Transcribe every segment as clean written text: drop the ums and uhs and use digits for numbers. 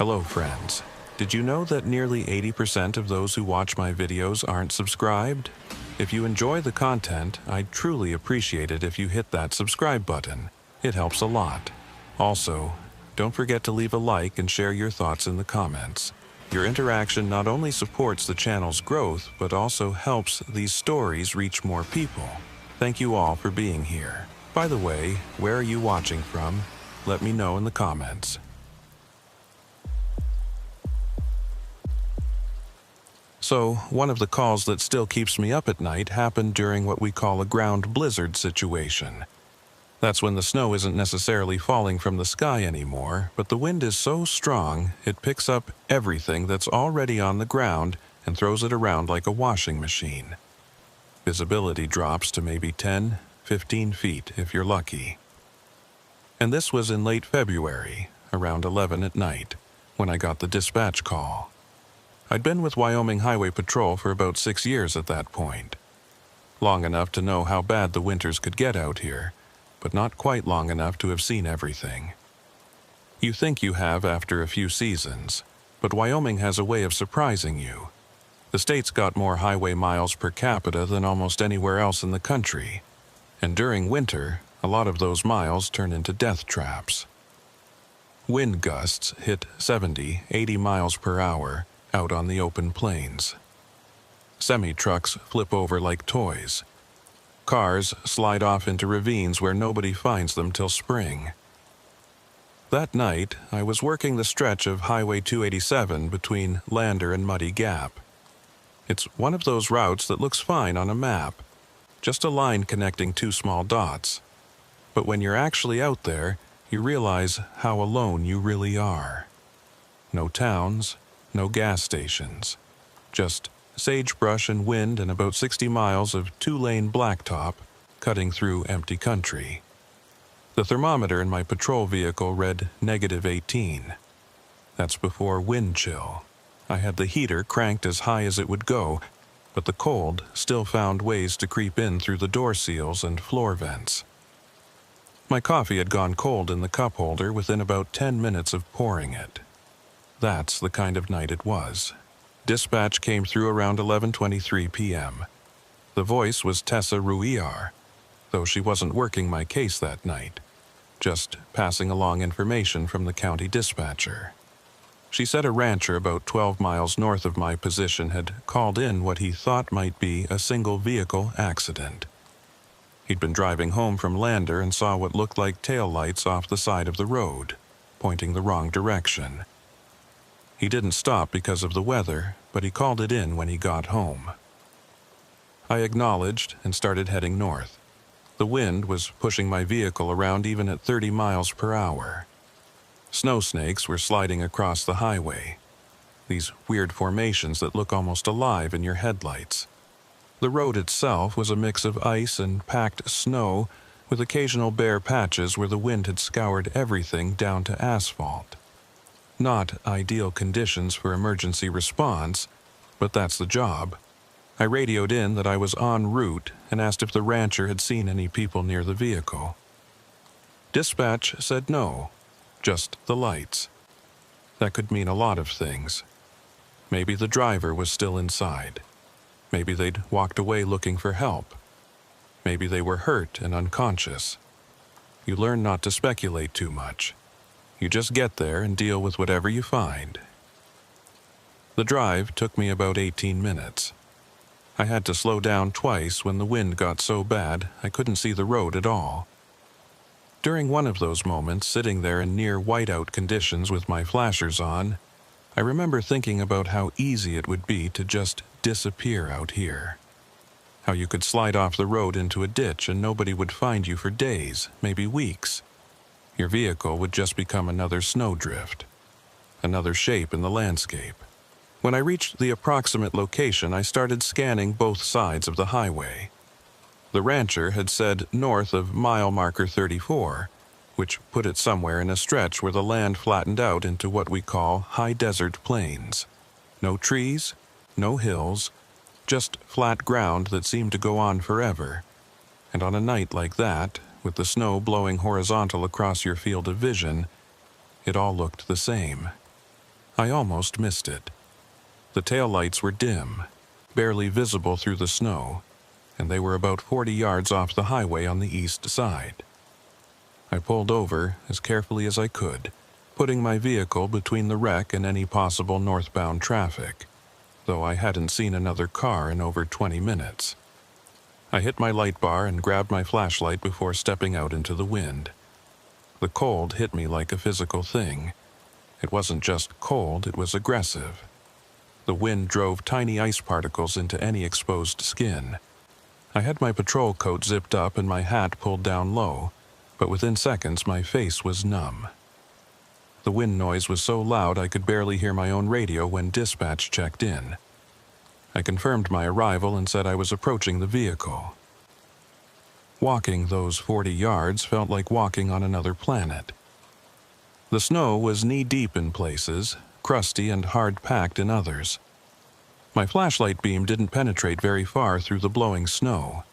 Hello friends. Did you know that nearly 80% of those who watch my videos aren't subscribed? If you enjoy the content, I'd truly appreciate it if you hit that subscribe button. It helps a lot. Also, don't forget to leave a like and share your thoughts in the comments. Your interaction not only supports the channel's growth, but also helps these stories reach more people. Thank you all for being here. By the way, where are you watching from? Let me know in the comments. So, one of the calls that still keeps me up at night happened during what we call a ground blizzard situation. That's when the snow isn't necessarily falling from the sky anymore, but the wind is so strong it picks up everything that's already on the ground and throws it around like a washing machine. Visibility drops to maybe 10, 15 feet if you're lucky. And this was in late February, around 11 at night, when I got the dispatch call. I'd been with Wyoming Highway Patrol for about 6 years at that point. Long enough to know how bad the winters could get out here, but not quite long enough to have seen everything. You think you have after a few seasons, but Wyoming has a way of surprising you. The state's got more highway miles per capita than almost anywhere else in the country, and during winter, a lot of those miles turn into death traps. Wind gusts hit 70, 80 miles per hour out on the open plains. Semi-trucks flip over like toys. Cars slide off into ravines where nobody finds them till spring. That night, I was working the stretch of Highway 287 between Lander and Muddy Gap. It's one of those routes that looks fine on a map, just a line connecting two small dots. But when you're actually out there, you realize how alone you really are. No towns, no gas stations, just sagebrush and wind and about 60 miles of two-lane blacktop cutting through empty country. The thermometer in my patrol vehicle read -18. That's before wind chill. I had the heater cranked as high as it would go, but the cold still found ways to creep in through the door seals and floor vents. My coffee had gone cold in the cup holder within about 10 minutes of pouring it. That's the kind of night it was. Dispatch came through around 11:23 p.m. The voice was Tessa Ruiar, though she wasn't working my case that night, just passing along information from the county dispatcher. She said a rancher about 12 miles north of my position had called in what he thought might be a single-vehicle accident. He'd been driving home from Lander and saw what looked like taillights off the side of the road, pointing the wrong direction. He didn't stop because of the weather, but he called it in when he got home. I acknowledged and started heading north. The wind was pushing my vehicle around even at 30 miles per hour. Snow snakes were sliding across the highway, these weird formations that look almost alive in your headlights. The road itself was a mix of ice and packed snow, with occasional bare patches where the wind had scoured everything down to asphalt. Not ideal conditions for emergency response, but that's the job. I radioed in that I was en route and asked if the rancher had seen any people near the vehicle. Dispatch said no, just the lights. That could mean a lot of things. Maybe the driver was still inside. Maybe they'd walked away looking for help. Maybe they were hurt and unconscious. You learn not to speculate too much. You just get there and deal with whatever you find. The drive took me about 18 minutes. I had to slow down twice when the wind got so bad I couldn't see the road at all. During one of those moments, sitting there in near whiteout conditions with my flashers on, I remember thinking about how easy it would be to just disappear out here. How you could slide off the road into a ditch and nobody would find you for days, maybe weeks. Your vehicle would just become another snowdrift, another shape in the landscape. When I reached the approximate location, I started scanning both sides of the highway. The rancher had said north of mile marker 34, which put it somewhere in a stretch where the land flattened out into what we call high desert plains. No trees, no hills, just flat ground that seemed to go on forever. And on a night like that, with the snow blowing horizontal across your field of vision, it all looked the same. I almost missed it. The taillights were dim, barely visible through the snow, and they were about 40 yards off the highway on the east side. I pulled over as carefully as I could, putting my vehicle between the wreck and any possible northbound traffic, though I hadn't seen another car in over 20 minutes. I hit my light bar and grabbed my flashlight before stepping out into the wind. The cold hit me like a physical thing. It wasn't just cold, it was aggressive. The wind drove tiny ice particles into any exposed skin. I had my patrol coat zipped up and my hat pulled down low, but within seconds my face was numb. The wind noise was so loud I could barely hear my own radio when dispatch checked in. I confirmed my arrival and said I was approaching the vehicle. Walking those 40 yards felt like walking on another planet. The snow was knee-deep in places, crusty and hard-packed in others. My flashlight beam didn't penetrate very far through the blowing snow.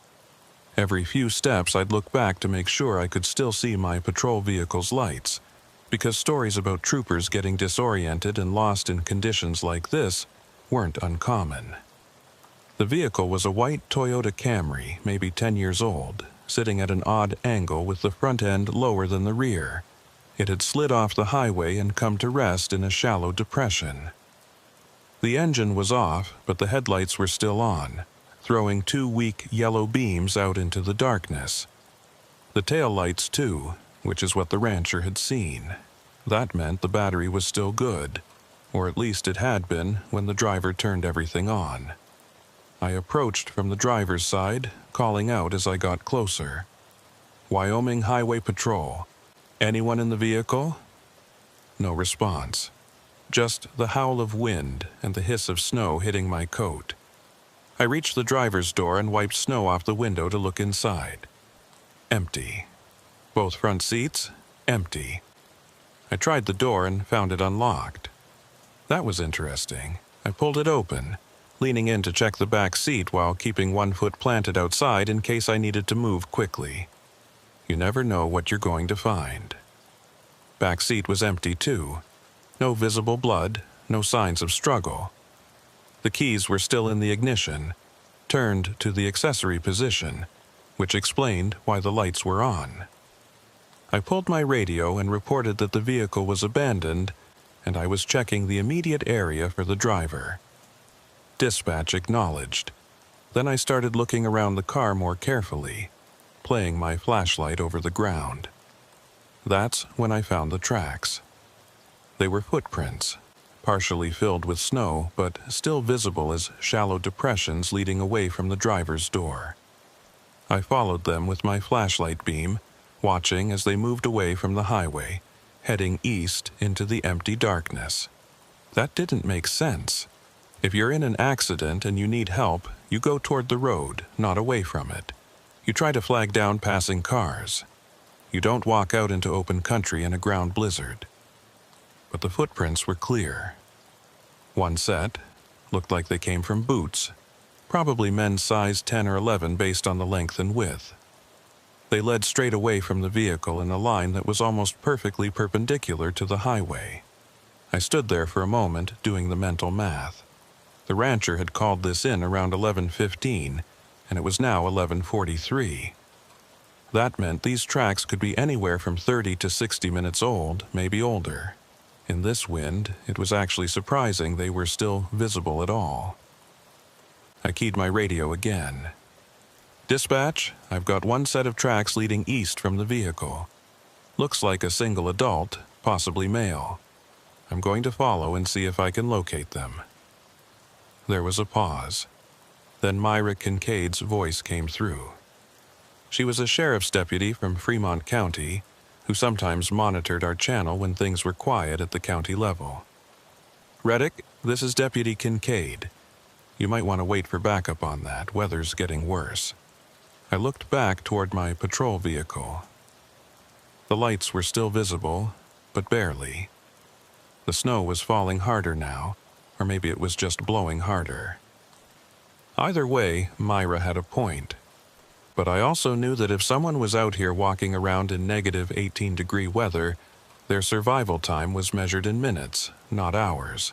Every few steps I'd look back to make sure I could still see my patrol vehicle's lights, because stories about troopers getting disoriented and lost in conditions like this weren't uncommon. The vehicle was a white Toyota Camry, maybe 10 years old, sitting at an odd angle with the front end lower than the rear. It had slid off the highway and come to rest in a shallow depression. The engine was off, but the headlights were still on, throwing 2 weak yellow beams out into the darkness. The taillights too, which is what the rancher had seen. That meant the battery was still good, or at least it had been when the driver turned everything on. I approached from the driver's side, calling out as I got closer. "Wyoming Highway Patrol. Anyone in the vehicle?" No response. Just the howl of wind and the hiss of snow hitting my coat. I reached the driver's door and wiped snow off the window to look inside. Empty. Both front seats, empty. I tried the door and found it unlocked. That was interesting. I pulled it open, leaning in to check the back seat while keeping one foot planted outside in case I needed to move quickly. You never know what you're going to find. Back seat was empty too. No visible blood, no signs of struggle. The keys were still in the ignition, turned to the accessory position, which explained why the lights were on. I pulled my radio and reported that the vehicle was abandoned and I was checking the immediate area for the driver. Dispatch acknowledged. Then I started looking around the car more carefully, playing my flashlight over the ground. That's when I found the tracks. They were footprints, partially filled with snow, but still visible as shallow depressions leading away from the driver's door. I followed them with my flashlight beam, watching as they moved away from the highway, heading east into the empty darkness. That didn't make sense. If you're in an accident and you need help, you go toward the road, not away from it. You try to flag down passing cars. You don't walk out into open country in a ground blizzard. But the footprints were clear. One set looked like they came from boots, probably men's size 10 or 11 based on the length and width. They led straight away from the vehicle in a line that was almost perfectly perpendicular to the highway. I stood there for a moment doing the mental math. The rancher had called this in around 11:15, and it was now 11:43. That meant these tracks could be anywhere from 30 to 60 minutes old, maybe older. In this wind, it was actually surprising they were still visible at all. I keyed my radio again. "Dispatch, I've got one set of tracks leading east from the vehicle. Looks like a single adult, possibly male. I'm going to follow and see if I can locate them." There was a pause. Then Myra Kincaid's voice came through. She was a sheriff's deputy from Fremont County, who sometimes monitored our channel when things were quiet at the county level. "Reddick, this is Deputy Kincaid. You might want to wait for backup on that. Weather's getting worse." I looked back toward my patrol vehicle. The lights were still visible, but barely. The snow was falling harder now, or maybe it was just blowing harder. Either way, Myra had a point. But I also knew that if someone was out here walking around in negative 18-degree weather, Their survival time was measured in minutes, not hours.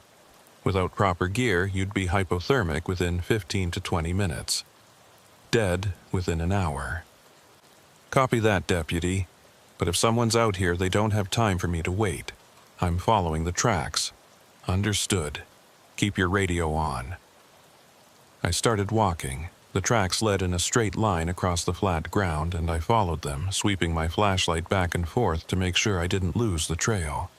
Without proper gear, you'd be hypothermic within 15 to 20 minutes. Dead within an hour. Copy that, deputy. But if someone's out here, they don't have time for me to wait. I'm following the tracks. Understood. Keep your radio on. I started walking. The tracks led in a straight line across the flat ground, and I followed them, sweeping my flashlight back and forth to make sure I didn't lose the trail.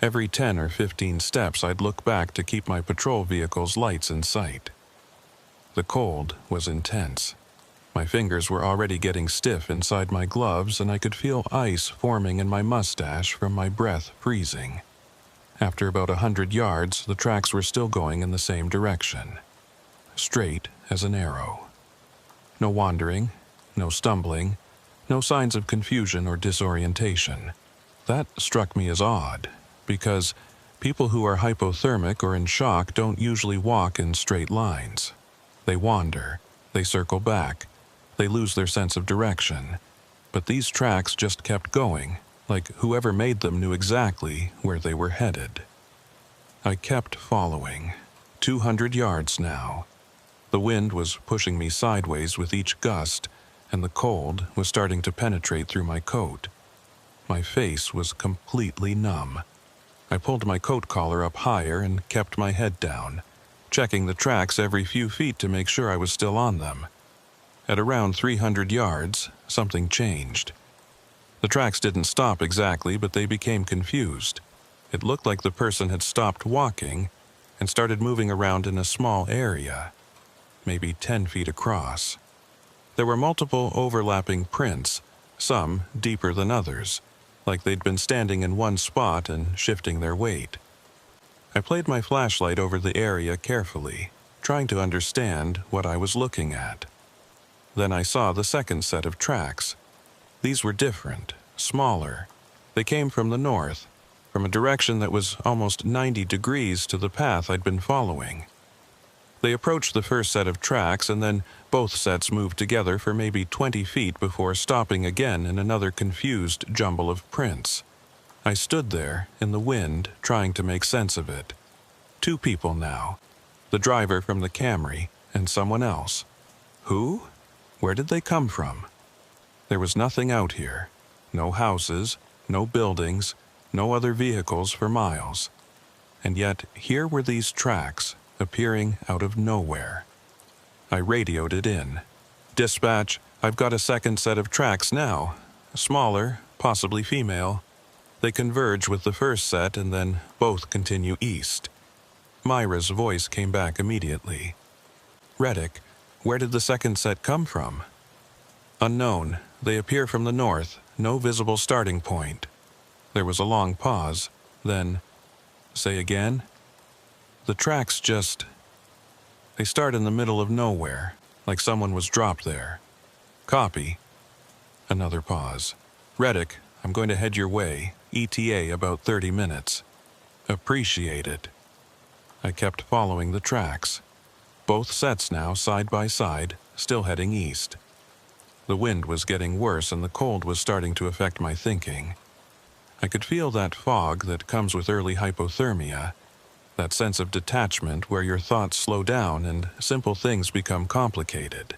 Every 10 or 15 steps, I'd look back to keep my patrol vehicle's lights in sight. The cold was intense. My fingers were already getting stiff inside my gloves, and I could feel ice forming in my mustache from my breath freezing. After about 100 yards, the tracks were still going in the same direction. Straight as an arrow. No wandering, no stumbling, no signs of confusion or disorientation. That struck me as odd, because people who are hypothermic or in shock don't usually walk in straight lines. They wander, they circle back, they lose their sense of direction. But these tracks just kept going, like whoever made them knew exactly where they were headed. I kept following. 200 yards now. The wind was pushing me sideways with each gust, and the cold was starting to penetrate through my coat. My face was completely numb. I pulled my coat collar up higher and kept my head down, checking the tracks every few feet to make sure I was still on them. At around 300 yards, something changed. The tracks didn't stop exactly, but they became confused. It looked like the person had stopped walking and started moving around in a small area, maybe 10 feet across. There were multiple overlapping prints, some deeper than others, like they'd been standing in one spot and shifting their weight. I played my flashlight over the area carefully, trying to understand what I was looking at. Then I saw the second set of tracks. These were different, smaller. They came from the north, from a direction that was almost 90 degrees to the path I'd been following. They approached the first set of tracks, and then both sets moved together for maybe 20 feet before stopping again in another confused jumble of prints. I stood there, in the wind, trying to make sense of it. 2 people now. The driver from the Camry, and someone else. Who? Where did they come from? There was nothing out here. No houses, no buildings, no other vehicles for miles. And yet, here were these tracks, appearing out of nowhere. I radioed it in. "Dispatch, I've got a second set of tracks now. Smaller, possibly female. They converge with the first set and then both continue east." Myra's voice came back immediately. "Reddick, where did the second set come from?" "Unknown. They appear from the north, no visible starting point." There was a long pause, then, "Say again?" "The tracks they start in the middle of nowhere, like someone was dropped there." "Copy." Another pause. "Reddick, I'm going to head your way, ETA about 30 minutes. "Appreciate it." I kept following the tracks. Both sets now, side by side, still heading east. The wind was getting worse and the cold was starting to affect my thinking. I could feel that fog that comes with early hypothermia, that sense of detachment where your thoughts slow down and simple things become complicated.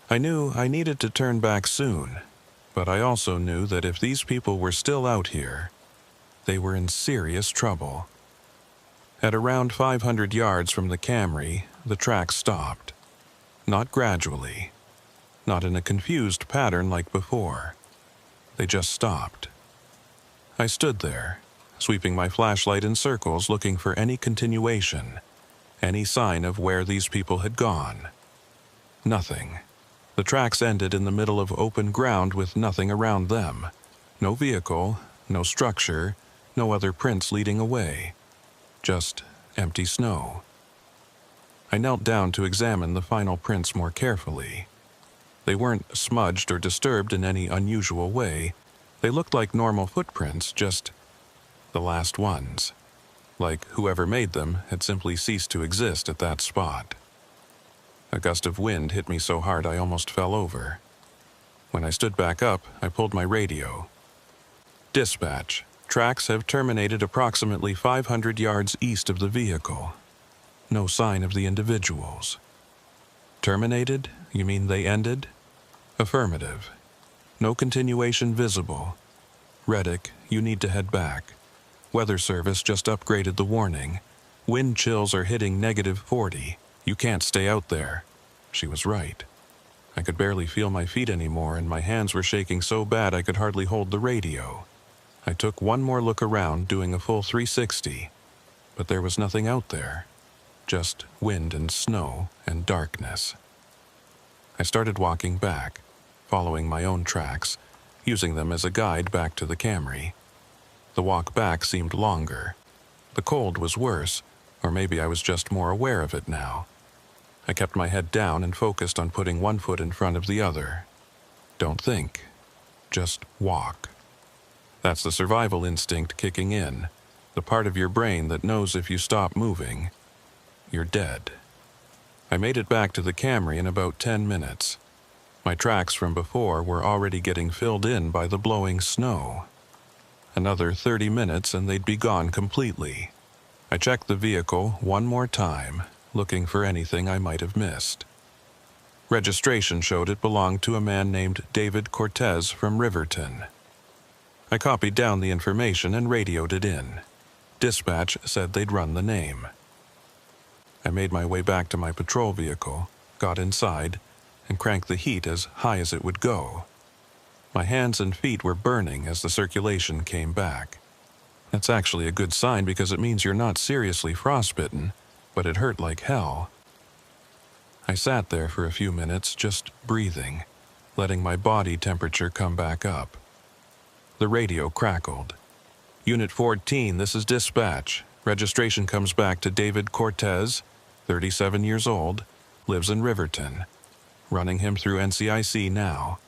I knew I needed to turn back soon, but I also knew that if these people were still out here, they were in serious trouble. At around 500 yards from the Camry, the track stopped. Not gradually, not in a confused pattern like before. They just stopped. I stood there, sweeping my flashlight in circles looking for any continuation, any sign of where these people had gone. Nothing. The tracks ended in the middle of open ground with nothing around them. No vehicle, no structure, no other prints leading away. Just empty snow. I knelt down to examine the final prints more carefully. They weren't smudged or disturbed in any unusual way. They looked like normal footprints, just the last ones. Like whoever made them had simply ceased to exist at that spot. A gust of wind hit me so hard I almost fell over. When I stood back up, I pulled my radio. "Dispatch, Tracks have terminated approximately 500 yards east of the vehicle. No sign of the individuals. Terminated? You mean they ended? Affirmative. No continuation visible. Reddick, you need to head back. Weather Service just upgraded the warning. Wind chills are hitting -40. You can't stay out there. She was right. I could barely feel my feet anymore, and my hands were shaking so bad I could hardly hold the radio. I took one more look around, doing a full 360, but there was nothing out there. Just wind and snow and darkness. I started walking back, following my own tracks, using them as a guide back to the Camry. The walk back seemed longer. The cold was worse, or maybe I was just more aware of it now. I kept my head down and focused on putting one foot in front of the other. Don't think. Just walk. That's the survival instinct kicking in, the part of your brain that knows if you stop moving, you're dead. I made it back to the Camry in about 10 minutes. My tracks from before were already getting filled in by the blowing snow. Another 30 minutes and they'd be gone completely. I checked the vehicle one more time, looking for anything I might have missed. Registration showed it belonged to a man named David Cortez from Riverton. I copied down the information and radioed it in. Dispatch said they'd run the name. I made my way back to my patrol vehicle, got inside, and cranked the heat as high as it would go. My hands and feet were burning as the circulation came back. That's actually a good sign because it means you're not seriously frostbitten, but it hurt like hell. I sat there for a few minutes just breathing, letting my body temperature come back up. The radio crackled. Unit 14, this is dispatch. Registration comes back to David Cortez, 37 years old, lives in Riverton. Running him through NCIC now.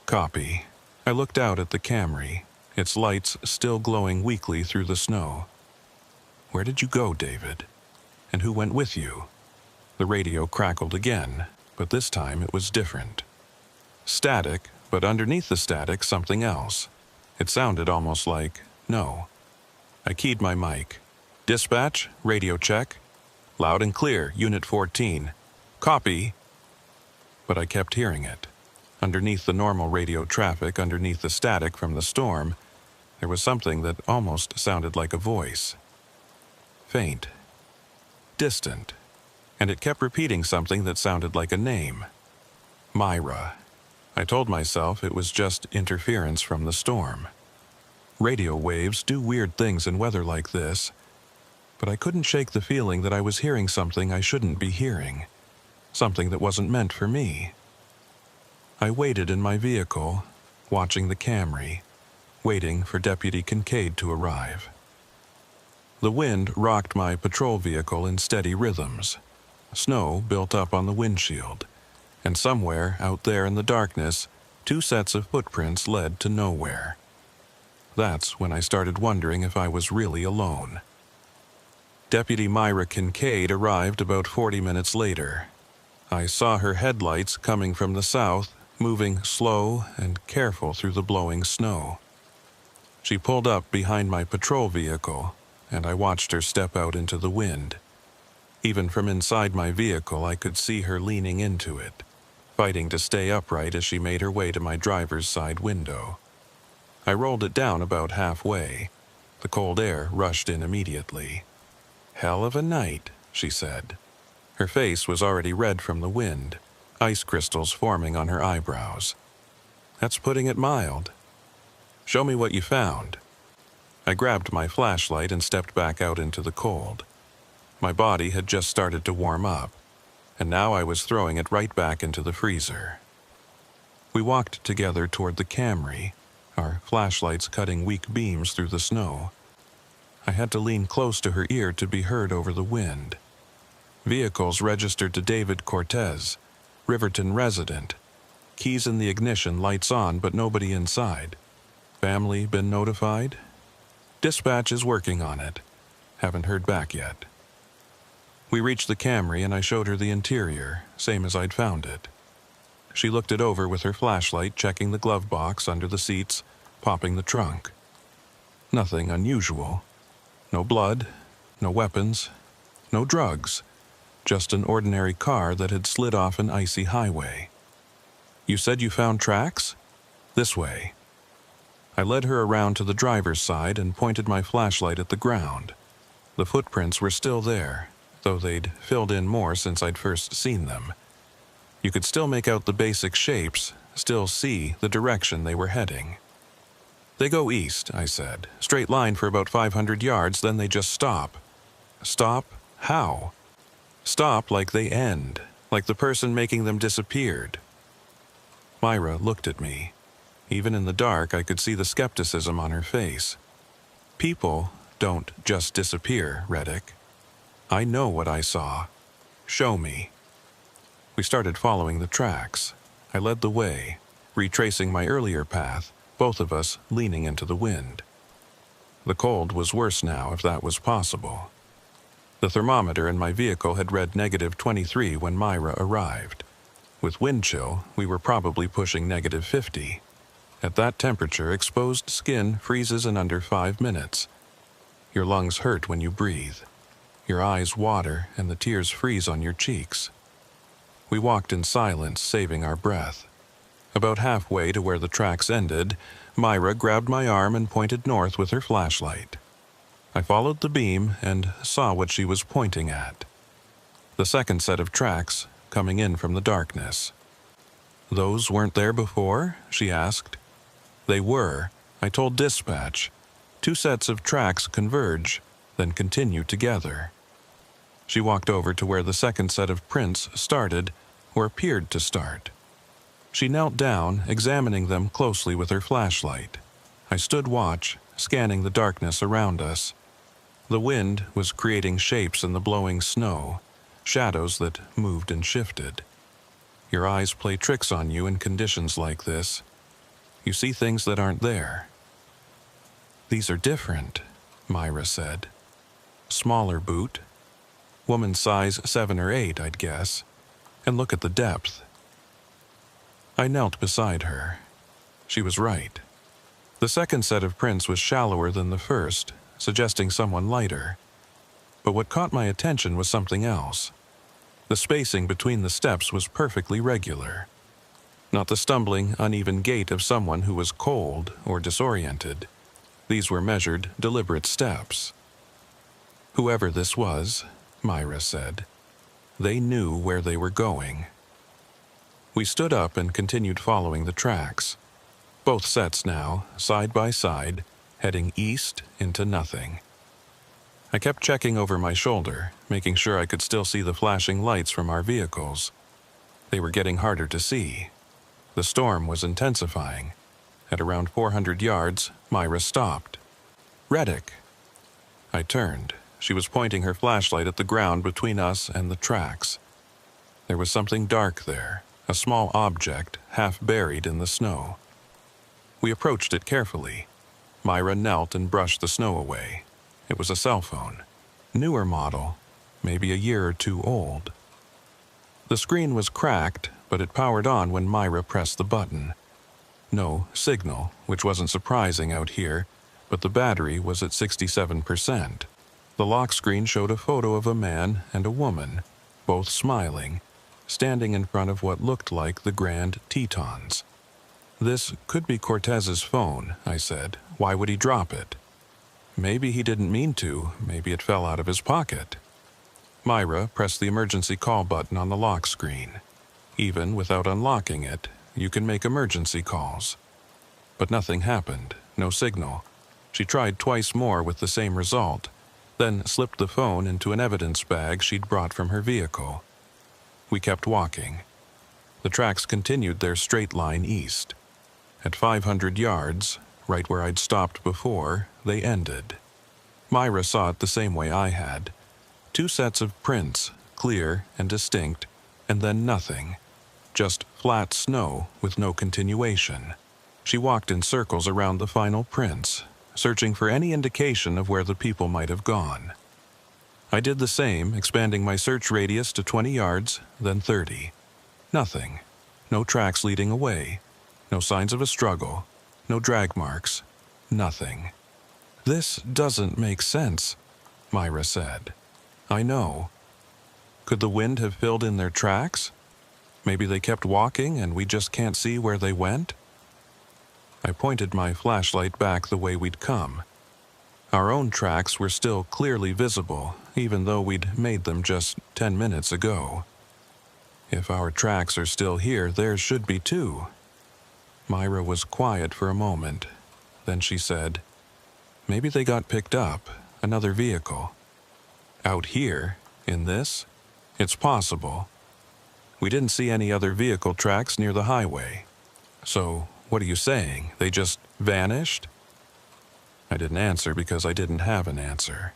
Copy. I looked out at the Camry, its lights still glowing weakly through the snow. Where did you go, David? And who went with you? The radio crackled again, but this time it was different. Static, but underneath the static, something else. It sounded almost like no. I keyed my mic. Dispatch, radio check. Loud and clear, Unit 14. Copy. But I kept hearing it. Underneath the normal radio traffic, underneath the static from the storm, there was something that almost sounded like a voice. Faint. Distant. And it kept repeating something that sounded like a name. Myra. I told myself it was just interference from the storm. Radio waves do weird things in weather like this, but I couldn't shake the feeling that I was hearing something I shouldn't be hearing, something that wasn't meant for me. I waited in my vehicle, watching the Camry, waiting for Deputy Kincaid to arrive. The wind rocked my patrol vehicle in steady rhythms. Snow built up on the windshield, and somewhere out there in the darkness, 2 sets of footprints led to nowhere. That's when I started wondering if I was really alone. Deputy Myra Kincaid arrived about 40 minutes later. I saw her headlights coming from the south, moving slow and careful through the blowing snow. She pulled up behind my patrol vehicle, and I watched her step out into the wind. Even from inside my vehicle, I could see her leaning into it, fighting to stay upright as she made her way to my driver's side window. I rolled it down about halfway. The cold air rushed in immediately. "Hell of a night," she said. Her face was already red from the wind, ice crystals forming on her eyebrows. "That's putting it mild. Show me what you found." I grabbed my flashlight and stepped back out into the cold. My body had just started to warm up, and now I was throwing it right back into the freezer. We walked together toward the Camry, our flashlights cutting weak beams through the snow. I had to lean close to her ear to be heard over the wind. Vehicles registered to David Cortez, Riverton resident. Keys in the ignition, lights on, but nobody inside. Family been notified? Dispatch is working on it. Haven't heard back yet. We reached the Camry and I showed her the interior, same as I'd found it. She looked it over with her flashlight, checking the glove box under the seats, popping the trunk. Nothing unusual. No blood, no weapons, no drugs. Just an ordinary car that had slid off an icy highway. You said you found tracks? This way. I led her around to the driver's side and pointed my flashlight at the ground. The footprints were still there, though they'd filled in more since I'd first seen them. You could still make out the basic shapes, still see the direction they were heading. They go east, I said. Straight line for about 500 yards, then they just stop. Stop? How? Stop like they end, like the person making them disappeared. Myra looked at me. Even in the dark, I could see the skepticism on her face. People don't just disappear, Reddick. I know what I saw. Show me. We started following the tracks. I led the way, retracing my earlier path, both of us leaning into the wind. The cold was worse now, if that was possible. The thermometer in my vehicle had read -23 when Myra arrived. With wind chill, we were probably pushing -50. At that temperature, exposed skin freezes in under 5 minutes. Your lungs hurt when you breathe. Your eyes water and the tears freeze on your cheeks. We walked in silence, saving our breath. About halfway to where the tracks ended, Myra grabbed my arm and pointed north with her flashlight. I followed the beam and saw what she was pointing at. The second set of tracks coming in from the darkness. Those weren't there before? She asked. They were. I told dispatch. 2 sets of tracks converge, then continue together. She walked over to where the second set of prints started, or appeared to start. She knelt down, examining them closely with her flashlight. I stood watch, scanning the darkness around us. The wind was creating shapes in the blowing snow, shadows that moved and shifted. Your eyes play tricks on you in conditions like this. You see things that aren't there. These are different, Myra said. Smaller boot. Woman size 7 or 8, I'd guess. And look at the depth. I knelt beside her. She was right. The second set of prints was shallower than the first, suggesting someone lighter. But what caught my attention was something else. The spacing between the steps was perfectly regular. Not the stumbling, uneven gait of someone who was cold or disoriented. These were measured, deliberate steps. Whoever this was, Myra said, they knew where they were going. We stood up and continued following the tracks. Both sets now, side by side, heading east into nothing. I kept checking over my shoulder, making sure I could still see the flashing lights from our vehicles. They were getting harder to see. The storm was intensifying. At around 400 yards, Myra stopped. Reddick. I turned. She was pointing her flashlight at the ground between us and the tracks. There was something dark there, a small object half buried in the snow. We approached it carefully. Myra knelt and brushed the snow away. It was a cell phone. Newer model, maybe a year or 2 old. The screen was cracked, but it powered on when Myra pressed the button. No signal, which wasn't surprising out here, but the battery was at 67%. The lock screen showed a photo of a man and a woman, both smiling, standing in front of what looked like the Grand Tetons. This could be Cortez's phone, I said. Why would he drop it? Maybe he didn't mean to. Maybe it fell out of his pocket. Myra pressed the emergency call button on the lock screen. Even without unlocking it, you can make emergency calls. But nothing happened, no signal. She tried twice more with the same result, then slipped the phone into an evidence bag she'd brought from her vehicle. We kept walking. The tracks continued their straight line east. At 500 yards, right where I'd stopped before, they ended. Myra saw it the same way I had. 2 sets of prints, clear and distinct, and then nothing. Just flat snow with no continuation. She walked in circles around the final prints, searching for any indication of where the people might have gone. I did the same, expanding my search radius to 20 yards, then 30. Nothing. No tracks leading away. No signs of a struggle. No drag marks. Nothing. "This doesn't make sense," Myra said. "I know. Could the wind have filled in their tracks? Maybe they kept walking and we just can't see where they went?" I pointed my flashlight back the way we'd come. Our own tracks were still clearly visible, even though we'd made them just 10 minutes ago. "If our tracks are still here, theirs should be too." Myra was quiet for a moment. Then she said, "Maybe they got picked up, another vehicle." "Out here? In this? It's possible. We didn't see any other vehicle tracks near the highway. So, what are you saying? They just vanished?" I didn't answer because I didn't have an answer.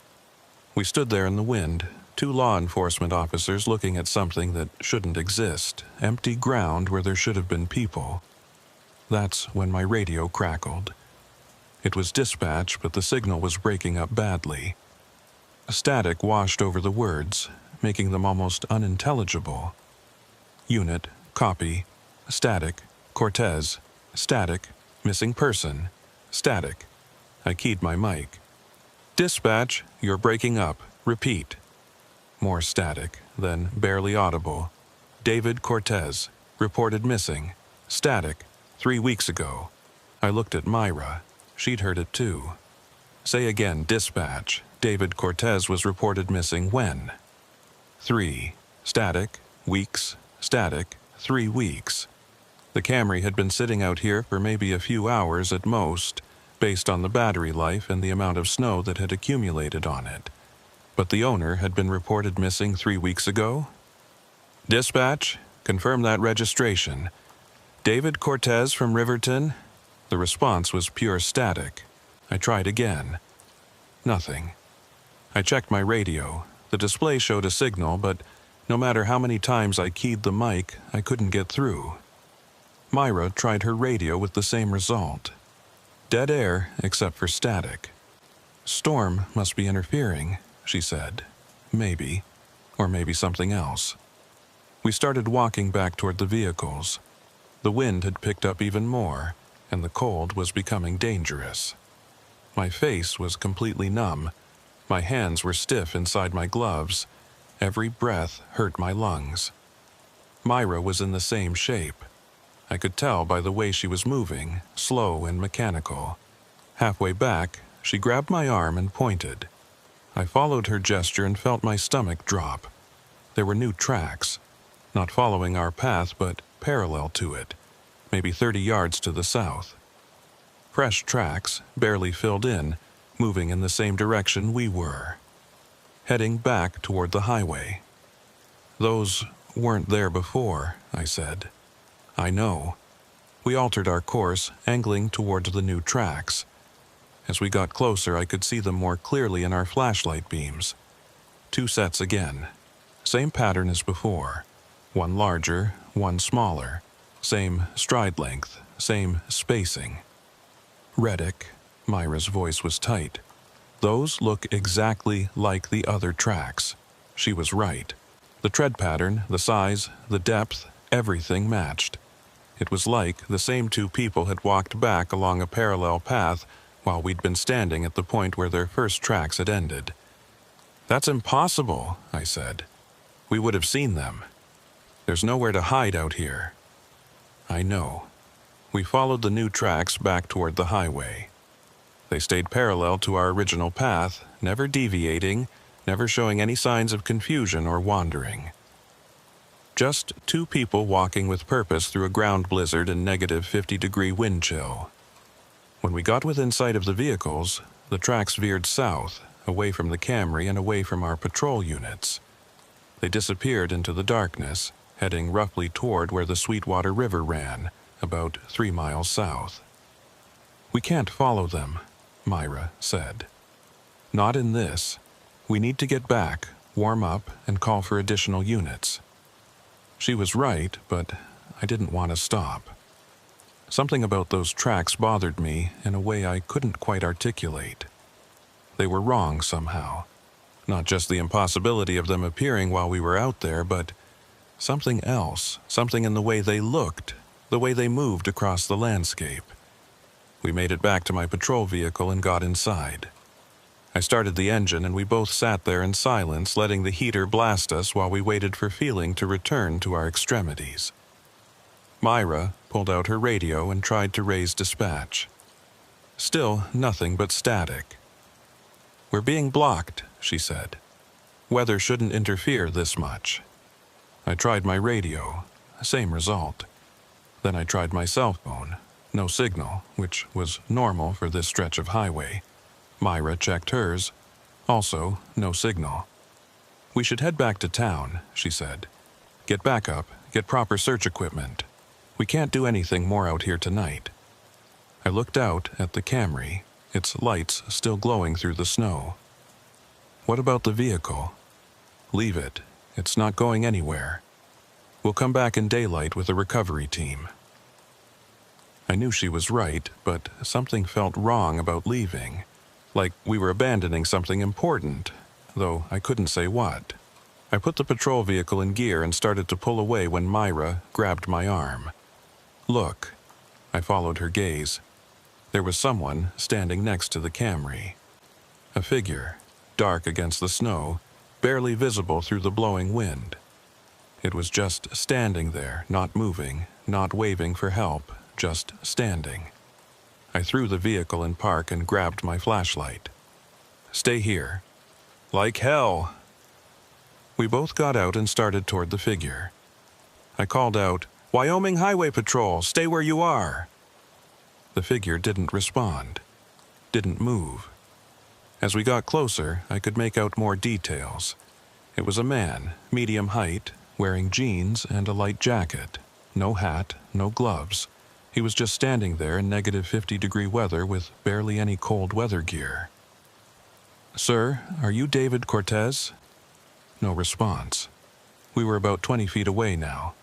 We stood there in the wind, two law enforcement officers looking at something that shouldn't exist, empty ground where there should have been people. That's when my radio crackled. It was dispatch, but the signal was breaking up badly. Static washed over the words, making them almost unintelligible. "Unit, copy, static, Cortez, static, missing person, static." I keyed my mic. "Dispatch, you're breaking up. Repeat." More static, then barely audible. "David Cortez, reported missing. Static, 3 weeks ago." I looked at Myra. She'd heard it too. "Say again, dispatch. David Cortez was reported missing when?" 3. Static, weeks, static, 3 weeks. The Camry had been sitting out here for maybe a few hours at most, based on the battery life and the amount of snow that had accumulated on it. But the owner had been reported missing 3 weeks ago? "Dispatch, confirm that registration. David Cortez from Riverton?" The response was pure static. I tried again. Nothing. I checked my radio. The display showed a signal, but no matter how many times I keyed the mic, I couldn't get through. Myra tried her radio with the same result. Dead air except for static. "Storm must be interfering," she said. "Maybe. Or maybe something else." We started walking back toward the vehicles. The wind had picked up even more, and the cold was becoming dangerous. My face was completely numb. My hands were stiff inside my gloves. Every breath hurt my lungs. Myra was in the same shape. I could tell by the way she was moving, slow and mechanical. Halfway back, she grabbed my arm and pointed. I followed her gesture and felt my stomach drop. There were new tracks, not following our path but parallel to it, maybe 30 yards to the south. Fresh tracks, barely filled in, moving in the same direction we were. Heading back toward the highway. "Those weren't there before," I said. "I know." We altered our course, angling toward the new tracks. As we got closer, I could see them more clearly in our flashlight beams. 2 sets again. Same pattern as before. One larger, one smaller. Same stride length, same spacing. "Reddick," Myra's voice was tight. "Those look exactly like the other tracks." She was right. The tread pattern, the size, the depth, everything matched. It was like the same 2 people had walked back along a parallel path while we'd been standing at the point where their first tracks had ended. "That's impossible," I said. "We would have seen them. There's nowhere to hide out here." "I know." We followed the new tracks back toward the highway. They stayed parallel to our original path, never deviating, never showing any signs of confusion or wandering. Just 2 people walking with purpose through a ground blizzard and negative 50-degree wind chill. When we got within sight of the vehicles, the tracks veered south, away from the Camry and away from our patrol units. They disappeared into the darkness, heading roughly toward where the Sweetwater River ran, about 3 miles south. "We can't follow them," Myra said. "Not in this. We need to get back, warm up, and call for additional units." She was right, but I didn't want to stop. Something about those tracks bothered me in a way I couldn't quite articulate. They were wrong somehow. Not just the impossibility of them appearing while we were out there, but something else, something in the way they looked, the way they moved across the landscape. We made it back to my patrol vehicle and got inside. I started the engine and we both sat there in silence, letting the heater blast us while we waited for feeling to return to our extremities. Myra pulled out her radio and tried to raise dispatch. Still nothing but static. "We're being blocked," she said. "Weather shouldn't interfere this much." I tried my radio. Same result. Then I tried my cell phone. No signal, which was normal for this stretch of highway. Myra checked hers. Also, no signal. "We should head back to town," she said. "Get backup, get proper search equipment. We can't do anything more out here tonight." I looked out at the Camry, its lights still glowing through the snow. "What about the vehicle?" "Leave it. It's not going anywhere. We'll come back in daylight with a recovery team." I knew she was right, but something felt wrong about leaving. Like we were abandoning something important, though I couldn't say what. I put the patrol vehicle in gear and started to pull away when Myra grabbed my arm. "Look." I followed her gaze. There was someone standing next to the Camry. A figure, dark against the snow, barely visible through the blowing wind. It was just standing there, not moving, not waving for help, just standing. I threw the vehicle in park and grabbed my flashlight. "Stay here." "Like hell." We both got out and started toward the figure. I called out, "Wyoming Highway Patrol, stay where you are." The figure didn't respond, didn't move. As we got closer, I could make out more details. It was a man, medium height, wearing jeans and a light jacket. No hat, no gloves. He was just standing there in -50-degree weather with barely any cold weather gear. "Sir, are you David Cortez?" No response. We were about 20 feet away now,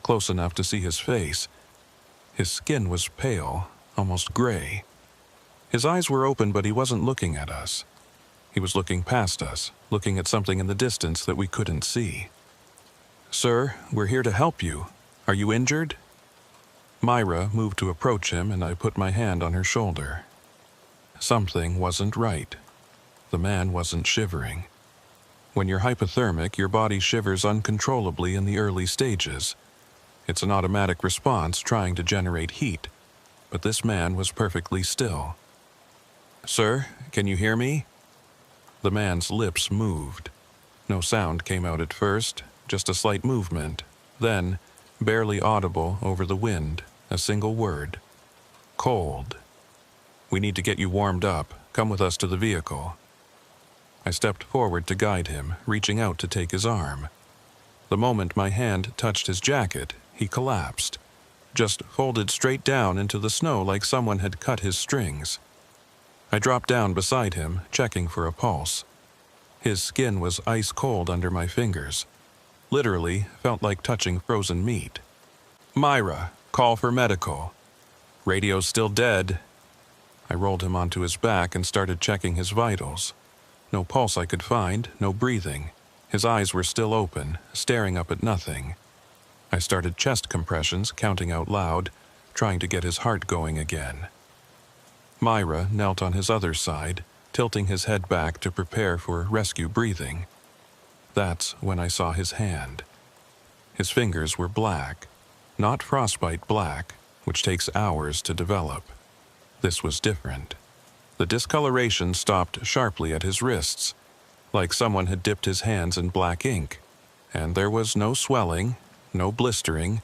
close enough to see his face. His skin was pale, almost gray. His eyes were open, but he wasn't looking at us. He was looking past us, looking at something in the distance that we couldn't see. "Sir, we're here to help you. Are you injured?" Myra moved to approach him, and I put my hand on her shoulder. Something wasn't right. The man wasn't shivering. When you're hypothermic, your body shivers uncontrollably in the early stages. It's an automatic response trying to generate heat, but this man was perfectly still. "Sir, can you hear me?" The man's lips moved. No sound came out at first, just a slight movement. Then, barely audible over the wind, a single word. "Cold. We need to get you warmed up. Come with us to the vehicle." I stepped forward to guide him, reaching out to take his arm. The moment my hand touched his jacket, he collapsed, just folded straight down into the snow like someone had cut his strings. I dropped down beside him, checking for a pulse. His skin was ice cold under my fingers. Literally felt like touching frozen meat. "Myra, call for medical. Radio's still dead." I rolled him onto his back and started checking his vitals. No pulse I could find, no breathing. His eyes were still open, staring up at nothing. I started chest compressions, counting out loud, trying to get his heart going again. Myra knelt on his other side, tilting his head back to prepare for rescue breathing. That's when I saw his hand. His fingers were black, not frostbite black, which takes hours to develop. This was different. The discoloration stopped sharply at his wrists, like someone had dipped his hands in black ink, and there was no swelling, no blistering,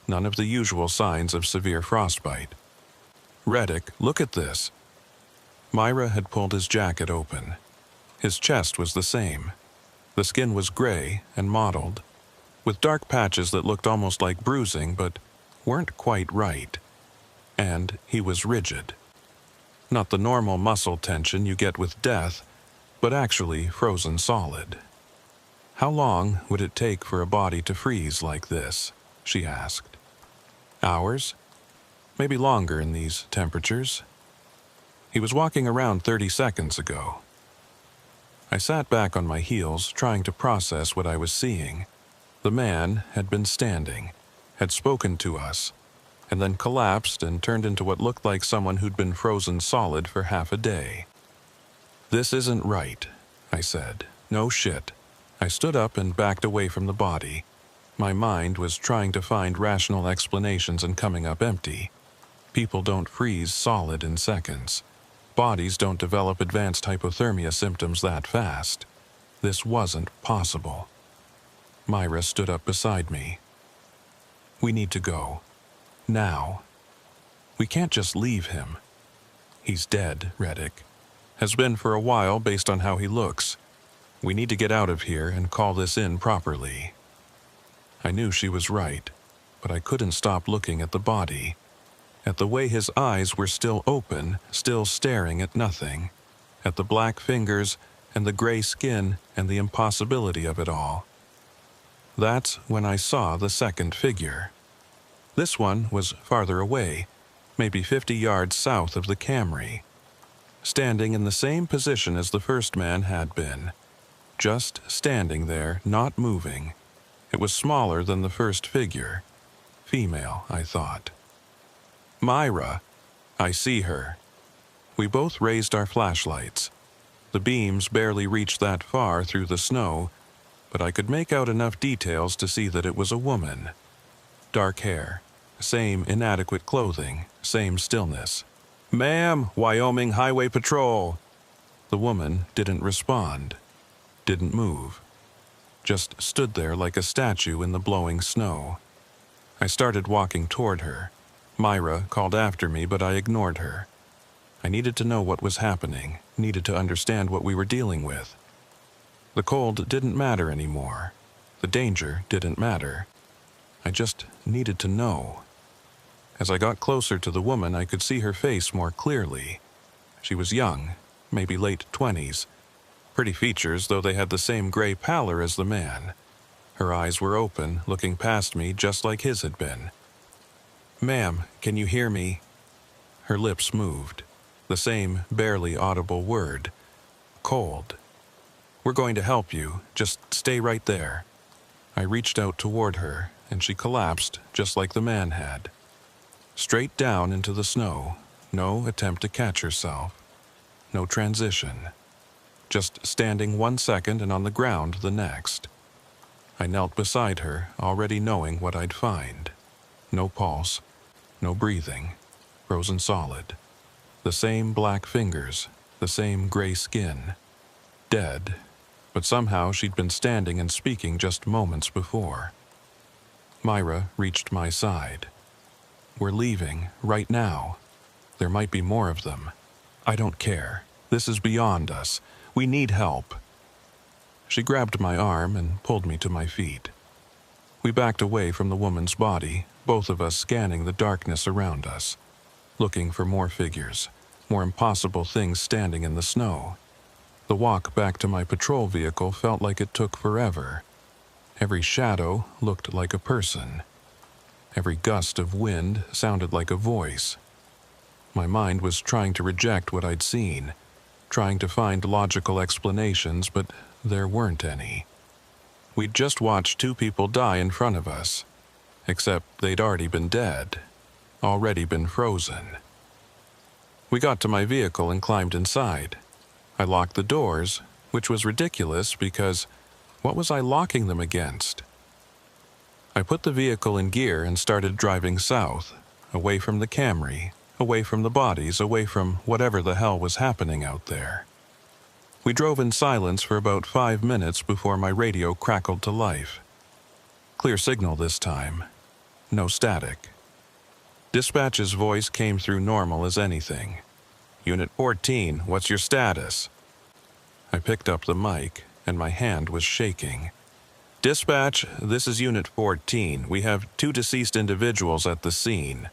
none of the usual signs of severe frostbite. "Reddick, look at this." Myra had pulled his jacket open. His chest was the same. The skin was gray and mottled, with dark patches that looked almost like bruising but weren't quite right. And he was rigid. Not the normal muscle tension you get with death, but actually frozen solid. "How long would it take for a body to freeze like this?" she asked. "Hours? Maybe longer in these temperatures." He was walking around 30 seconds ago. I sat back on my heels, trying to process what I was seeing. The man had been standing, had spoken to us, and then collapsed and turned into what looked like someone who'd been frozen solid for half a day. "This isn't right," I said. "No shit." I stood up and backed away from the body. My mind was trying to find rational explanations and coming up empty. People don't freeze solid in seconds. Bodies don't develop advanced hypothermia symptoms that fast. This wasn't possible. Myra stood up beside me. "We need to go. Now. We can't just leave him. He's dead, Reddick. Has been for a while based on how he looks. We need to get out of here and call this in properly." I knew she was right, but I couldn't stop looking at the body, at the way his eyes were still open, still staring at nothing, at the black fingers and the gray skin and the impossibility of it all. That's when I saw the second figure. This one was farther away, maybe 50 yards south of the Camry, standing in the same position as the first man had been. Just standing there, not moving. It was smaller than the first figure. Female, I thought. "Myra, I see her." We both raised our flashlights. The beams barely reached that far through the snow, but I could make out enough details to see that it was a woman. Dark hair, same inadequate clothing, same stillness. "Ma'am, Wyoming Highway Patrol." The woman didn't respond, didn't move, just stood there like a statue in the blowing snow. I started walking toward her. Myra called after me, but I ignored her. I needed to know what was happening, needed to understand what we were dealing with. The cold didn't matter anymore. The danger didn't matter. I just needed to know. As I got closer to the woman, I could see her face more clearly. She was young, maybe late 20s. Pretty features, though they had the same gray pallor as the man. Her eyes were open, looking past me just like his had been. "Ma'am, can you hear me?" Her lips moved. The same barely audible word. "Cold. We're going to help you. Just stay right there." I reached out toward her, and she collapsed just like the man had. Straight down into the snow. No attempt to catch herself. No transition. Just standing 1 second and on the ground the next. I knelt beside her, already knowing what I'd find. No pulse. No breathing. Frozen solid. The same black fingers. The same gray skin. Dead. But somehow she'd been standing and speaking just moments before. Myra reached my side. "We're leaving, right now. There might be more of them. I don't care. This is beyond us. We need help." She grabbed my arm and pulled me to my feet. We backed away from the woman's body, both of us scanning the darkness around us, looking for more figures, more impossible things standing in the snow. The walk back to my patrol vehicle felt like it took forever. Every shadow looked like a person. Every gust of wind sounded like a voice. My mind was trying to reject what I'd seen, trying to find logical explanations, but there weren't any. We'd just watched 2 people die in front of us, except they'd already been dead, already been frozen. We got to my vehicle and climbed inside. I locked the doors, which was ridiculous because what was I locking them against? I put the vehicle in gear and started driving south, away from the Camry, away from the bodies, away from whatever the hell was happening out there. We drove in silence for about 5 minutes before my radio crackled to life. Clear signal this time. No static. Dispatch's voice came through normal as anything. "Unit 14, what's your status?" I picked up the mic, and my hand was shaking. "Dispatch, this is Unit 14. We have 2 deceased individuals at the scene.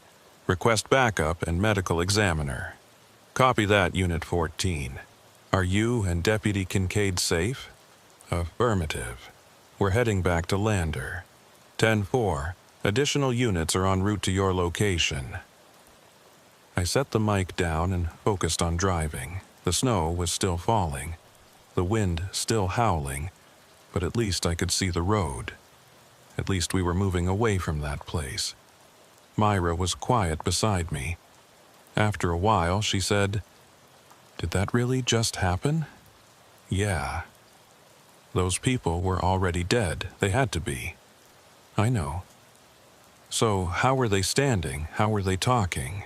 Request backup and medical examiner." "Copy that, Unit 14. Are you and Deputy Kincaid safe?" "Affirmative. We're heading back to Lander. 10-4. Additional units are en route to your location." I set the mic down and focused on driving. The snow was still falling. The wind still howling, but at least I could see the road. At least we were moving away from that place. Myra was quiet beside me. After a while, she said, Did that really just happen? Yeah. Those people were already dead. They had to be. I know. So, how were they standing? How were they talking?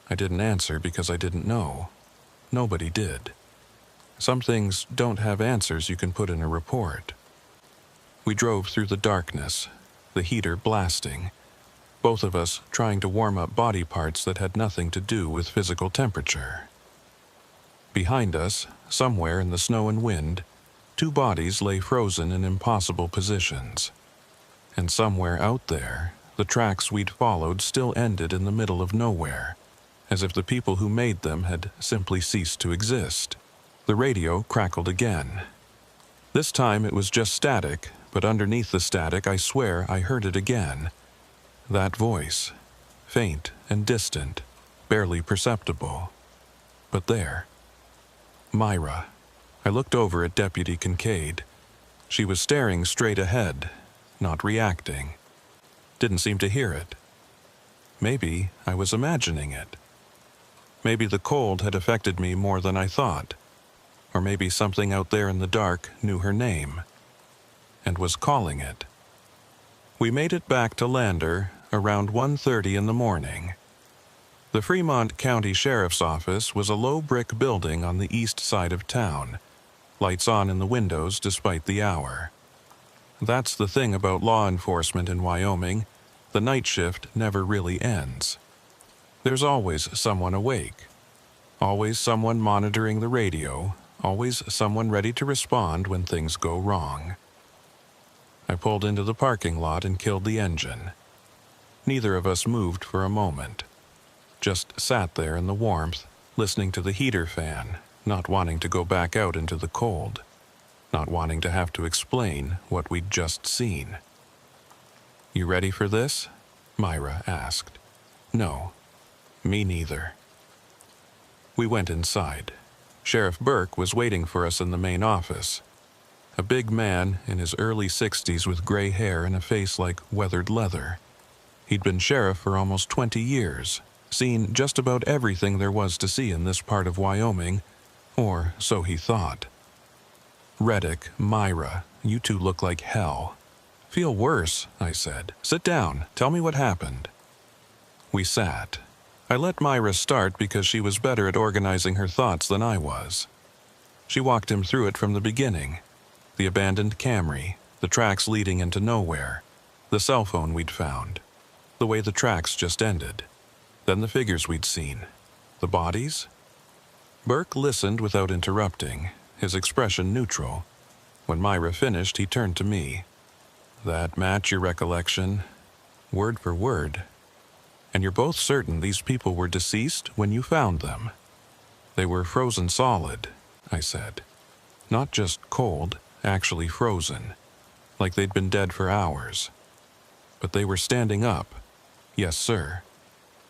I didn't answer because I didn't know. Nobody did. Some things don't have answers you can put in a report. We drove through the darkness, the heater blasting, both of us trying to warm up body parts that had nothing to do with physical temperature. Behind us, somewhere in the snow and wind, two bodies lay frozen in impossible positions. And somewhere out there, the tracks we'd followed still ended in the middle of nowhere, as if the people who made them had simply ceased to exist. The radio crackled again. This time it was just static, but underneath the static I swear I heard it again. That voice, faint and distant, barely perceptible. But there. Myra. I looked over at Deputy Kincaid. She was staring straight ahead, not reacting. Didn't seem to hear it. Maybe I was imagining it. Maybe the cold had affected me more than I thought. Or maybe something out there in the dark knew her name and was calling it. We made it back to Lander around 1:30 in the morning. The Fremont County Sheriff's Office was a low brick building on the east side of town, lights on in the windows despite the hour. That's the thing about law enforcement in Wyoming. The night shift never really ends. There's always someone awake, always someone monitoring the radio, always someone ready to respond when things go wrong. I pulled into the parking lot and killed the engine. Neither of us moved for a moment. Just sat there in the warmth, listening to the heater fan, not wanting to go back out into the cold, not wanting to have to explain what we'd just seen. "You ready for this?" Myra asked. "No. Me neither." We went inside. Sheriff Burke was waiting for us in the main office. A big man in his early 60s with gray hair and a face like weathered leather. He'd been sheriff for almost 20 years, seen just about everything there was to see in this part of Wyoming, or so he thought. "Reddick, Myra, you two look like hell." "Feel worse," I said. "Sit down. Tell me what happened." We sat. I let Myra start because she was better at organizing her thoughts than I was. She walked him through it from the beginning. The abandoned Camry, the tracks leading into nowhere, the cell phone we'd found, the way the tracks just ended, then the figures we'd seen, the bodies. Burke listened without interrupting, his expression neutral. When Myra finished, he turned to me. "That match your recollection, word for word. And you're both certain these people were deceased when you found them?" "They were frozen solid," I said. "Not just cold, actually frozen, like they'd been dead for hours. But they were standing up." "Yes, sir."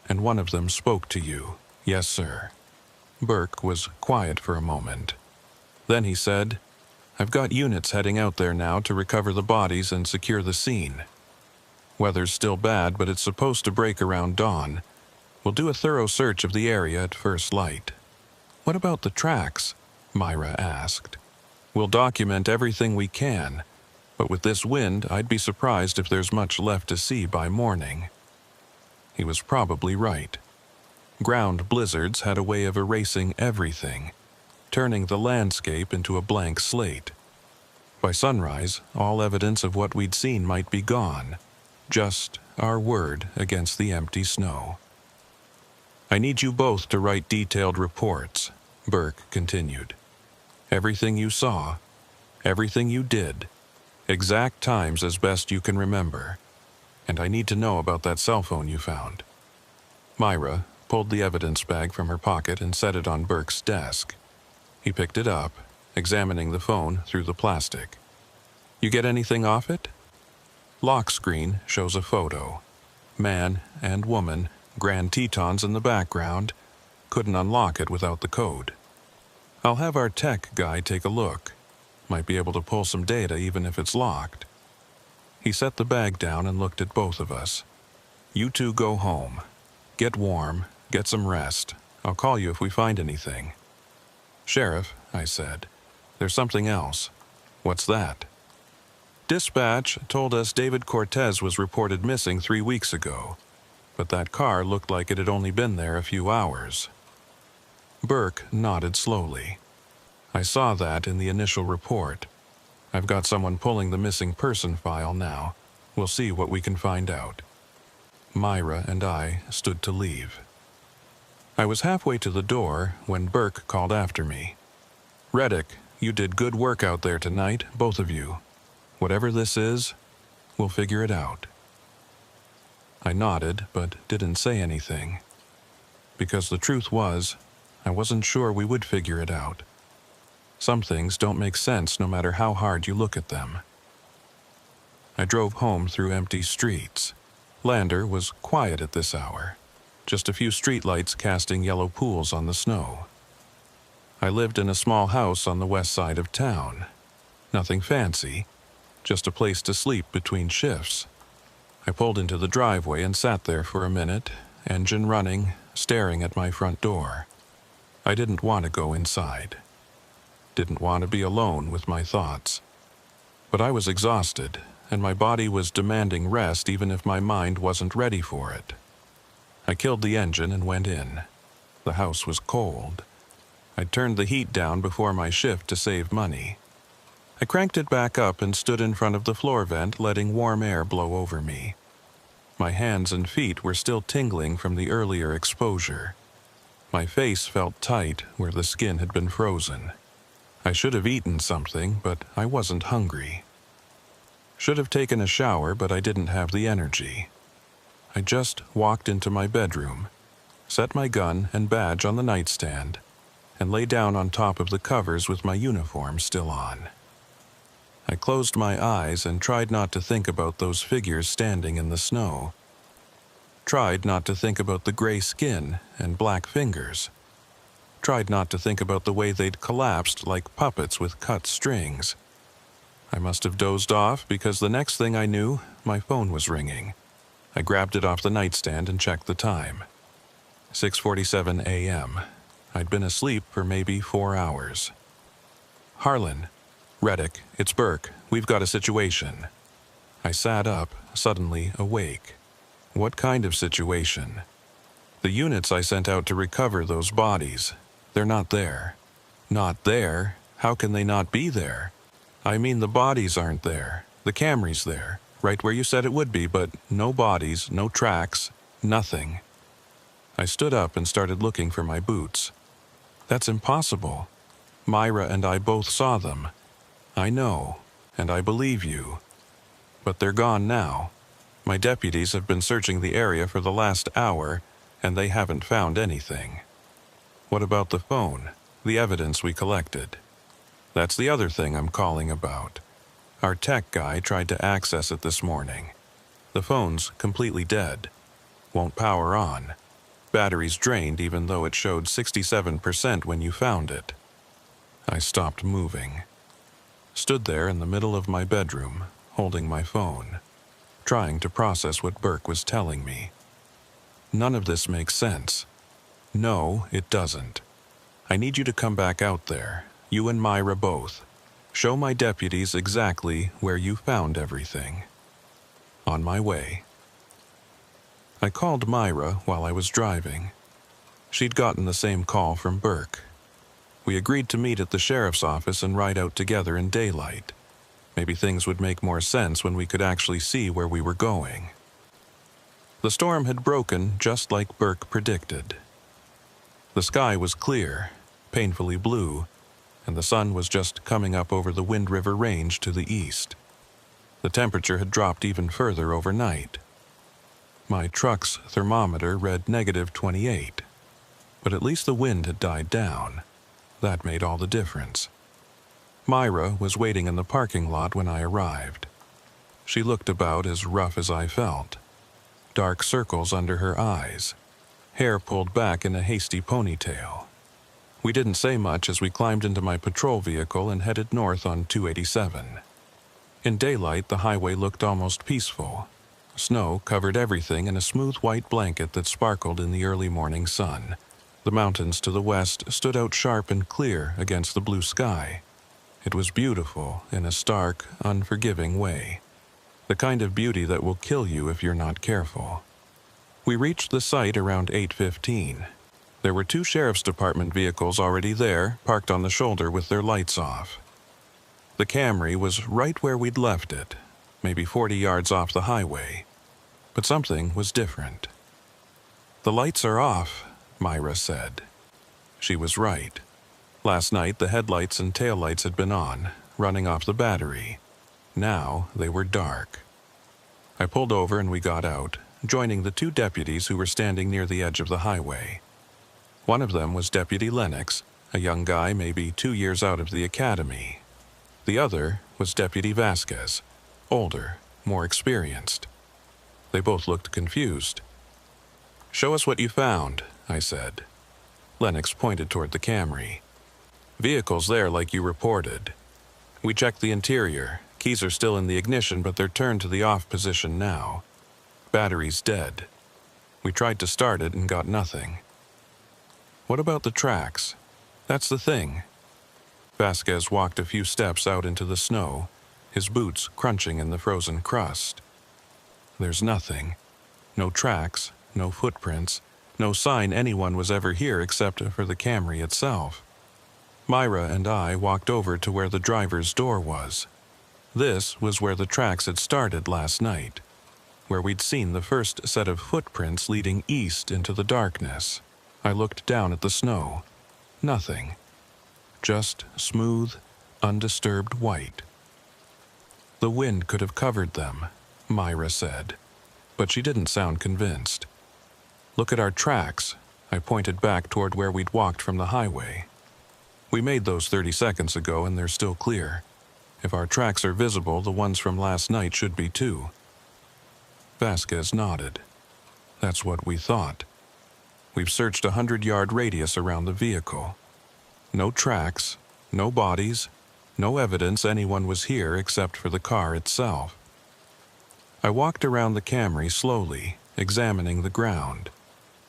"And one of them spoke to you?" "Yes, sir." Burke was quiet for a moment. Then he said, "I've got units heading out there now to recover the bodies and secure the scene. Weather's still bad, but it's supposed to break around dawn. We'll do a thorough search of the area at first light." "What about the tracks?" Myra asked. "We'll document everything we can, but with this wind, I'd be surprised if there's much left to see by morning." He was probably right. Ground blizzards had a way of erasing everything, turning the landscape into a blank slate. By sunrise, all evidence of what we'd seen might be gone. Just our word against the empty snow. "I need you both to write detailed reports," Burke continued. "Everything you saw, everything you did, exact times as best you can remember. And I need to know about that cell phone you found." Myra pulled the evidence bag from her pocket and set it on Burke's desk. He picked it up, examining the phone through the plastic. "You get anything off it?" Lock screen shows a photo. Man and woman, Grand Tetons in the background. Couldn't unlock it without the code. "I'll have our tech guy take a look. Might be able to pull some data even if it's locked." He set the bag down and looked at both of us. "You two go home. Get warm, get some rest. I'll call you if we find anything." "Sheriff," I said, "there's something else." "What's that?" "Dispatch told us David Cortez was reported missing 3 weeks ago, but that car looked like it had only been there a few hours." Burke nodded slowly. "I saw that in the initial report. I've got someone pulling the missing person file now. We'll see what we can find out." Myra and I stood to leave. I was halfway to the door when Burke called after me. "Reddick, you did good work out there tonight, both of you. Whatever this is, we'll figure it out." I nodded, but didn't say anything. Because the truth was, I wasn't sure we would figure it out. Some things don't make sense no matter how hard you look at them. I drove home through empty streets. Lander was quiet at this hour, just a few streetlights casting yellow pools on the snow. I lived in a small house on the west side of town. Nothing fancy, just a place to sleep between shifts. I pulled into the driveway and sat there for a minute, engine running, staring at my front door. I didn't want to go inside. Didn't want to be alone with my thoughts. But I was exhausted, and my body was demanding rest even if my mind wasn't ready for it. I killed the engine and went in. The house was cold. I turned the heat down before my shift to save money. I cranked it back up and stood in front of the floor vent, letting warm air blow over me. My hands and feet were still tingling from the earlier exposure. My face felt tight where the skin had been frozen. I should have eaten something, but I wasn't hungry. Should have taken a shower, but I didn't have the energy. I just walked into my bedroom, set my gun and badge on the nightstand, and lay down on top of the covers with my uniform still on. I closed my eyes and tried not to think about those figures standing in the snow. Tried not to think about the gray skin and black fingers. Tried not to think about the way they'd collapsed like puppets with cut strings. I must have dozed off because the next thing I knew, my phone was ringing. I grabbed it off the nightstand and checked the time. 6:47 a.m. I'd been asleep for maybe 4 hours. "Harlan. Reddick, it's Burke. We've got a situation." I sat up, suddenly awake. What kind of situation? The units I sent out to recover those bodies, they're not there. Not there? How can they not be there? I mean, the bodies aren't there. The Camry's there, right where you said it would be, but no bodies, no tracks, nothing. I stood up and started looking for my boots. That's impossible. Myra and I both saw them. I know, and I believe you. But they're gone now. My deputies have been searching the area for the last hour, and they haven't found anything. What about the phone, the evidence we collected? That's the other thing I'm calling about. Our tech guy tried to access it this morning. The phone's completely dead. Won't power on. Battery's drained even though it showed 67% when you found it. I stopped moving. Stood there in the middle of my bedroom, holding my phone, trying to process what Burke was telling me. None of this makes sense. No, it doesn't. I need you to come back out there, you and Myra both. Show my deputies exactly where you found everything. On my way. I called Myra while I was driving. She'd gotten the same call from Burke. We agreed to meet at the sheriff's office and ride out together in daylight. Maybe things would make more sense when we could actually see where we were going. The storm had broken just like Burke predicted. The sky was clear, painfully blue, and the sun was just coming up over the Wind River Range to the east. The temperature had dropped even further overnight. My truck's thermometer read -28, but at least the wind had died down. That made all the difference. Myra was waiting in the parking lot when I arrived. She looked about as rough as I felt. Dark circles under her eyes, hair pulled back in a hasty ponytail. We didn't say much as we climbed into my patrol vehicle and headed north on 287. In daylight, the highway looked almost peaceful. Snow covered everything in a smooth white blanket that sparkled in the early morning sun. The mountains to the west stood out sharp and clear against the blue sky. It was beautiful in a stark, unforgiving way. The kind of beauty that will kill you if you're not careful. We reached the site around 8:15. There were 2 sheriff's department vehicles already there, parked on the shoulder with their lights off. The Camry was right where we'd left it, maybe 40 yards off the highway. But something was different. "The lights are off," Myra said. She was right. Last night the headlights and taillights had been on, running off the battery. Now they were dark. I pulled over and we got out, joining the 2 deputies who were standing near the edge of the highway. One of them was Deputy Lennox, a young guy maybe 2 years out of the academy. The other was Deputy Vasquez, older, more experienced. They both looked confused. "Show us what you found," I said. Lennox pointed toward the Camry. "Vehicle's there like you reported. We checked the interior. Keys are still in the ignition, but they're turned to the off position now. Battery's dead. We tried to start it and got nothing." "What about the tracks?" "That's the thing." Vasquez walked a few steps out into the snow, his boots crunching in the frozen crust. "There's nothing. No tracks, no footprints, no sign anyone was ever here except for the Camry itself." Myra and I walked over to where the driver's door was. This was where the tracks had started last night, where we'd seen the first set of footprints leading east into the darkness. I looked down at the snow. Nothing. Just smooth, undisturbed white. "The wind could have covered them," Myra said, but she didn't sound convinced. "Look at our tracks." I pointed back toward where we'd walked from the highway. "We made those 30 seconds ago and they're still clear. If our tracks are visible, the ones from last night should be too." Vasquez nodded. "That's what we thought. We've searched a 100-yard radius around the vehicle. No tracks, no bodies, no evidence anyone was here except for the car itself." I walked around the Camry slowly, examining the ground.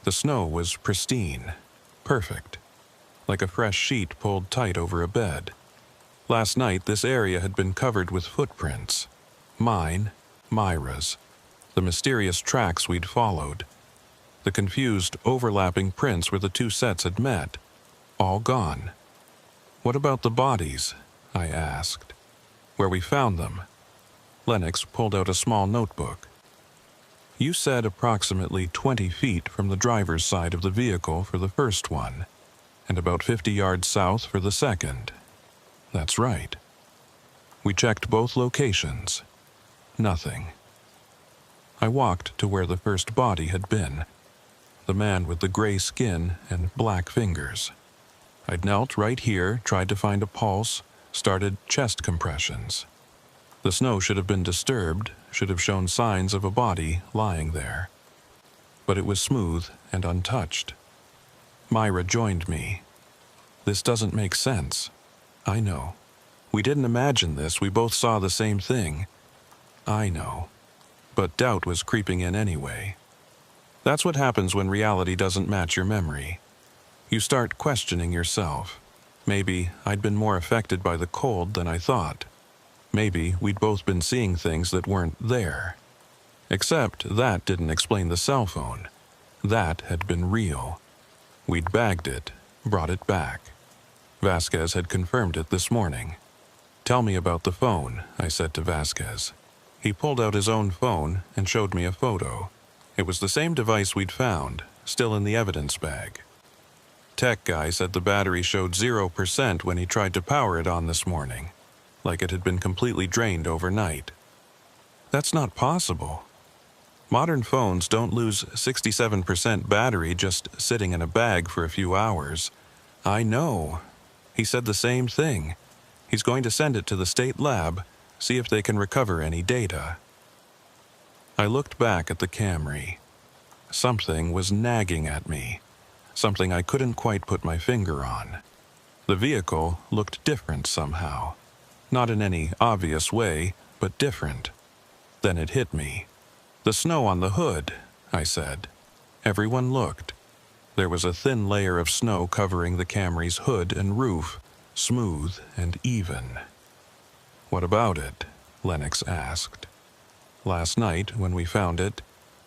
The snow was pristine, perfect, like a fresh sheet pulled tight over a bed. Last night this area had been covered with footprints. Mine, Myra's, the mysterious tracks we'd followed. The confused, overlapping prints where the 2 sets had met. All gone. "What about the bodies?" I asked. "Where we found them?" Lennox pulled out a small notebook. "You said approximately 20 feet from the driver's side of the vehicle for the first one, and about 50 yards south for the second." "That's right." We checked both locations. Nothing. I walked to where the first body had been. The man with the gray skin and black fingers. I'd knelt right here, tried to find a pulse, started chest compressions. The snow should have been disturbed, should have shown signs of a body lying there. But it was smooth and untouched. Myra joined me. "This doesn't make sense." "I know. We didn't imagine this, we both saw the same thing." "I know." But doubt was creeping in anyway. That's what happens when reality doesn't match your memory. You start questioning yourself. Maybe I'd been more affected by the cold than I thought. Maybe we'd both been seeing things that weren't there. Except that didn't explain the cell phone. That had been real. We'd bagged it, brought it back. Vasquez had confirmed it this morning. "Tell me about the phone," I said to Vasquez. He pulled out his own phone and showed me a photo. It was the same device we'd found, still in the evidence bag. Tech guy said the battery showed 0% when he tried to power it on this morning, like it had been completely drained overnight. That's not possible. Modern phones don't lose 67% battery just sitting in a bag for a few hours. I know. He said the same thing. He's going to send it to the state lab, see if they can recover any data. I looked back at the Camry. Something was nagging at me. Something I couldn't quite put my finger on. The vehicle looked different somehow. Not in any obvious way, but different. Then it hit me. "The snow on the hood," I said. Everyone looked. There was a thin layer of snow covering the Camry's hood and roof, smooth and even. "What about it?" Lennox asked. "Last night, when we found it,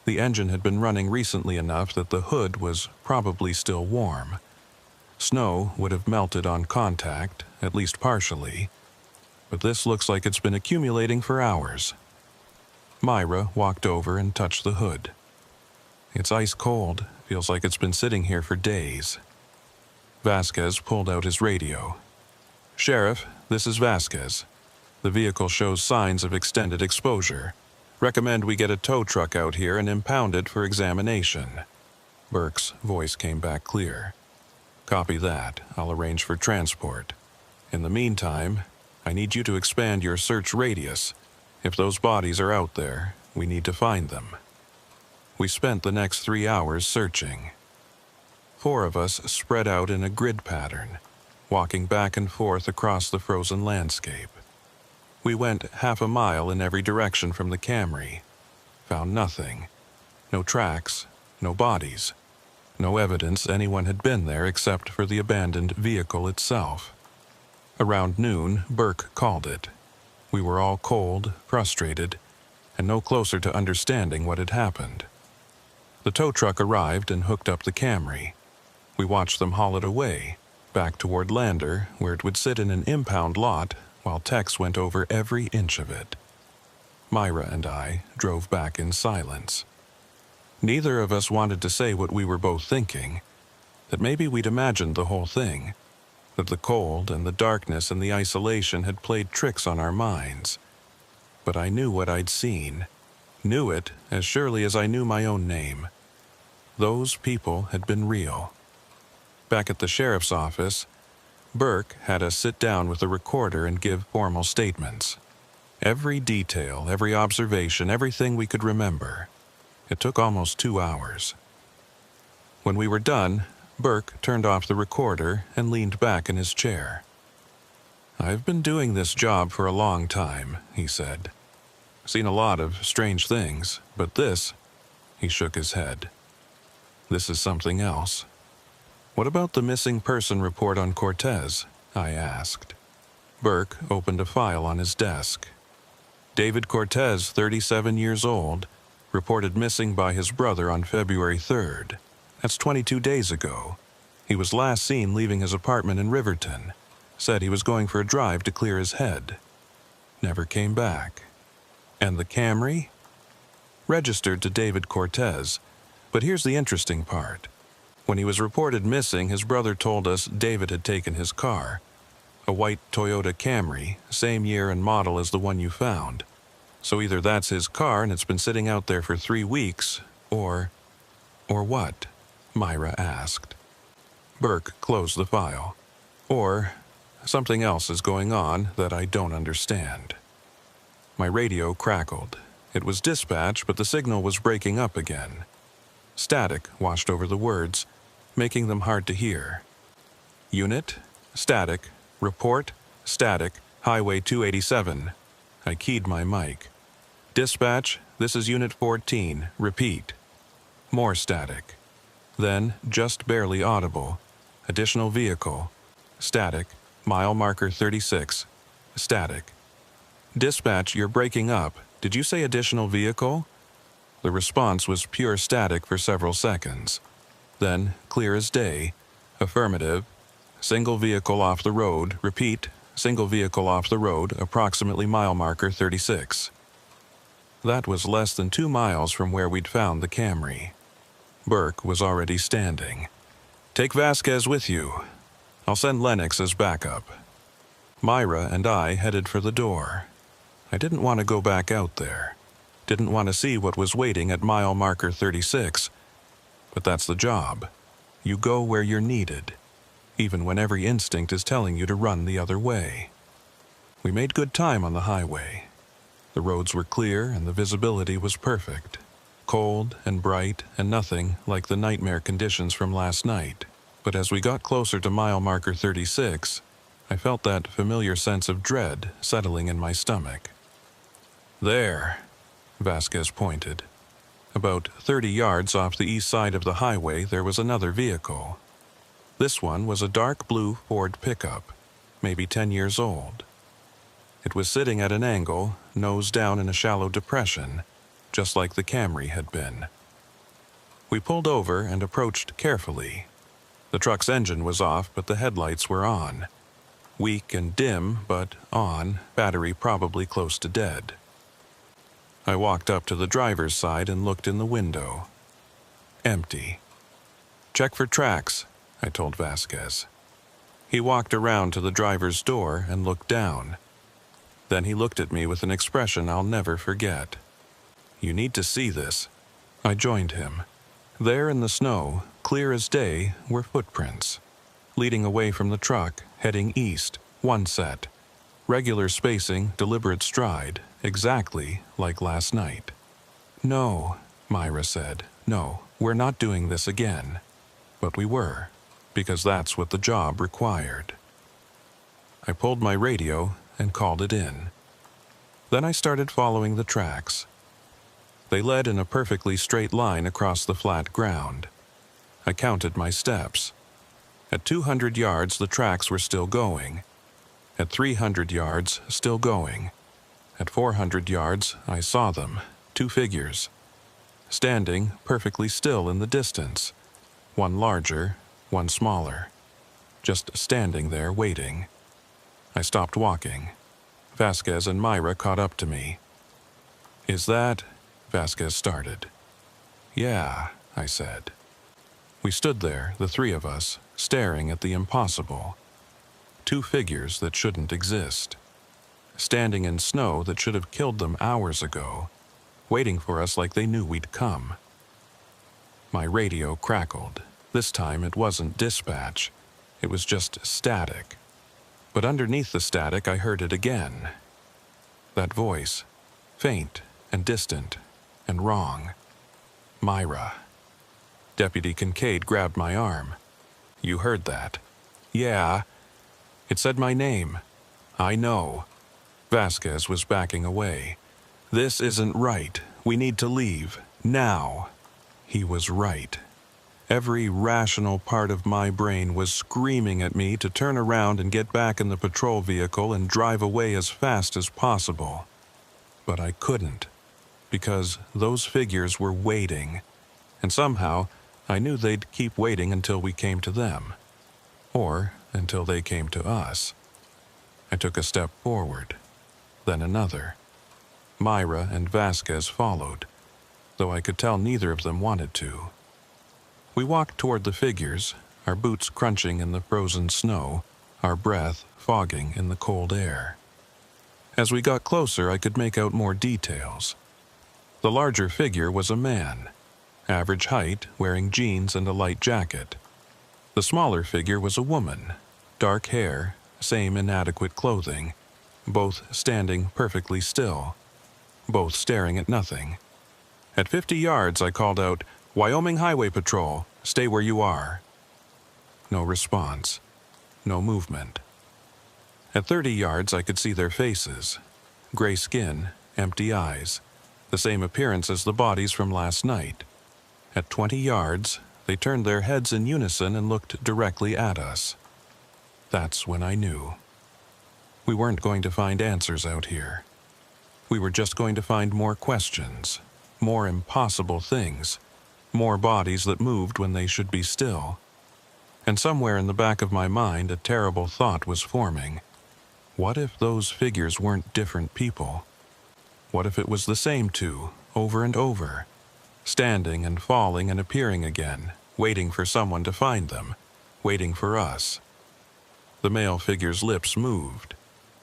the engine had been running recently enough that the hood was probably still warm. Snow would have melted on contact, at least partially, but this looks like it's been accumulating for hours." Myra walked over and touched the hood. "It's ice cold. Feels like it's been sitting here for days." Vasquez pulled out his radio. "Sheriff, this is Vasquez. The vehicle shows signs of extended exposure. Recommend we get a tow truck out here and impound it for examination." Burke's voice came back clear. "Copy that. I'll arrange for transport. In the meantime, I need you to expand your search radius. If those bodies are out there, we need to find them." We spent the next 3 hours searching. 4 of us spread out in a grid pattern, walking back and forth across the frozen landscape. We went half a mile in every direction from the Camry. Found nothing. No tracks, no bodies. No evidence anyone had been there except for the abandoned vehicle itself. Around noon, Burke called it. We were all cold, frustrated, and no closer to understanding what had happened. The tow truck arrived and hooked up the Camry. We watched them haul it away, back toward Lander, where it would sit in an impound lot while Tex went over every inch of it. Myra and I drove back in silence. Neither of us wanted to say what we were both thinking, that maybe we'd imagined the whole thing, that the cold and the darkness and the isolation had played tricks on our minds. But I knew what I'd seen, knew it as surely as I knew my own name. Those people had been real. Back at the sheriff's office, Burke had us sit down with a recorder and give formal statements. Every detail, every observation, everything we could remember. It took almost 2 hours. When we were done, Burke turned off the recorder and leaned back in his chair. "I've been doing this job for a long time," he said. "Seen a lot of strange things, but this," he shook his head, "this is something else." "What about the missing person report on Cortez?" I asked. Burke opened a file on his desk. "David Cortez, 37 years old, reported missing by his brother on February 3rd. That's 22 days ago. He was last seen leaving his apartment in Riverton. Said he was going for a drive to clear his head. Never came back. And the Camry? Registered to David Cortez. But here's the interesting part. When he was reported missing, his brother told us David had taken his car. A white Toyota Camry, same year and model as the one you found. So either that's his car and it's been sitting out there for 3 weeks, or what? Myra asked. Burke closed the file. Or something else is going on that I don't understand. My radio crackled. It was dispatch, but the signal was breaking up again. Static washed over the words, making them hard to hear. Unit, static, report, static, Highway 287. I keyed my mic. Dispatch, this is Unit 14, repeat. More static. Then, just barely audible. Additional vehicle. Static, mile marker 36. Static. Dispatch, you're breaking up. Did you say additional vehicle? The response was pure static for several seconds. Then, clear as day. Affirmative. Single vehicle off the road. Repeat. Single vehicle off the road, approximately mile marker 36. That was less than 2 miles from where we'd found the Camry. Burke was already standing. Take Vasquez with you. I'll send Lennox as backup. Myra and I headed for the door. I didn't want to go back out there. Didn't want to see what was waiting at mile marker 36. But that's the job. You go where you're needed, even when every instinct is telling you to run the other way. We made good time on the highway. The roads were clear and the visibility was perfect. Cold and bright and nothing like the nightmare conditions from last night. But as we got closer to mile marker 36, I felt that familiar sense of dread settling in my stomach. There, Vasquez pointed. About 30 yards off the east side of the highway, there was another vehicle. This one was a dark blue Ford pickup, maybe 10 years old. It was sitting at an angle, nose down in a shallow depression, just like the Camry had been. We pulled over and approached carefully. The truck's engine was off, but the headlights were on. Weak and dim, but on, battery probably close to dead. I walked up to the driver's side and looked in the window. Empty. "Check for tracks," I told Vasquez. He walked around to the driver's door and looked down. Then he looked at me with an expression I'll never forget. "You need to see this." I joined him. There in the snow, clear as day, were footprints. Leading away from the truck, heading east, one set. Regular spacing, deliberate stride, exactly like last night. "No," Myra said. "No, we're not doing this again." But we were, because that's what the job required. I pulled my radio and called it in. Then I started following the tracks. They led in a perfectly straight line across the flat ground. I counted my steps. At 200 yards, the tracks were still going. At 300 yards, still going. At 400 yards, I saw them, 2 figures. Standing perfectly still in the distance. One larger, one smaller. Just standing there waiting. I stopped walking. Vasquez and Myra caught up to me. "Is that—" Vasquez started. "Yeah," I said. We stood there, the 3 of us, staring at the impossible. 2 figures that shouldn't exist. Standing in snow that should have killed them hours ago, waiting for us like they knew we'd come. My radio crackled. This time it wasn't dispatch. It was just static. But underneath the static I heard it again. That voice, faint and distant and wrong. Myra. Deputy Kincaid grabbed my arm. "You heard that?" "Yeah." "It said my name." "I know." Vasquez was backing away. "This isn't right. We need to leave. Now." He was right. Every rational part of my brain was screaming at me to turn around and get back in the patrol vehicle and drive away as fast as possible. But I couldn't, because those figures were waiting, and somehow I knew they'd keep waiting until we came to them, or until they came to us. I took a step forward, then another. Myra and Vasquez followed, though I could tell neither of them wanted to. We walked toward the figures, our boots crunching in the frozen snow, our breath fogging in the cold air. As we got closer, I could make out more details. The larger figure was a man, average height, wearing jeans and a light jacket. The smaller figure was a woman, dark hair, same inadequate clothing, both standing perfectly still, both staring at nothing. At 50 yards, I called out, "Wyoming Highway Patrol, stay where you are." No response. No movement. At 30 yards, I could see their faces. Gray skin, empty eyes, the same appearance as the bodies from last night. At 20 yards, they turned their heads in unison and looked directly at us. That's when I knew. We weren't going to find answers out here. We were just going to find more questions, more impossible things, more bodies that moved when they should be still. And somewhere in the back of my mind, a terrible thought was forming. What if those figures weren't different people? What if it was the same 2, over and over, standing and falling and appearing again, waiting for someone to find them, waiting for us? The male figure's lips moved.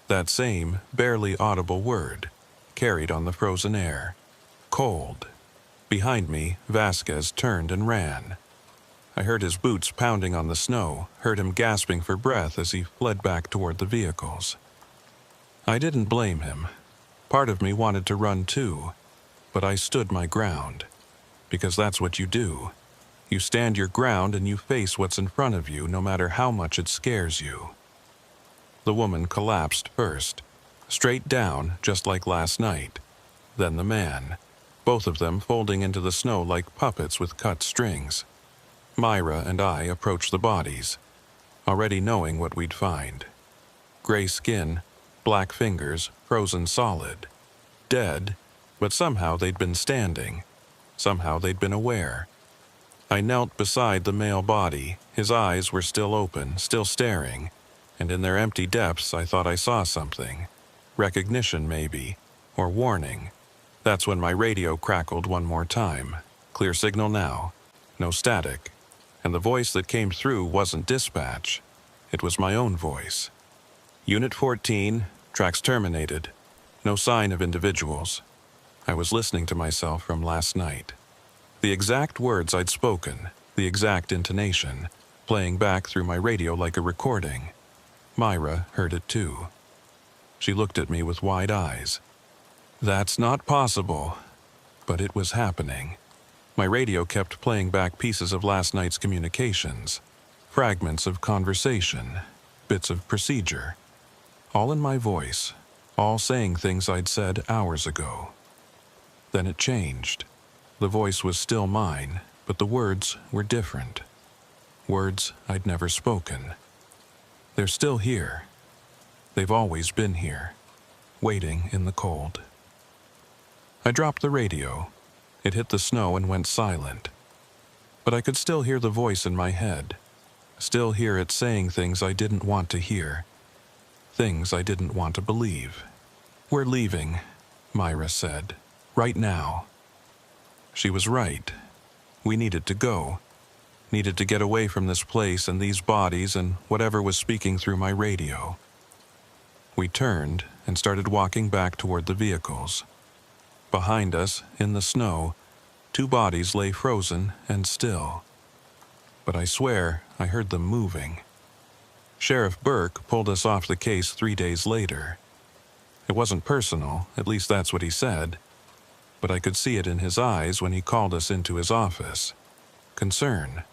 That same, barely audible word, carried on the frozen air. Cold. Behind me, Vasquez turned and ran. I heard his boots pounding on the snow, heard him gasping for breath as he fled back toward the vehicles. I didn't blame him. Part of me wanted to run too, but I stood my ground, because that's what you do. You stand your ground and you face what's in front of you, no matter how much it scares you. The woman collapsed first, straight down, just like last night, then the man. both of them folding into the snow like puppets with cut strings. Myra and I approached the bodies, already knowing what we'd find. Gray skin, black fingers, frozen solid. Dead, but somehow they'd been standing. Somehow they'd been aware. I knelt beside the male body. His eyes were still open, still staring, and in their empty depths I thought I saw something. Recognition, maybe, or warning. That's when my radio crackled one more time. Clear signal now. No static. And the voice that came through wasn't dispatch. It was my own voice. Unit 14, tracks terminated. No sign of individuals. I was listening to myself from last night. The exact words I'd spoken, the exact intonation, playing back through my radio like a recording. Myra heard it too. She looked at me with wide eyes. That's not possible. But it was happening. My radio kept playing back pieces of last night's communications, fragments of conversation, bits of procedure, all in my voice, all saying things I'd said hours ago. Then it changed. The voice was still mine, but the words were different. Words I'd never spoken. They're still here. They've always been here, waiting in the cold. I dropped the radio. It hit the snow and went silent. But I could still hear the voice in my head, still hear it saying things I didn't want to hear, things I didn't want to believe. We're leaving, Myra said, right now. She was right. We needed to go, needed to get away from this place and these bodies and whatever was speaking through my radio. We turned and started walking back toward the vehicles. Behind us, in the snow, 2 bodies lay frozen and still. But I swear I heard them moving. Sheriff Burke pulled us off the case 3 days later. It wasn't personal, at least that's what he said, but I could see it in his eyes when he called us into his office. Concern.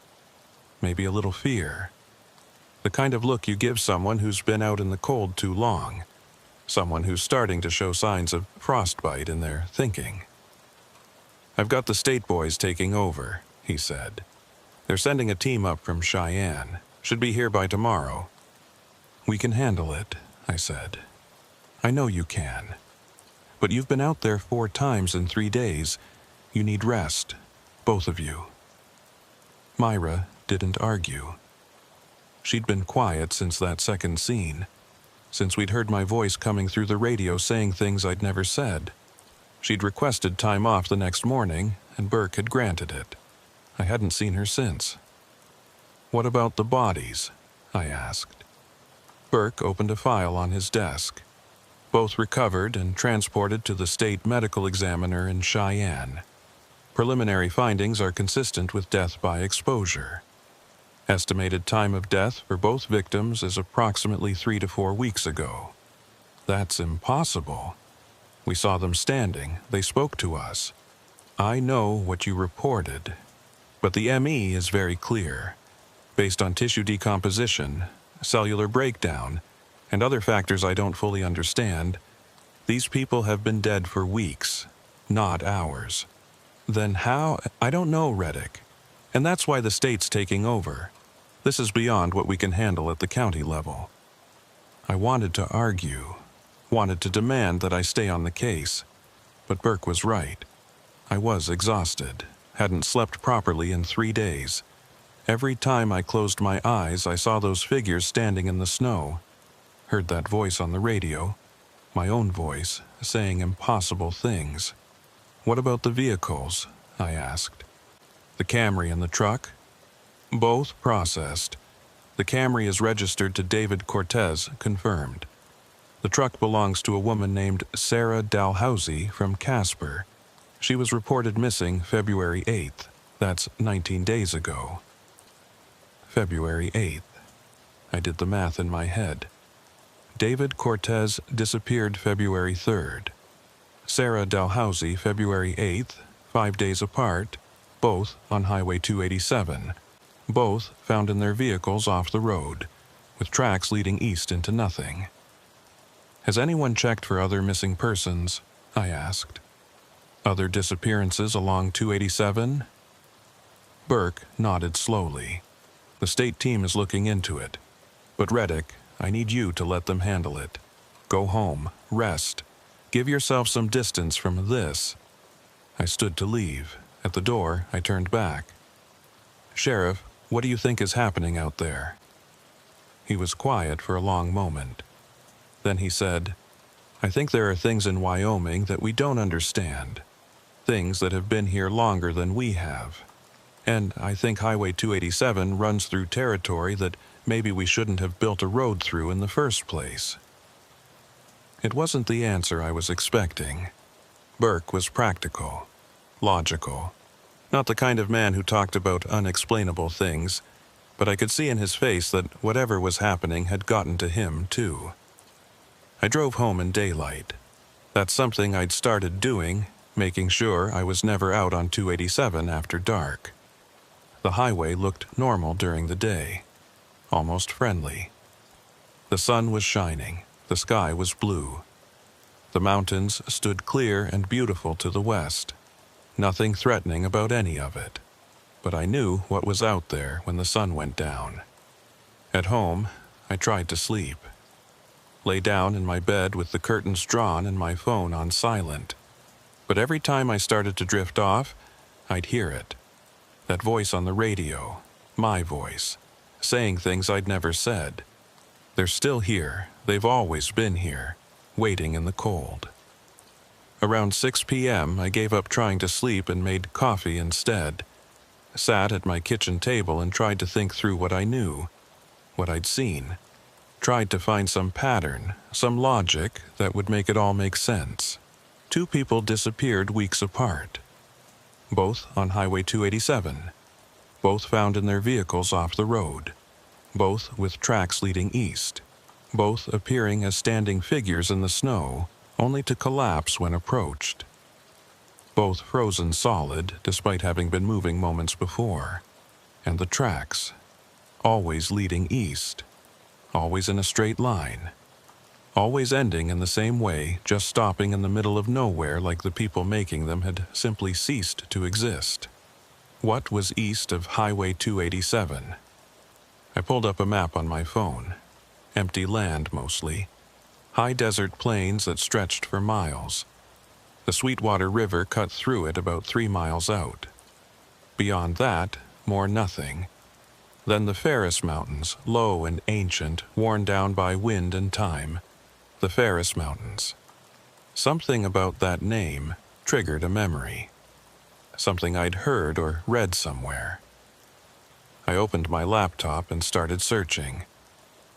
Maybe a little fear. The kind of look you give someone who's been out in the cold too long. Someone who's starting to show signs of frostbite in their thinking. I've got the state boys taking over, he said. They're sending a team up from Cheyenne. Should be here by tomorrow. We can handle it, I said. I know you can. But you've been out there 4 times in 3 days. You need rest, both of you. Myra didn't argue. She'd been quiet since that second scene, since we'd heard my voice coming through the radio saying things I'd never said. She'd requested time off the next morning, and Burke had granted it. I hadn't seen her since. What about the bodies? I asked. Burke opened a file on his desk. Both recovered and transported to the state medical examiner in Cheyenne. Preliminary findings are consistent with death by exposure. Estimated time of death for both victims is approximately 3 to 4 weeks ago. That's impossible. We saw them standing. They spoke to us. I know what you reported, but the ME is very clear. Based on tissue decomposition, cellular breakdown, and other factors I don't fully understand, these people have been dead for weeks, not hours. Then how? I don't know, Reddick. And that's why the state's taking over. This is beyond what we can handle at the county level. I wanted to argue, wanted to demand that I stay on the case, but Burke was right. I was exhausted, hadn't slept properly in 3 days. Every time I closed my eyes, I saw those figures standing in the snow, heard that voice on the radio, my own voice, saying impossible things. What about the vehicles? I asked. The Camry and the truck? Both processed. The Camry is registered to David Cortez, confirmed. The truck belongs to a woman named Sarah Dalhousie from Casper. She was reported missing February 8th. That's 19 days ago. February 8th. I did the math in my head. David Cortez disappeared February 3rd. Sarah Dalhousie February 8th, 5 days apart, both on Highway 287. Both found in their vehicles off the road, with tracks leading east into nothing. Has anyone checked for other missing persons? I asked. Other disappearances along 287? Burke nodded slowly. The state team is looking into it. But Reddick, I need you to let them handle it. Go home, rest. Give yourself some distance from this. I stood to leave. At the door, I turned back. Sheriff, what do you think is happening out there? He was quiet for a long moment. Then he said, I think there are things in Wyoming that we don't understand. Things that have been here longer than we have. And I think Highway 287 runs through territory that maybe we shouldn't have built a road through in the first place. It wasn't the answer I was expecting. Burke was practical, logical. Not the kind of man who talked about unexplainable things, but I could see in his face that whatever was happening had gotten to him, too. I drove home in daylight. That's something I'd started doing, making sure I was never out on 287 after dark. The highway looked normal during the day, almost friendly. The sun was shining, the sky was blue. The mountains stood clear and beautiful to the west. Nothing threatening about any of it. But I knew what was out there when the sun went down. At home, I tried to sleep. Lay down in my bed with the curtains drawn and my phone on silent. But every time I started to drift off, I'd hear it. That voice on the radio, my voice, saying things I'd never said. They're still here, they've always been here, waiting in the cold. Around 6 p.m., I gave up trying to sleep and made coffee instead. Sat at my kitchen table and tried to think through what I knew, what I'd seen. Tried to find some pattern, some logic that would make it all make sense. 2 people disappeared weeks apart. Both on Highway 287. Both found in their vehicles off the road. Both with tracks leading east. Both appearing as standing figures in the snow, only to collapse when approached. Both frozen solid despite having been moving moments before. And the tracks, always leading east. Always in a straight line. Always ending in the same way, just stopping in the middle of nowhere like the people making them had simply ceased to exist. What was east of Highway 287? I pulled up a map on my phone. Empty land mostly. High desert plains that stretched for miles. The Sweetwater River cut through it about 3 miles out. Beyond that, more nothing. Then the Ferris Mountains, low and ancient, worn down by wind and time. The Ferris Mountains. Something about that name triggered a memory. Something I'd heard or read somewhere. I opened my laptop and started searching.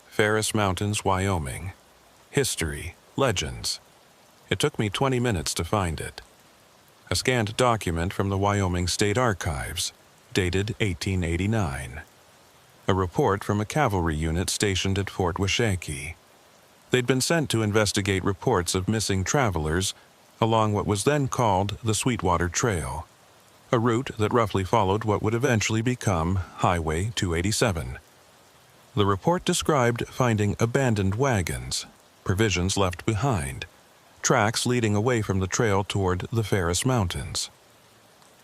Ferris Mountains, Wyoming. History, legends. It took me 20 minutes to find it. A scanned document from the Wyoming State Archives, dated 1889. A report from a cavalry unit stationed at Fort Washakie. They'd been sent to investigate reports of missing travelers along what was then called the Sweetwater Trail, a route that roughly followed what would eventually become Highway 287. The report described finding abandoned wagons, provisions left behind, tracks leading away from the trail toward the Ferris Mountains.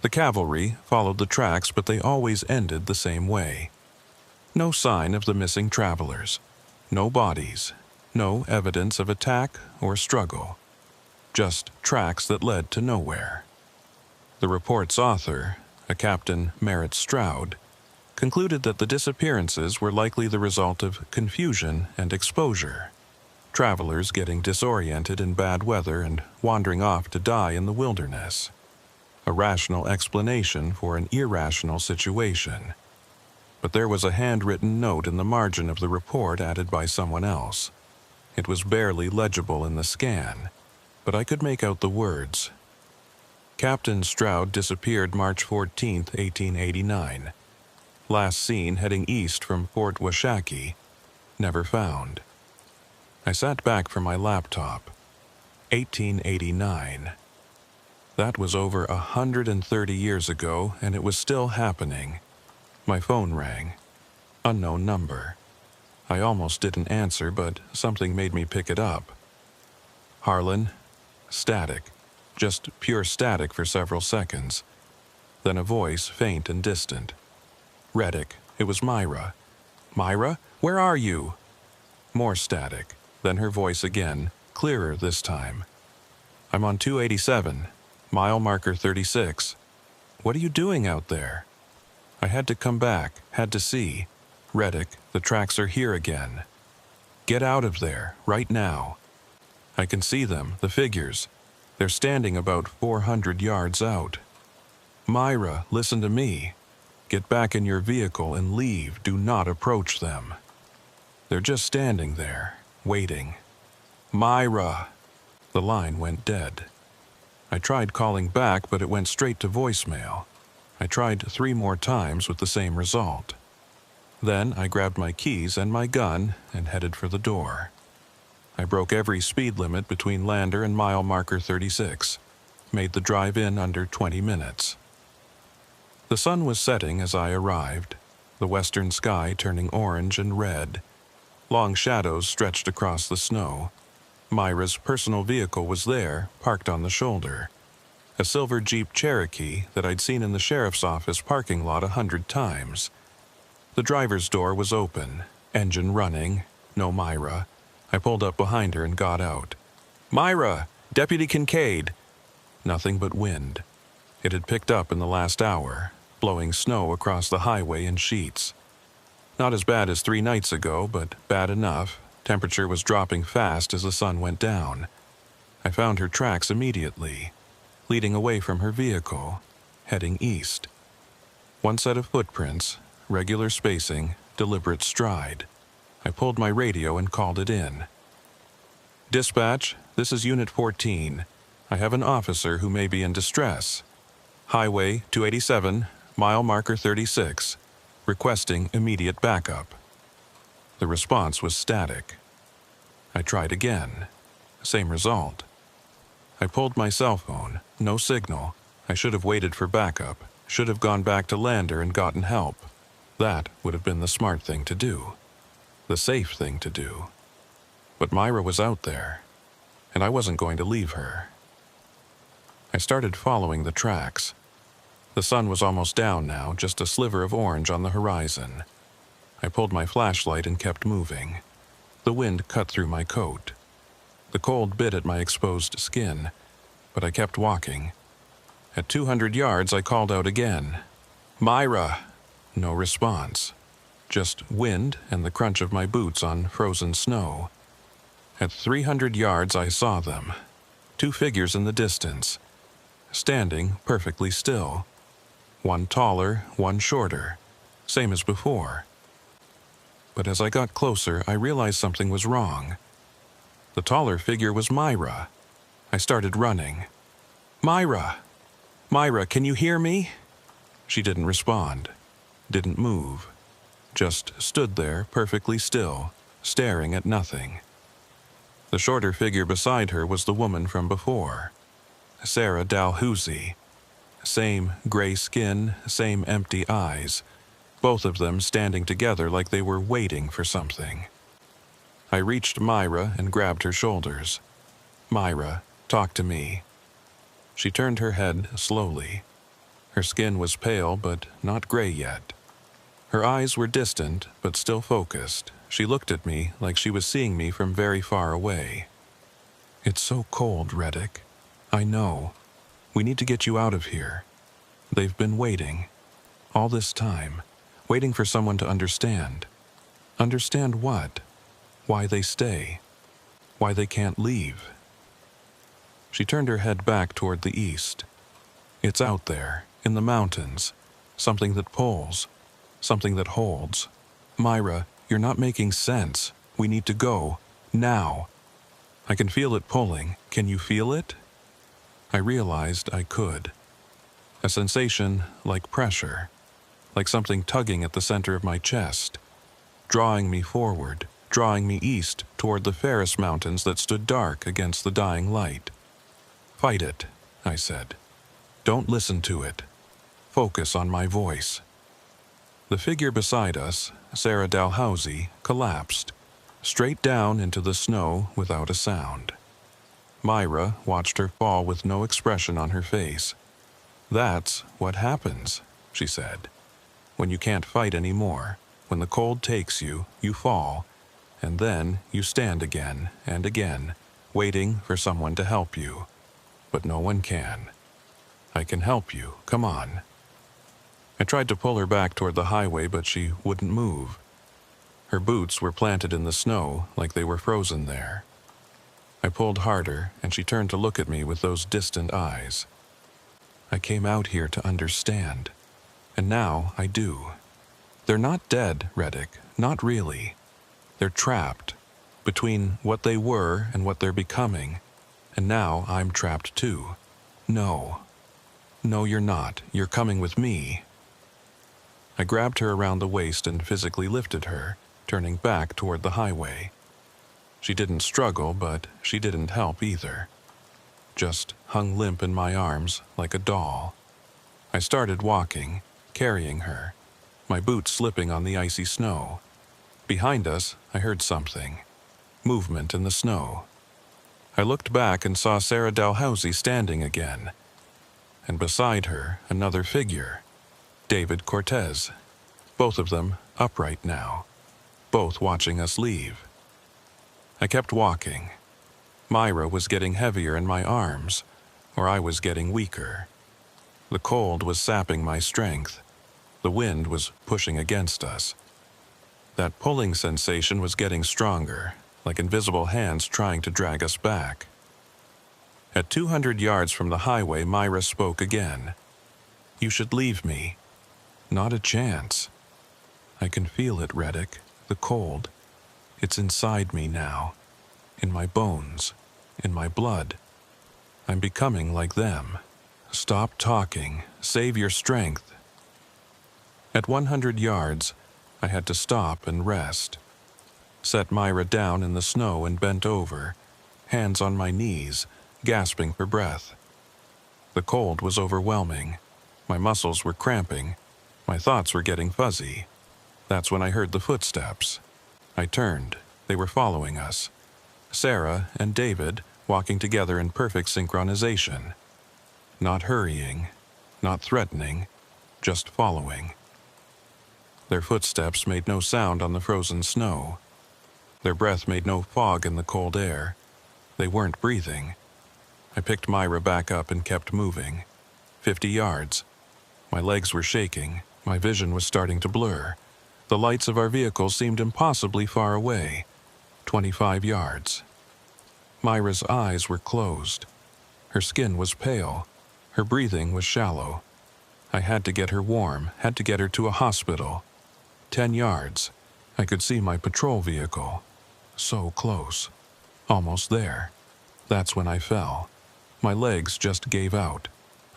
The cavalry followed the tracks, but they always ended the same way. No sign of the missing travelers, no bodies, no evidence of attack or struggle, just tracks that led to nowhere. The report's author, a Captain Merritt Stroud, concluded that the disappearances were likely the result of confusion and exposure, travelers getting disoriented in bad weather and wandering off to die in the wilderness. A rational explanation for an irrational situation. But there was a handwritten note in the margin of the report added by someone else. It was barely legible in the scan, but I could make out the words. Captain Stroud disappeared March 14, 1889. Last seen heading east from Fort Washakie. Never found. I sat back from my laptop. 1889. That was over 130 years ago, and it was still happening. My phone rang. Unknown number. I almost didn't answer, but something made me pick it up. Harlan, static. just pure static for several seconds. Then a voice, faint and distant. "Reddick," it was Myra. "Myra, where are you?" More static, then her voice again, clearer this time. "I'm on 287, mile marker 36. What are you doing out there?" I had to come back, had to see. "Reddick, the tracks are here again. Get out of there, right now." I can see them, the figures. They're standing about 400 yards out. "Myra, listen to me. Get back in your vehicle and leave. Do not approach them. They're just standing there, waiting." "Myra!" The line went dead. I tried calling back, but it went straight to voicemail. I tried 3 more times with the same result. Then I grabbed my keys and my gun and headed for the door. I broke every speed limit between Lander and mile marker 36, made the drive in under 20 minutes. The sun was setting as I arrived, the western sky turning orange and red. Long shadows stretched across the snow. Myra's personal vehicle was there, parked on the shoulder. A silver Jeep Cherokee that I'd seen in the sheriff's office parking lot 100 times. The driver's door was open, engine running, no Myra. I pulled up behind her and got out. "Myra! Deputy Kincaid!" Nothing but wind. It had picked up in the last hour, blowing snow across the highway in sheets. Not as bad as 3 nights ago, but bad enough. Temperature was dropping fast as the sun went down. I found her tracks immediately, leading away from her vehicle, heading east. One set of footprints, regular spacing, deliberate stride. I pulled my radio and called it in. "Dispatch, this is Unit 14. I have an officer who may be in distress. Highway 287, mile marker 36, requesting immediate backup." The response was static. I tried again. Same result. I pulled my cell phone. No signal. I should have waited for backup. Should have gone back to Lander and gotten help. That would have been the smart thing to do. The safe thing to do. But Myra was out there, and I wasn't going to leave her. I started following the tracks. The sun was almost down now, just a sliver of orange on the horizon. I pulled my flashlight and kept moving. The wind cut through my coat. The cold bit at my exposed skin, but I kept walking. At 200 yards, I called out again. "Myra!" No response. Just wind and the crunch of my boots on frozen snow. At 300 yards, I saw them. 2 figures in the distance, standing perfectly still. One taller, one shorter, same as before. But as I got closer, I realized something was wrong. The taller figure was Myra. I started running. "Myra! Myra, can you hear me?" She didn't respond, didn't move, just stood there perfectly still, staring at nothing. The shorter figure beside her was the woman from before, Sarah Dalhousie. Same gray skin, same empty eyes, both of them standing together like they were waiting for something. I reached Myra and grabbed her shoulders. "Myra, talk to me." She turned her head slowly. Her skin was pale but not gray yet. Her eyes were distant but still focused. She looked at me like she was seeing me from very far away. "It's so cold, Reddick. I know. We need to get you out of here. They've been waiting. All this time. Waiting for someone to understand." "Understand what? Why they stay? Why they can't leave?" She turned her head back toward the east. "It's out there, in the mountains. Something that pulls. Something that holds. Myra, you're not making sense. We need to go. Now." "I can feel it pulling. Can you feel it?" I realized I could. A sensation like pressure, like something tugging at the center of my chest, drawing me forward, drawing me east toward the Ferris Mountains that stood dark against the dying light. "Fight it," I said. "Don't listen to it. Focus on my voice." The figure beside us, Sarah Dalhousie, collapsed, straight down into the snow without a sound. Myra watched her fall with no expression on her face. "That's what happens," she said. "When you can't fight anymore, when the cold takes you, you fall, and then you stand again and again, waiting for someone to help you. But no one can. I can help you, come on." I tried to pull her back toward the highway, but she wouldn't move. Her boots were planted in the snow like they were frozen there. I pulled harder, and she turned to look at me with those distant eyes. "I came out here to understand, and now I do. They're not dead, Reddick, not really. They're trapped, between what they were and what they're becoming, and now I'm trapped too. No. No, you're not. You're coming with me." I grabbed her around the waist and physically lifted her, turning back toward the highway. She didn't struggle, but she didn't help either. Just hung limp in my arms like a doll. I started walking, carrying her, my boots slipping on the icy snow. Behind us, I heard something. Movement in the snow. I looked back and saw Sarah Dalhousie standing again. And beside her, another figure. David Cortez. Both of them upright now. Both watching us leave. I kept walking. Myra was getting heavier in my arms, or I was getting weaker. The cold was sapping my strength. The wind was pushing against us. That pulling sensation was getting stronger, like invisible hands trying to drag us back. At 200 yards from the highway, Myra spoke again. "You should leave me." "Not a chance." "I can feel it, Reddick, the cold. It's inside me now, in my bones, in my blood. I'm becoming like them. Stop talking, save your strength." At 100 yards, I had to stop and rest. Set Myra down in the snow and bent over, hands on my knees, gasping for breath. The cold was overwhelming. My muscles were cramping. My thoughts were getting fuzzy. That's when I heard the footsteps. I turned. They were following us. Sarah and David walking together in perfect synchronization. Not hurrying, not threatening, just following. Their footsteps made no sound on the frozen snow. Their breath made no fog in the cold air. They weren't breathing. I picked Myra back up and kept moving. 50 yards. My legs were shaking. My vision was starting to blur. The lights of our vehicle seemed impossibly far away. 25 yards. Myra's eyes were closed. Her skin was pale. Her breathing was shallow. I had to get her warm, had to get her to a hospital. 10 yards. I could see my patrol vehicle. So close. Almost there. That's when I fell. My legs just gave out.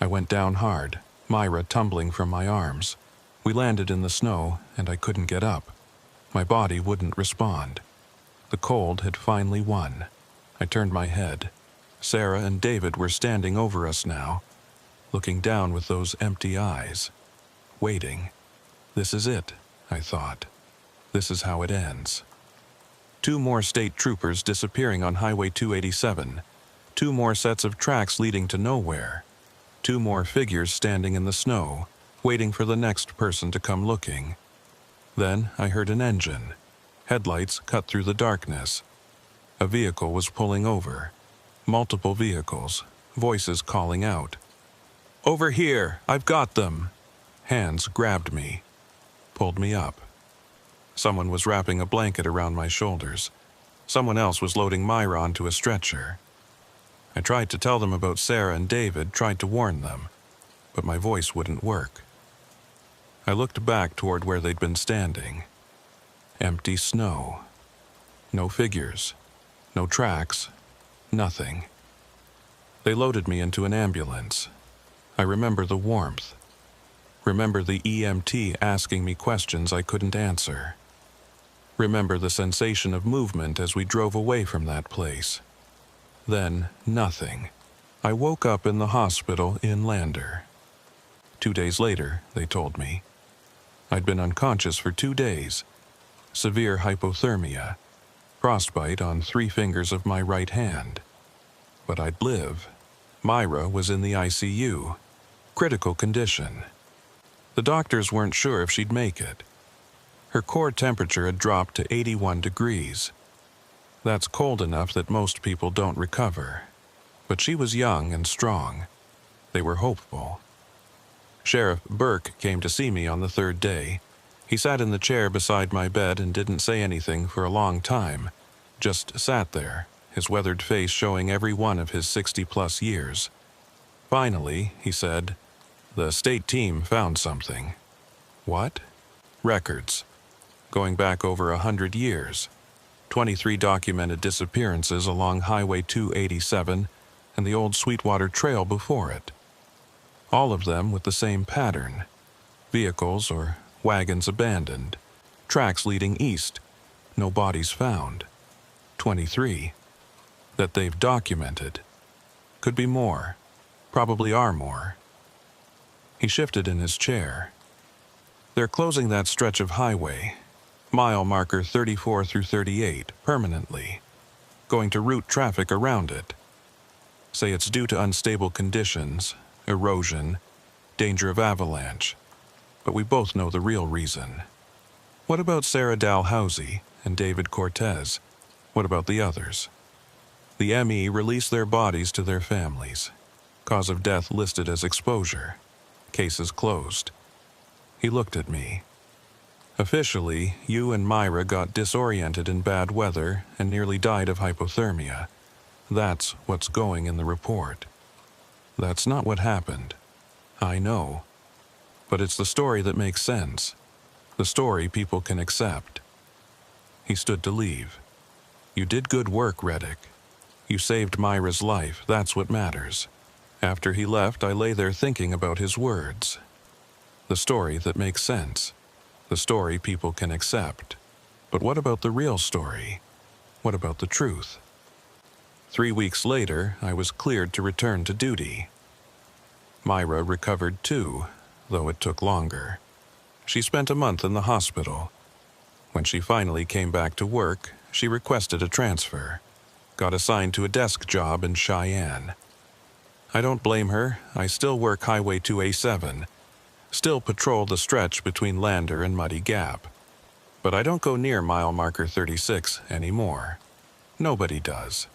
I went down hard, Myra tumbling from my arms. We landed in the snow, and I couldn't get up. My body wouldn't respond. The cold had finally won. I turned my head. Sarah and David were standing over us now, looking down with those empty eyes. Waiting. This is it, I thought. This is how it ends. 2 more state troopers disappearing on Highway 287. 2 more sets of tracks leading to nowhere. 2 more figures standing in the snow, waiting for the next person to come looking. Then I heard an engine. Headlights cut through the darkness. A vehicle was pulling over. Multiple vehicles, voices calling out. "Over here! I've got them!" Hands grabbed me, pulled me up. Someone was wrapping a blanket around my shoulders. Someone else was loading Myra onto a stretcher. I tried to tell them about Sarah and David, tried to warn them, but my voice wouldn't work. I looked back toward where they'd been standing. Empty snow. No figures. No tracks. Nothing. They loaded me into an ambulance. I remember the warmth. Remember the EMT asking me questions I couldn't answer. Remember the sensation of movement as we drove away from that place. Then, nothing. I woke up in the hospital in Lander. 2 days later, they told me. I'd been unconscious for 2 days. Severe hypothermia. Frostbite on 3 fingers of my right hand. but I'd live. Myra was in the ICU. Critical condition. The doctors weren't sure if she'd make it. Her core temperature had dropped to 81 degrees. That's cold enough that most people don't recover. But she was young and strong. They were hopeful. Sheriff Burke came to see me on the third day. He sat in the chair beside my bed and didn't say anything for a long time. Just sat there, his weathered face showing every one of his 60-plus years. Finally, he said, "The state team found something." "What?" "Records. Going back over 100 years. 23 documented disappearances along Highway 287 and the old Sweetwater Trail before it. All of them with the same pattern. Vehicles or wagons abandoned. Tracks leading east. No bodies found. 23. That they've documented. Could be more. Probably are more." He shifted in his chair. "They're closing that stretch of highway, mile marker 34 through 38, permanently. Going to route traffic around it. Say it's due to unstable conditions, erosion, danger of avalanche. But we both know the real reason. What about Sarah Dalhousie and David Cortez? What about the others? The ME released their bodies to their families. Cause of death listed as exposure. Cases closed." He looked at me. "Officially, you and Myra got disoriented in bad weather and nearly died of hypothermia. That's what's going in the report. That's not what happened. I know. But it's the story that makes sense. The story people can accept." He stood to leave. "You did good work, Reddick. You saved Myra's life, that's what matters." After he left, I lay there thinking about his words. The story that makes sense. The story people can accept. But what about the real story? What about the truth? 3 weeks later, I was cleared to return to duty. Myra recovered too, though it took longer. She spent a month in the hospital. When she finally came back to work, she requested a transfer. Got assigned to a desk job in Cheyenne. I don't blame her. I still work Highway 287. Still patrol the stretch between Lander and Muddy Gap. But I don't go near mile marker 36 anymore. Nobody does.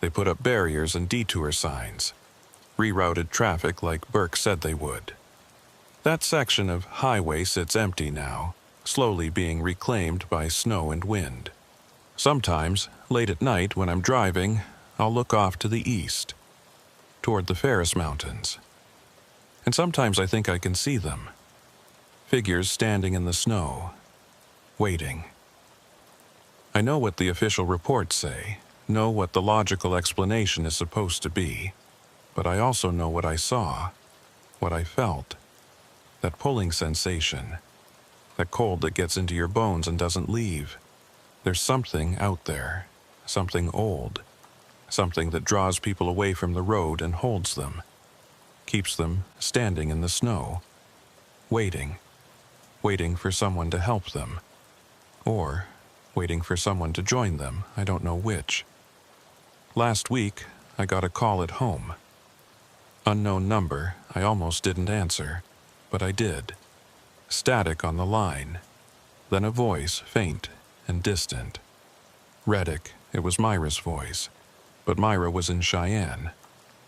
They put up barriers and detour signs. Rerouted traffic like Burke said they would. That section of highway sits empty now, slowly being reclaimed by snow and wind. Sometimes, late at night when I'm driving, I'll look off to the east, toward the Ferris Mountains. And sometimes I think I can see them. Figures standing in the snow, waiting. I know what the official reports say, know what the logical explanation is supposed to be, but I also know what I saw, what I felt. That pulling sensation, that cold that gets into your bones and doesn't leave. There's something out there, something old, something that draws people away from the road and holds them, keeps them standing in the snow, waiting for someone to help them, or waiting for someone to join them, I don't know which. Last week, I got a call at home. Unknown number, I almost didn't answer, but I did. Static on the line, then a voice, faint and distant. Reddick, it was Myra's voice, but Myra was in Cheyenne,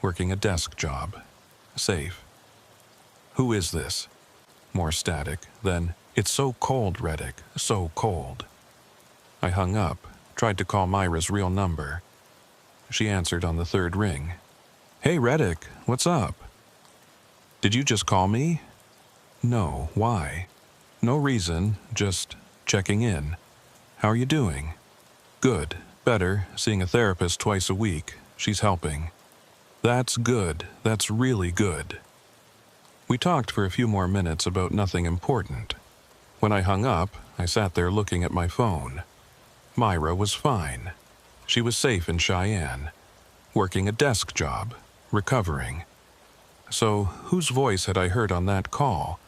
working a desk job, safe. "Who is this?" More static, then, "It's so cold, Reddick, so cold." I hung up, tried to call Myra's real number. She answered on the third ring. "Hey, Reddick, what's up?" "Did you just call me?" "No, why?" "No reason, just checking in. How are you doing?" "Good, better, seeing a therapist twice a week. She's helping." "That's good, that's really good." We talked for a few more minutes about nothing important. When I hung up, I sat there looking at my phone. Myra was fine. She was safe in Cheyenne, working a desk job, recovering. So, whose voice had I heard on that call?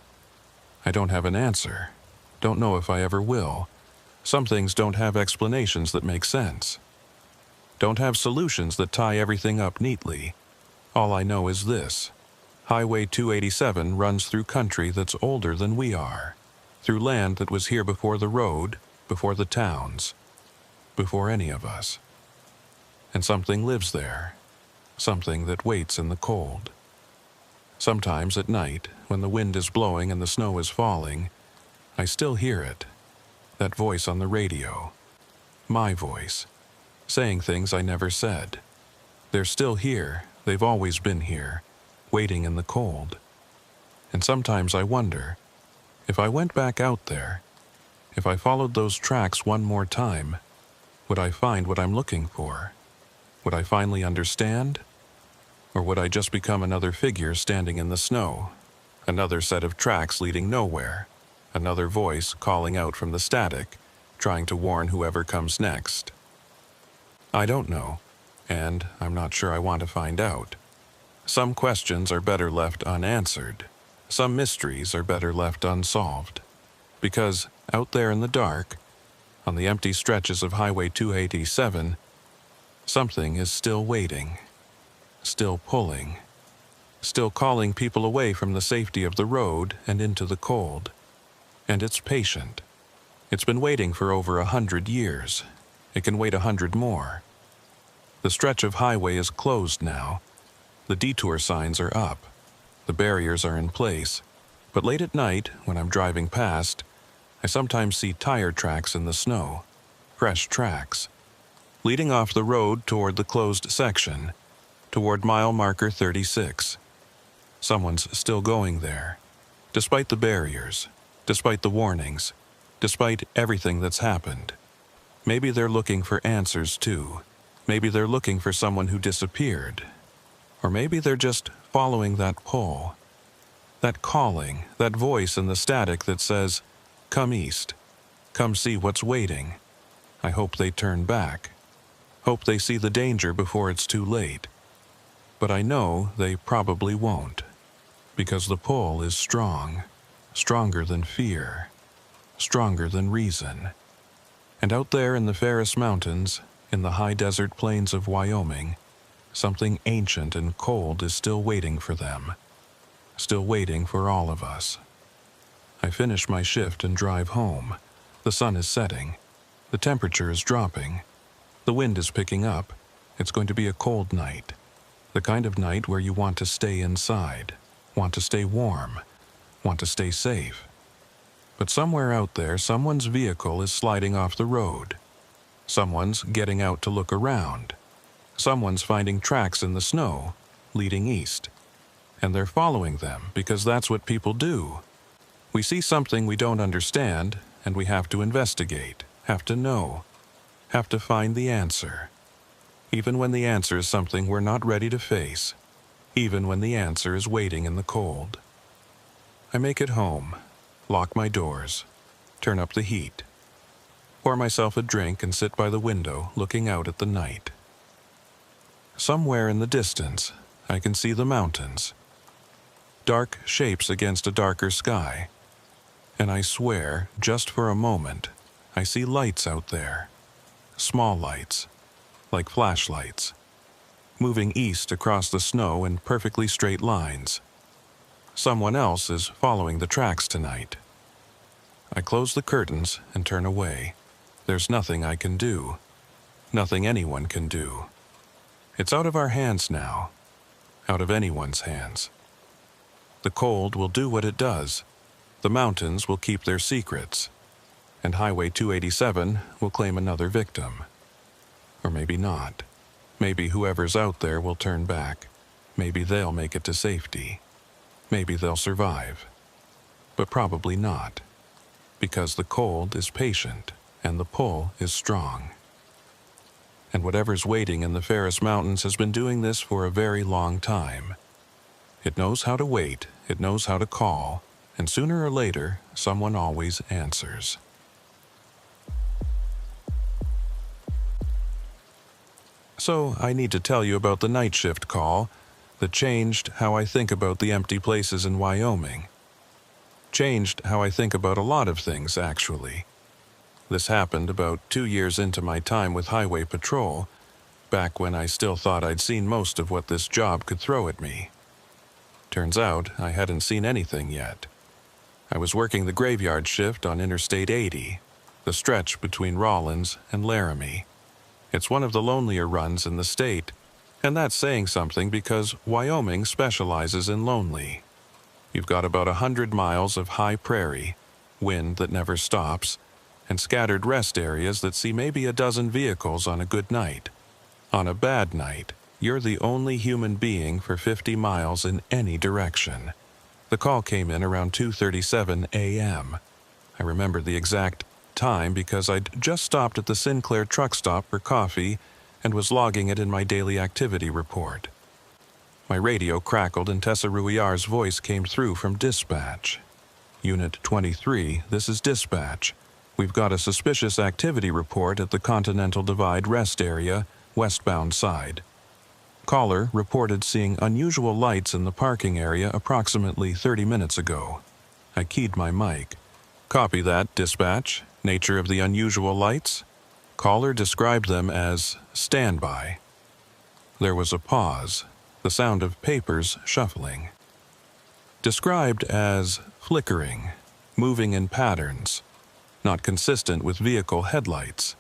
I don't have an answer. Don't know if I ever will. Some things don't have explanations that make sense. Don't have solutions that tie everything up neatly. All I know is this. Highway 287 runs through country that's older than we are, through land that was here before the road, before the towns, before any of us. And something lives there, something that waits in the cold. Sometimes at night, when the wind is blowing and the snow is falling, I still hear it, that voice on the radio, my voice, saying things I never said. They're still here, they've always been here, waiting in the cold. And sometimes I wonder, if I went back out there, if I followed those tracks one more time, would I find what I'm looking for? Would I finally understand? Or would I just become another figure standing in the snow, another set of tracks leading nowhere, another voice calling out from the static, trying to warn whoever comes next? I don't know, and I'm not sure I want to find out. Some questions are better left unanswered. Some mysteries are better left unsolved. Because out there in the dark, on the empty stretches of Highway 287, something is still waiting, still pulling, still calling people away from the safety of the road and into the cold. And it's patient. It's been waiting for over 100 years. It can wait 100 more. The stretch of highway is closed now. The detour signs are up. The barriers are in place. But late at night, when I'm driving past, I sometimes see tire tracks in the snow, fresh tracks, leading off the road toward the closed section, toward mile marker 36. Someone's still going there, despite the barriers, despite the warnings, despite everything that's happened. Maybe they're looking for answers too. Maybe they're looking for someone who disappeared. Or maybe they're just following that pull, that calling, that voice in the static that says, "Come east. Come see what's waiting." I hope they turn back. Hope they see the danger before it's too late. But I know they probably won't, because the pull is strong, stronger than fear, stronger than reason. And out there in the Ferris Mountains, in the high desert plains of Wyoming, something ancient and cold is still waiting for them, still waiting for all of us. I finish my shift and drive home. The sun is setting. The temperature is dropping. The wind is picking up. It's going to be a cold night. The kind of night where you want to stay inside, want to stay warm, want to stay safe. But somewhere out there, someone's vehicle is sliding off the road. Someone's getting out to look around. Someone's finding tracks in the snow, leading east. And they're following them because that's what people do. We see something we don't understand, and we have to investigate, have to know, have to find the answer. Even when the answer is something we're not ready to face. Even when the answer is waiting in the cold. I make it home, lock my doors, turn up the heat, pour myself a drink and sit by the window looking out at the night. Somewhere in the distance, I can see the mountains. Dark shapes against a darker sky. And I swear, just for a moment, I see lights out there. Small lights, like flashlights, moving east across the snow in perfectly straight lines. Someone else is following the tracks tonight. I close the curtains and turn away. There's nothing I can do. Nothing anyone can do. It's out of our hands now. Out of anyone's hands. The cold will do what it does. The mountains will keep their secrets. And Highway 287 will claim another victim. Or maybe not. Maybe whoever's out there will turn back. Maybe they'll make it to safety. Maybe they'll survive. But probably not. Because the cold is patient and the pull is strong. And whatever's waiting in the Ferris Mountains has been doing this for a very long time. It knows how to wait, it knows how to call, and sooner or later, someone always answers. So I need to tell you about the night shift call that changed how I think about the empty places in Wyoming. Changed how I think about a lot of things, actually. This happened about 2 years into my time with Highway Patrol, back when I still thought I'd seen most of what this job could throw at me. Turns out I hadn't seen anything yet. I was working the graveyard shift on Interstate 80, the stretch between Rawlins and Laramie. It's one of the lonelier runs in the state, and that's saying something because Wyoming specializes in lonely. You've got about 100 miles of high prairie, wind that never stops, and scattered rest areas that see maybe a dozen vehicles on a good night. On a bad night, you're the only human being for 50 miles in any direction. The call came in around 2:37 a.m. I remember the exact time because I'd just stopped at the Sinclair truck stop for coffee and was logging it in my daily activity report. My radio crackled and Tessa Ruiar's voice came through from dispatch. Unit 23, this is dispatch. We've got a suspicious activity report at the Continental Divide rest area, westbound side. Caller reported seeing unusual lights in the parking area approximately 30 minutes ago. I keyed my mic. Copy that, dispatch. Nature of the unusual lights? Caller described them as standby. There was a pause, the sound of papers shuffling. Described as flickering, moving in patterns, not consistent with vehicle headlights.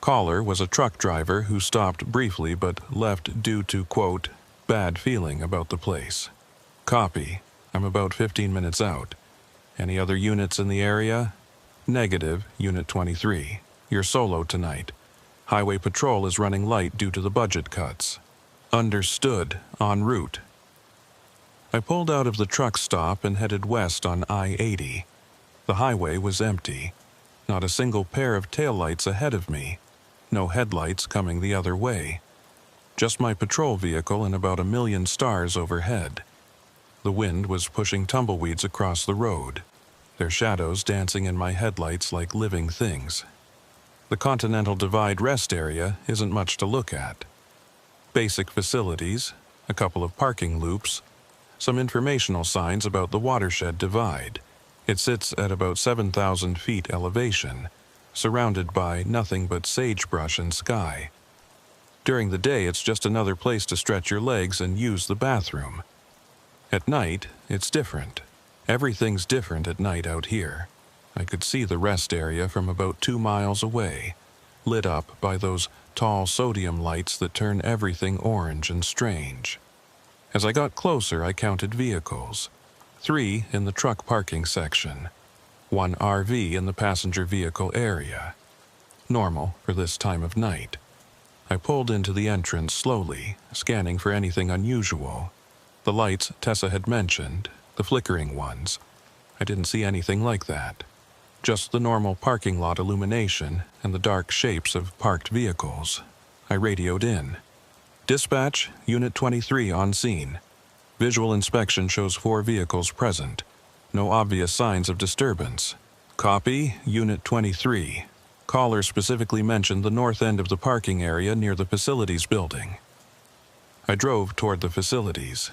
Caller was a truck driver who stopped briefly but left due to, quote, bad feeling about the place. Copy. I'm about 15 minutes out. Any other units in the area? Negative, Unit 23. You're solo tonight. Highway patrol is running light due to the budget cuts. Understood. En route. I pulled out of the truck stop and headed west on I-80. The highway was empty. Not a single pair of taillights ahead of me. No headlights coming the other way. Just my patrol vehicle and about 1 million stars overhead. The wind was pushing tumbleweeds across the road, their shadows dancing in my headlights like living things. The Continental Divide rest area isn't much to look at. Basic facilities, a couple of parking loops, some informational signs about the watershed divide. It sits at about 7,000 feet elevation, surrounded by nothing but sagebrush and sky. During the day, it's just another place to stretch your legs and use the bathroom. At night, it's different. Everything's different at night out here. I could see the rest area from about 2 miles away, lit up by those tall sodium lights that turn everything orange and strange. As I got closer, I counted vehicles. 3 in the truck parking section. 1 RV in the passenger vehicle area. Normal for this time of night. I pulled into the entrance slowly, scanning for anything unusual. The lights Tessa had mentioned, the flickering ones. I didn't see anything like that. Just the normal parking lot illumination and the dark shapes of parked vehicles. I radioed in. Dispatch, Unit 23 on scene. Visual inspection shows 4 vehicles present. No obvious signs of disturbance. Copy, Unit 23. Caller specifically mentioned the north end of the parking area near the facilities building. I drove toward the facilities.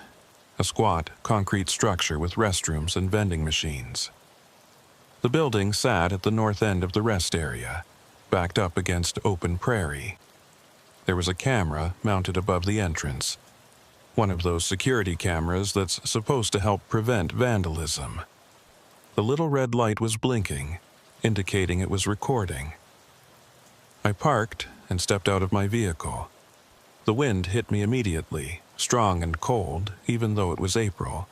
A squat, concrete structure with restrooms and vending machines. The building sat at the north end of the rest area, backed up against open prairie. There was a camera mounted above the entrance. One of those security cameras that's supposed to help prevent vandalism. The little red light was blinking, indicating it was recording. I parked and stepped out of my vehicle. The wind hit me immediately, strong and cold, even though it was April.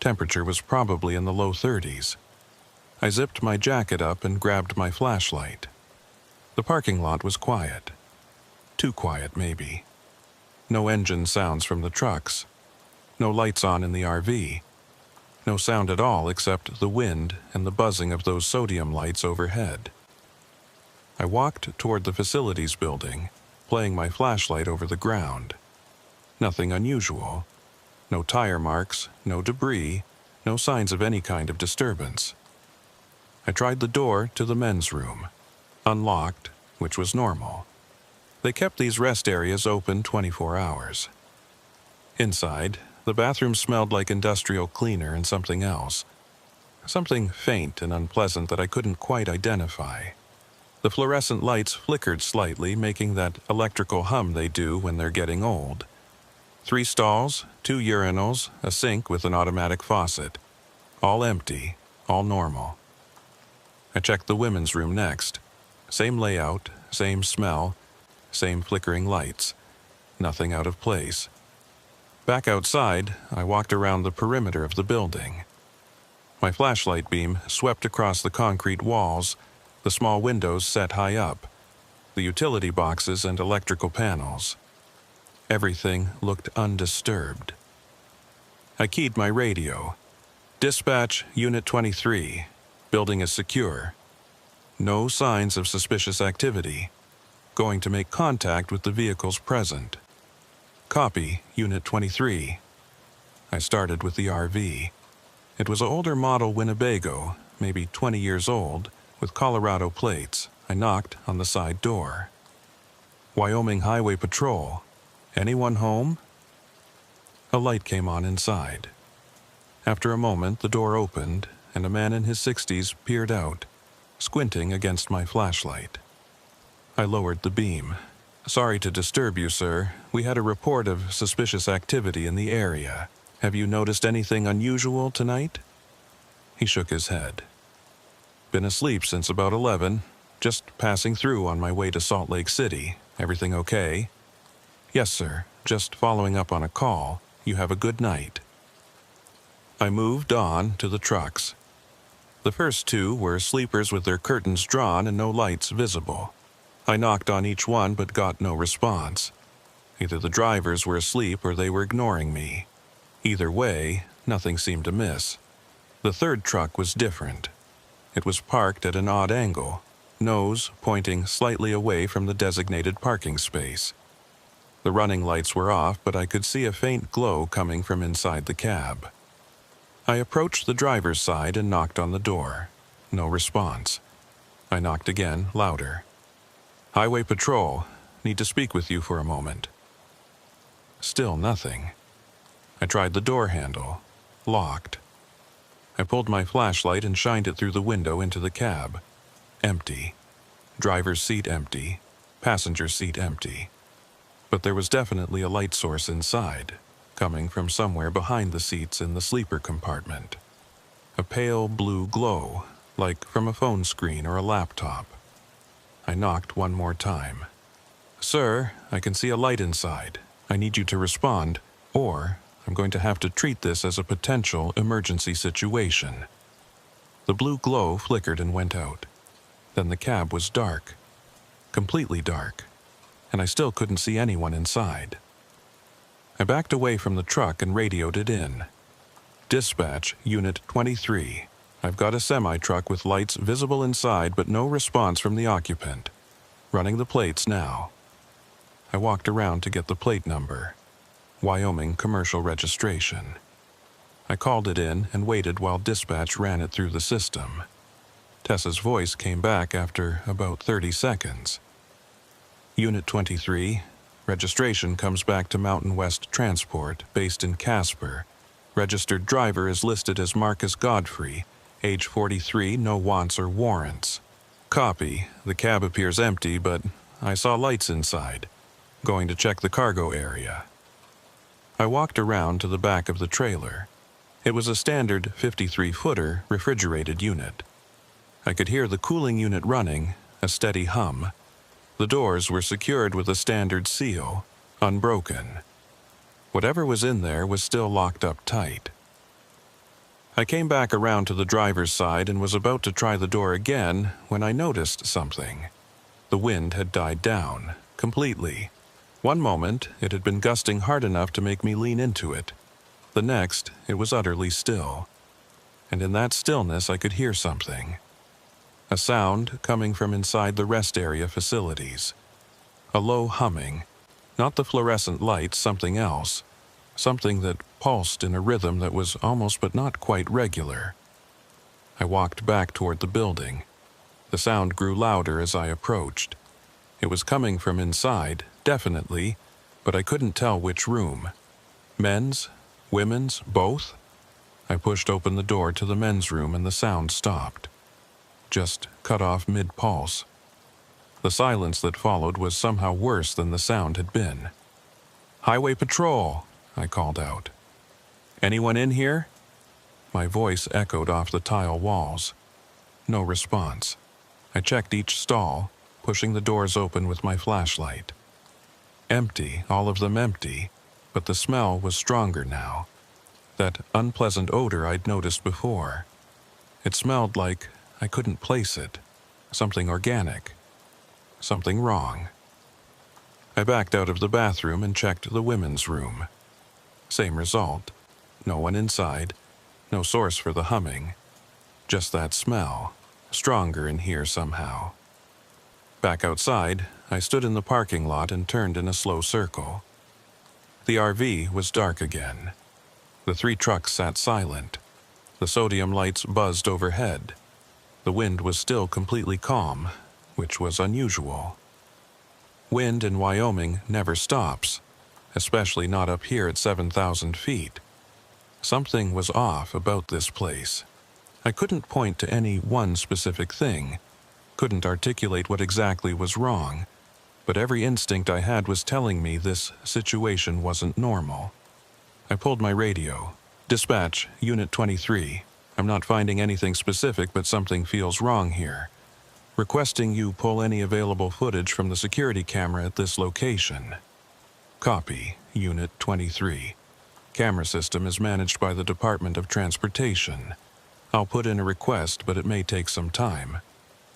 Temperature was probably in the low 30s. I zipped my jacket up and grabbed my flashlight. The parking lot was quiet. Too quiet, maybe. No engine sounds from the trucks. No lights on in the RV. No sound at all except the wind and the buzzing of those sodium lights overhead. I walked toward the facilities building, playing my flashlight over the ground. Nothing unusual. No tire marks, no debris, no signs of any kind of disturbance. I tried the door to the men's room. Unlocked, which was normal. They kept these rest areas open 24 hours. Inside, the bathroom smelled like industrial cleaner and something else. Something faint and unpleasant that I couldn't quite identify. The fluorescent lights flickered slightly, making that electrical hum they do when they're getting old. 3 stalls, 2 urinals, a sink with an automatic faucet. All empty, all normal. I checked the women's room next. Same layout, same smell, same flickering lights. Nothing out of place. Back outside, I walked around the perimeter of the building. My flashlight beam swept across the concrete walls, the small windows set high up, the utility boxes and electrical panels. Everything looked undisturbed. I keyed my radio. Dispatch, Unit 23. Building is secure. No signs of suspicious activity. Going to make contact with the vehicles present. Copy, Unit 23. I started with the RV. It was an older model Winnebago, maybe 20 years old, with Colorado plates. I knocked on the side door. Wyoming Highway Patrol. Anyone home? A light came on inside. After a moment, the door opened, and a man in his 60s peered out, squinting against my flashlight. I lowered the beam. Sorry to disturb you, sir. We had a report of suspicious activity in the area. Have you noticed anything unusual tonight? He shook his head. Been asleep since about 11. Just passing through on my way to Salt Lake City. Everything okay? Yes, sir. Just following up on a call. You have a good night. I moved on to the trucks. The first 2 were sleepers with their curtains drawn and no lights visible. I knocked on each one but got no response. Either the drivers were asleep or they were ignoring me. Either way, nothing seemed amiss. The 3rd truck was different. It was parked at an odd angle, nose pointing slightly away from the designated parking space. The running lights were off, but I could see a faint glow coming from inside the cab. I approached the driver's side and knocked on the door. No response. I knocked again, louder. Highway Patrol. Need to speak with you for a moment. Still nothing. I tried the door handle. Locked. I pulled my flashlight and shined it through the window into the cab. Empty. Driver's seat empty. Passenger seat empty. But there was definitely a light source inside, coming from somewhere behind the seats in the sleeper compartment. A pale blue glow, like from a phone screen or a laptop. I knocked one more time. Sir, I can see a light inside. I need you to respond, or I'm going to have to treat this as a potential emergency situation. The blue glow flickered and went out. Then the cab was dark. Completely dark. And I still couldn't see anyone inside. I backed away from the truck and radioed it in. Dispatch, Unit 23. I've got a semi-truck with lights visible inside but no response from the occupant. Running the plates now. I walked around to get the plate number. Wyoming commercial registration. I called it in and waited while dispatch ran it through the system. Tessa's voice came back after about 30 seconds. Unit 23, registration comes back to Mountain West Transport, based in Casper. Registered driver is listed as Marcus Godfrey, age 43, no wants or warrants. Copy, the cab appears empty, but I saw lights inside. Going to check the cargo area. I walked around to the back of the trailer. It was a standard 53-footer refrigerated unit. I could hear the cooling unit running, a steady hum. The doors were secured with a standard seal, unbroken. Whatever was in there was still locked up tight. I came back around to the driver's side and was about to try the door again when I noticed something. The wind had died down, completely. One moment, it had been gusting hard enough to make me lean into it. The next, it was utterly still. And in that stillness, I could hear something. A sound coming from inside the rest area facilities. A low humming. Not the fluorescent lights, something else. Something that pulsed in a rhythm that was almost but not quite regular. I walked back toward the building. The sound grew louder as I approached. It was coming from inside, definitely, but I couldn't tell which room. Men's? Women's? Both? I pushed open the door to the men's room and the sound stopped. Just cut off mid-pulse. The silence that followed was somehow worse than the sound had been. "Highway Patrol," I called out. "Anyone in here?" My voice echoed off the tile walls. No response. I checked each stall, pushing the doors open with my flashlight. Empty, all of them empty, but the smell was stronger now. That unpleasant odor I'd noticed before. It smelled like I couldn't place it. Something organic. Something wrong. I backed out of the bathroom and checked the women's room. Same result. No one inside. No source for the humming. Just that smell. Stronger in here somehow. Back outside, I stood in the parking lot and turned in a slow circle. The RV was dark again. The 3 trucks sat silent. The sodium lights buzzed overhead. The wind was still completely calm, which was unusual. Wind in Wyoming never stops, especially not up here at 7,000 feet. Something was off about this place. I couldn't point to any one specific thing, couldn't articulate what exactly was wrong, but every instinct I had was telling me this situation wasn't normal. I pulled my radio. "Dispatch, Unit 23. I'm not finding anything specific, but something feels wrong here. Requesting you pull any available footage from the security camera at this location." "Copy, Unit 23. Camera system is managed by the Department of Transportation. I'll put in a request, but it may take some time."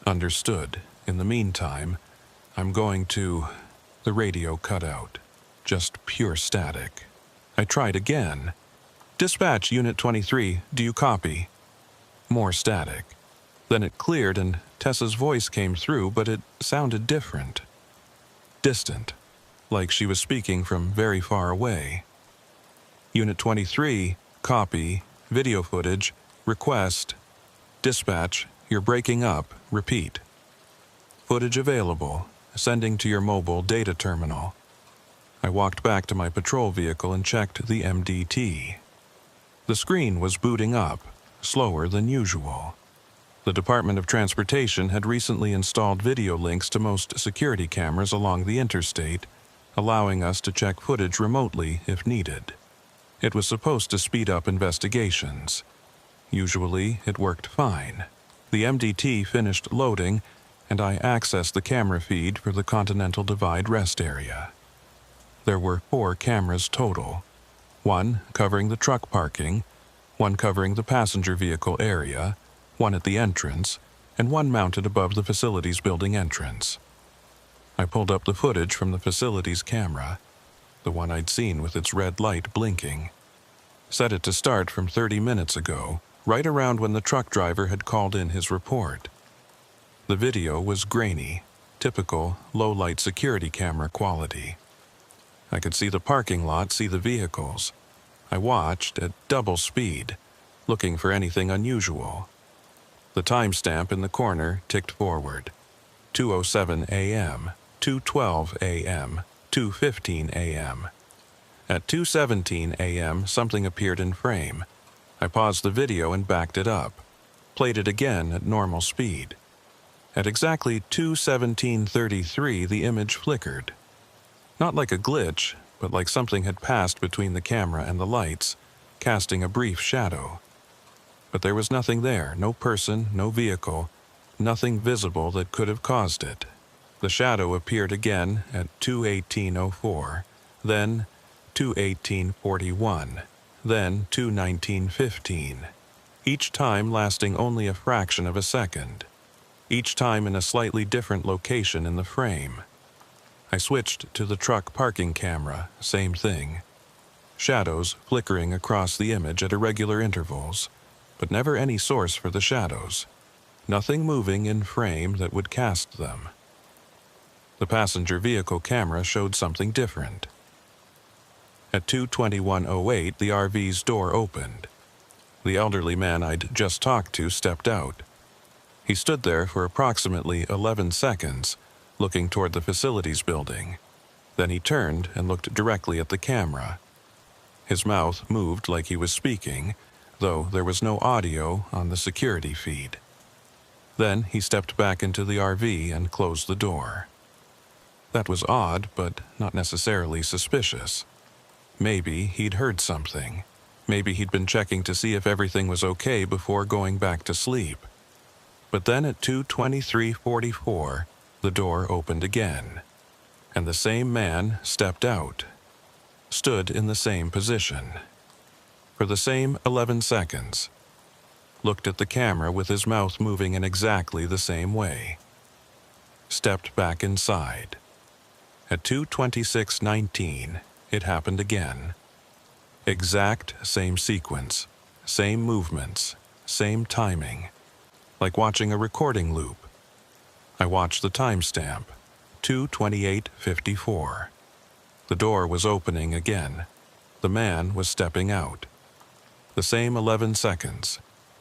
"Understood. In the meantime, I'm going to..." The radio cut out. Just pure static. I tried again. "Dispatch, Unit 23. Do you copy?" More static. Then it cleared and Tessa's voice came through, but it sounded different. Distant. Like she was speaking from very far away. "Unit 23. Copy. Video footage. Request. Dispatch. You're breaking up. Repeat. Footage available. Sending to your mobile data terminal." I walked back to my patrol vehicle and checked the MDT. The screen was booting up, slower than usual. The Department of Transportation had recently installed video links to most security cameras along the interstate, allowing us to check footage remotely if needed. It was supposed to speed up investigations. Usually, it worked fine. The MDT finished loading, and I accessed the camera feed for the Continental Divide rest area. There were 4 cameras total. 1 covering the truck parking, 1 covering the passenger vehicle area, 1 at the entrance, and 1 mounted above the facility's building entrance. I pulled up the footage from the facility's camera, the one I'd seen with its red light blinking. Set it to start from 30 minutes ago, right around when the truck driver had called in his report. The video was grainy, typical low-light security camera quality. I could see the parking lot, see the vehicles. I watched at double speed, looking for anything unusual. The timestamp in the corner ticked forward. 2:07 a.m., 2:12 a.m., 2:15 a.m. At 2:17 a.m., something appeared in frame. I paused the video and backed it up, played it again at normal speed. At exactly 2:17:33, the image flickered. Not like a glitch, but like something had passed between the camera and the lights, casting a brief shadow. But there was nothing there, no person, no vehicle, nothing visible that could have caused it. The shadow appeared again at 2:18:04, then 2:18:41, then 2:19:15, each time lasting only a fraction of a second, each time in a slightly different location in the frame. I switched to the truck parking camera, same thing. Shadows flickering across the image at irregular intervals, but never any source for the shadows. Nothing moving in frame that would cast them. The passenger vehicle camera showed something different. At 2:21:08, the RV's door opened. The elderly man I'd just talked to stepped out. He stood there for approximately 11 seconds, looking toward the facilities building. Then he turned and looked directly at the camera. His mouth moved like he was speaking, though there was no audio on the security feed. Then he stepped back into the RV and closed the door. That was odd, but not necessarily suspicious. Maybe he'd heard something. Maybe he'd been checking to see if everything was okay before going back to sleep. But then at 2:23:44, the door opened again, and the same man stepped out, stood in the same position, for the same 11 seconds, looked at the camera with his mouth moving in exactly the same way, stepped back inside. At 2:26:19, it happened again. Exact same sequence, same movements, same timing, like watching a recording loop. I watched the timestamp, 2:28:54. The door was opening again. The man was stepping out. The same 11 seconds,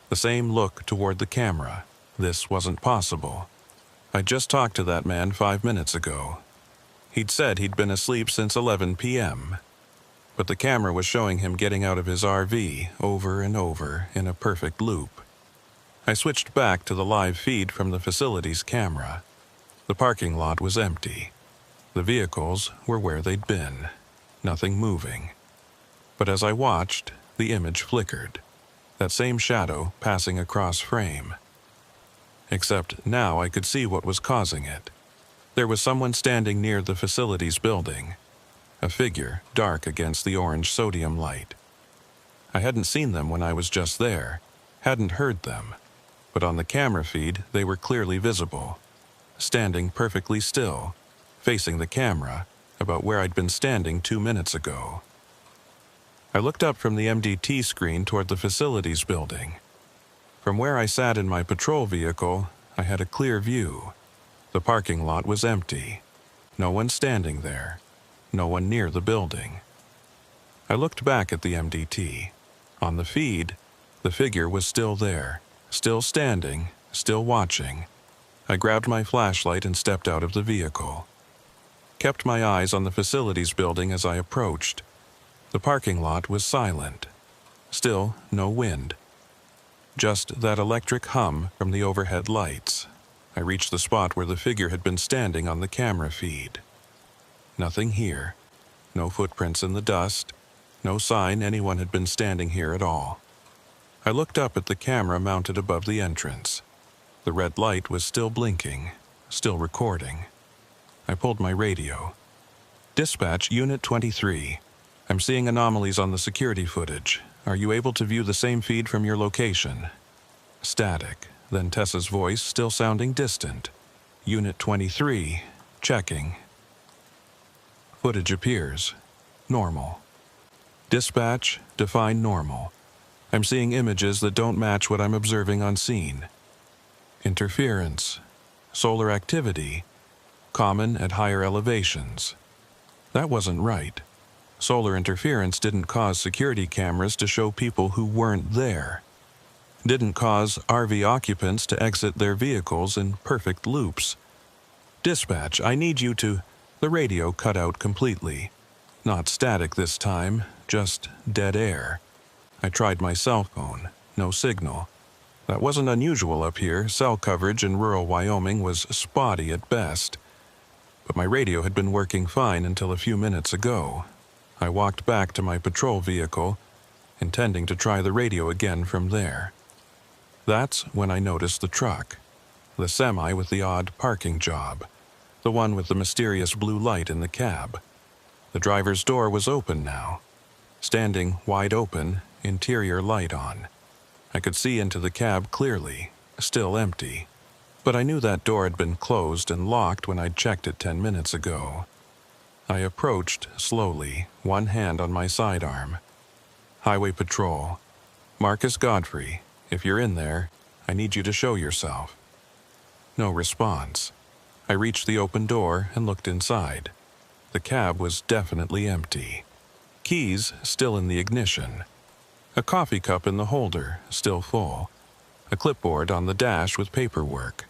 the same look toward the camera. This wasn't possible. I just talked to that man 5 minutes ago. He'd said he'd been asleep since 11 p.m., but the camera was showing him getting out of his RV over and over in a perfect loop. I switched back to the live feed from the facility's camera. The parking lot was empty. The vehicles were where they'd been, nothing moving. But as I watched, the image flickered, that same shadow passing across frame. Except now I could see what was causing it. There was someone standing near the facility's building, a figure dark against the orange sodium light. I hadn't seen them when I was just there, hadn't heard them, but on the camera feed they were clearly visible, standing perfectly still, facing the camera, about where I'd been standing 2 minutes ago. I looked up from the MDT screen toward the facilities building. From where I sat in my patrol vehicle, I had a clear view. The parking lot was empty. No one standing there. No one near the building. I looked back at the MDT. On the feed, the figure was still there, still standing, still watching. I grabbed my flashlight and stepped out of the vehicle. Kept my eyes on the facilities building as I approached. The parking lot was silent. Still no wind. Just that electric hum from the overhead lights. I reached the spot where the figure had been standing on the camera feed. Nothing here. No footprints in the dust. No sign anyone had been standing here at all. I looked up at the camera mounted above the entrance. The red light was still blinking, still recording. I pulled my radio. Dispatch, Unit 23. I'm seeing anomalies on the security footage. Are you able to view the same feed from your location? Static. Then Tessa's voice, still sounding distant. Unit 23. Checking. Footage appears. Normal. Dispatch, define normal. I'm seeing images that don't match what I'm observing on scene. Interference. Solar activity. Common at higher elevations. That wasn't right. Solar interference didn't cause security cameras to show people who weren't there. Didn't cause RV occupants to exit their vehicles in perfect loops. Dispatch, I need you to... The radio cut out completely. Not static this time, just dead air. I tried my cell phone. No signal. That wasn't unusual up here. Cell coverage in rural Wyoming was spotty at best. But my radio had been working fine until a few minutes ago. I walked back to my patrol vehicle, intending to try the radio again from there. That's when I noticed the truck. The semi with the odd parking job. The one with the mysterious blue light in the cab. The driver's door was open now. Standing wide open, interior light on. I could see into the cab clearly, still empty. But I knew that door had been closed and locked when I'd checked it 10 minutes ago. I approached slowly, one hand on my sidearm. Highway Patrol. Marcus Godfrey, if you're in there, I need you to show yourself. No response. I reached the open door and looked inside. The cab was definitely empty. Keys still in the ignition. A coffee cup in the holder, still full. A clipboard on the dash with paperwork.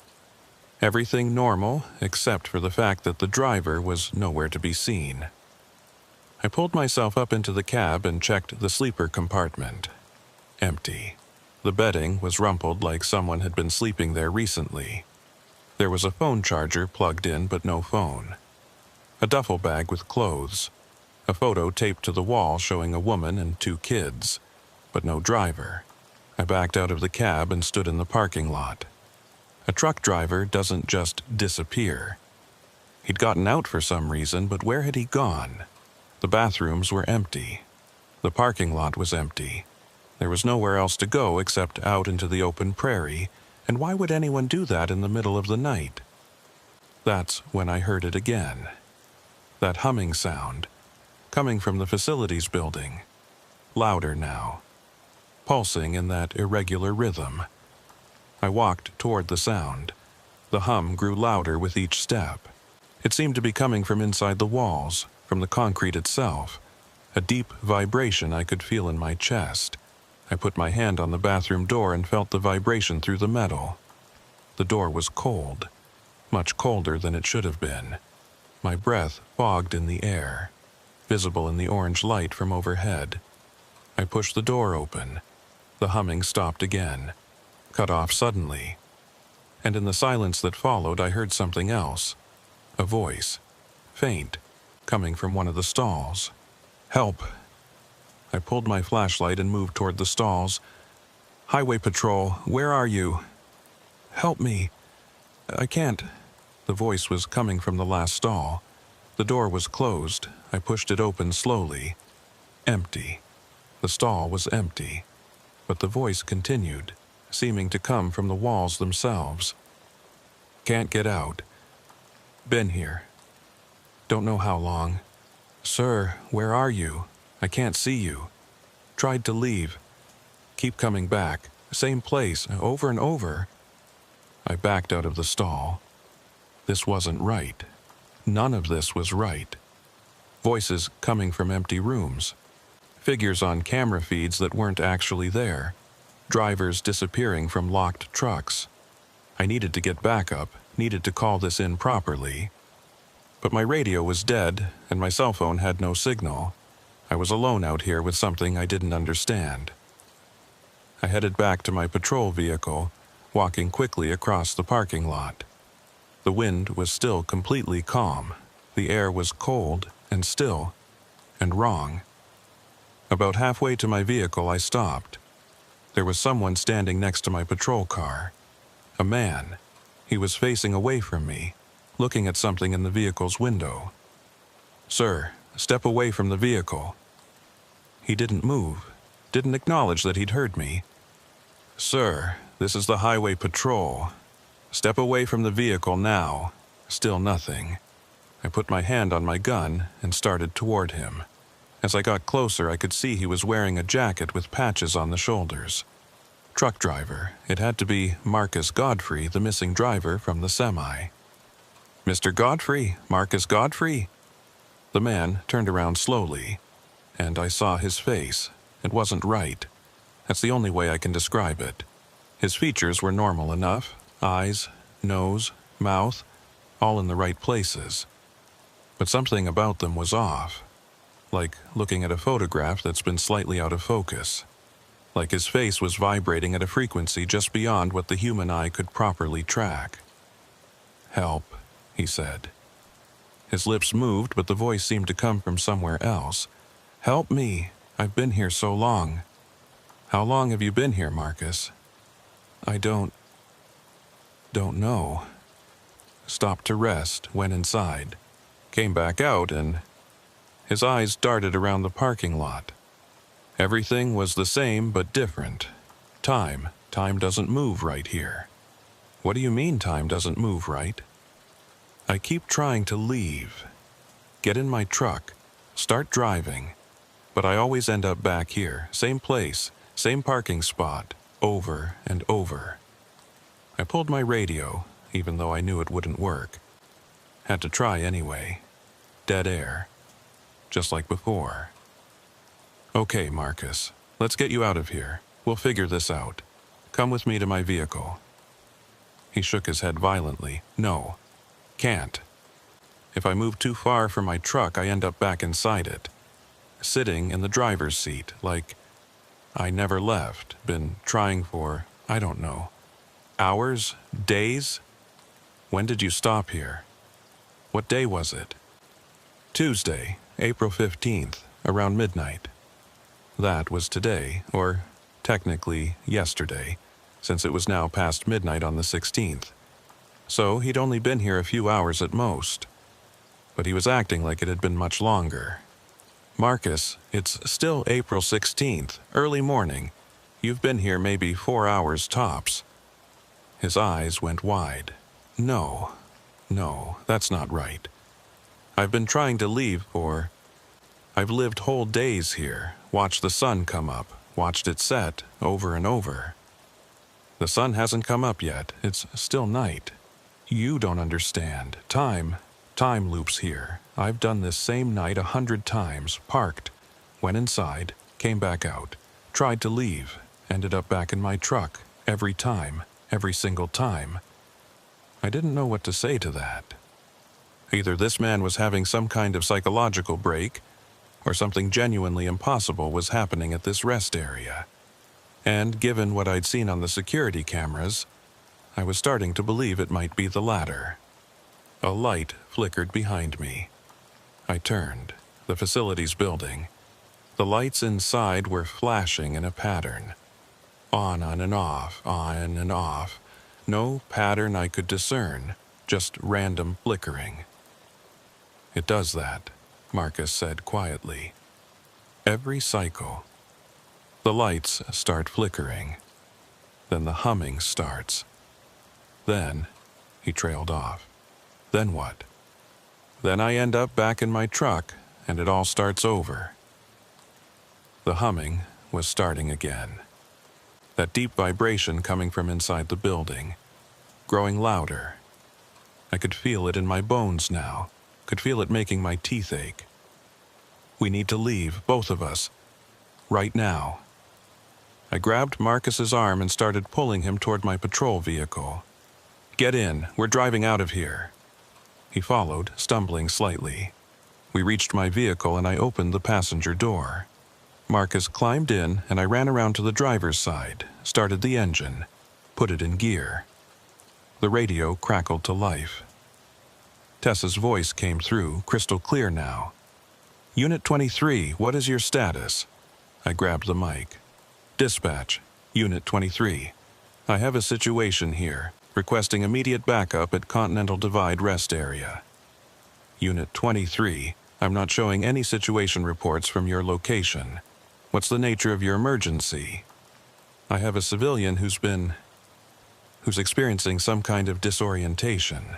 Everything normal, except for the fact that the driver was nowhere to be seen. I pulled myself up into the cab and checked the sleeper compartment. Empty. The bedding was rumpled like someone had been sleeping there recently. There was a phone charger plugged in but no phone. A duffel bag with clothes. A photo taped to the wall showing a woman and 2 kids, but no driver. I backed out of the cab and stood in the parking lot. A truck driver doesn't just disappear. He'd gotten out for some reason, but where had he gone? The bathrooms were empty. The parking lot was empty. There was nowhere else to go except out into the open prairie, and why would anyone do that in the middle of the night? That's when I heard it again. That humming sound, coming from the facilities building. Louder now, pulsing in that irregular rhythm. I walked toward the sound. The hum grew louder with each step. It seemed to be coming from inside the walls, from the concrete itself. A deep vibration I could feel in my chest. I put my hand on the bathroom door and felt the vibration through the metal. The door was cold, much colder than it should have been. My breath fogged in the air, visible in the orange light from overhead. I pushed the door open. The humming stopped again, cut off suddenly. And in the silence that followed, I heard something else. A voice, faint, coming from one of the stalls. "Help!" I pulled my flashlight and moved toward the stalls. "Highway Patrol, where are you? Help me! I can't." The voice was coming from the last stall. The door was closed. I pushed it open slowly. Empty. The stall was empty. But the voice continued, seeming to come from the walls themselves. "Can't get out. Been here. Don't know how long. Sir, where are you? I can't see you. Tried to leave. Keep coming back. Same place, over and over." I backed out of the stall. This wasn't right. None of this was right. Voices coming from empty rooms. Figures on camera feeds that weren't actually there. Drivers disappearing from locked trucks. I needed to get backup, needed to call this in properly. But my radio was dead, and my cell phone had no signal. I was alone out here with something I didn't understand. I headed back to my patrol vehicle, walking quickly across the parking lot. The wind was still completely calm. The air was cold and still, and wrong. About halfway to my vehicle, I stopped. There was someone standing next to my patrol car. A man. He was facing away from me, looking at something in the vehicle's window. "Sir, step away from the vehicle." He didn't move, didn't acknowledge that he'd heard me. "Sir, this is the Highway Patrol. Step away from the vehicle now." Still nothing. I put my hand on my gun and started toward him. As I got closer, I could see he was wearing a jacket with patches on the shoulders. Truck driver. It had to be Marcus Godfrey, the missing driver from the semi. "Mr. Godfrey, Marcus Godfrey." The man turned around slowly, and I saw his face. It wasn't right. That's the only way I can describe it. His features were normal enough. Eyes, nose, mouth, all in the right places. But something about them was off. Like looking at a photograph that's been slightly out of focus. Like his face was vibrating at a frequency just beyond what the human eye could properly track. "Help," he said. His lips moved, but the voice seemed to come from somewhere else. "Help me. I've been here so long." "How long have you been here, Marcus?" "I don't know." Stopped to rest, went inside. Came back out and... His eyes darted around the parking lot. Everything was the same but different. Time doesn't move right here. "What do you mean time doesn't move right?" "I keep trying to leave. Get in my truck. Start driving. But I always end up back here. Same place, same parking spot, over and over." I pulled my radio, even though I knew it wouldn't work. Had to try anyway. Dead air. Just like before. "Okay, Marcus. Let's get you out of here. We'll figure this out. Come with me to my vehicle." He shook his head violently. "No. Can't. If I move too far from my truck, I end up back inside it. Sitting in the driver's seat, like I never left, been trying for, I don't know, hours, days? When did you stop here? What day was it? Tuesday, April 15th, around midnight. That was today, or technically yesterday, since it was now past midnight on the 16th. So he'd only been here a few hours at most. But he was acting like it had been much longer. Marcus, it's still April 16th, early morning. You've been here maybe 4 hours tops. His eyes went wide. No, that's not right. I've been trying to leave for... I've lived whole days here, watched the sun come up, watched it set, over and over. The sun hasn't come up yet, it's still night. You don't understand. Time loops here. I've done this same night 100 times, parked, went inside, came back out, tried to leave, ended up back in my truck, every time, every single time. I didn't know what to say to that. Either this man was having some kind of psychological break, or something genuinely impossible was happening at this rest area. And given what I'd seen on the security cameras, I was starting to believe it might be the latter. A light flickered behind me. I turned. The facility's building. The lights inside were flashing in a pattern. On and off, on and off. No pattern I could discern, just random flickering. It does that, Marcus said quietly. Every cycle. The lights start flickering. Then the humming starts. Then, he trailed off. Then what? Then I end up back in my truck, and it all starts over. The humming was starting again. That deep vibration coming from inside the building, growing louder. I could feel it in my bones now, could feel it making my teeth ache. We need to leave, both of us, right now. I grabbed Marcus's arm and started pulling him toward my patrol vehicle. Get in, we're driving out of here. He followed, stumbling slightly. We reached my vehicle and I opened the passenger door. Marcus climbed in and I ran around to the driver's side, started the engine, put it in gear. The radio crackled to life. Tessa's voice came through, crystal clear now. Unit 23, what is your status? I grabbed the mic. Dispatch, Unit 23. I have a situation here, requesting immediate backup at Continental Divide Rest Area. Unit 23, I'm not showing any situation reports from your location. What's the nature of your emergency? I have a civilian who's experiencing some kind of disorientation.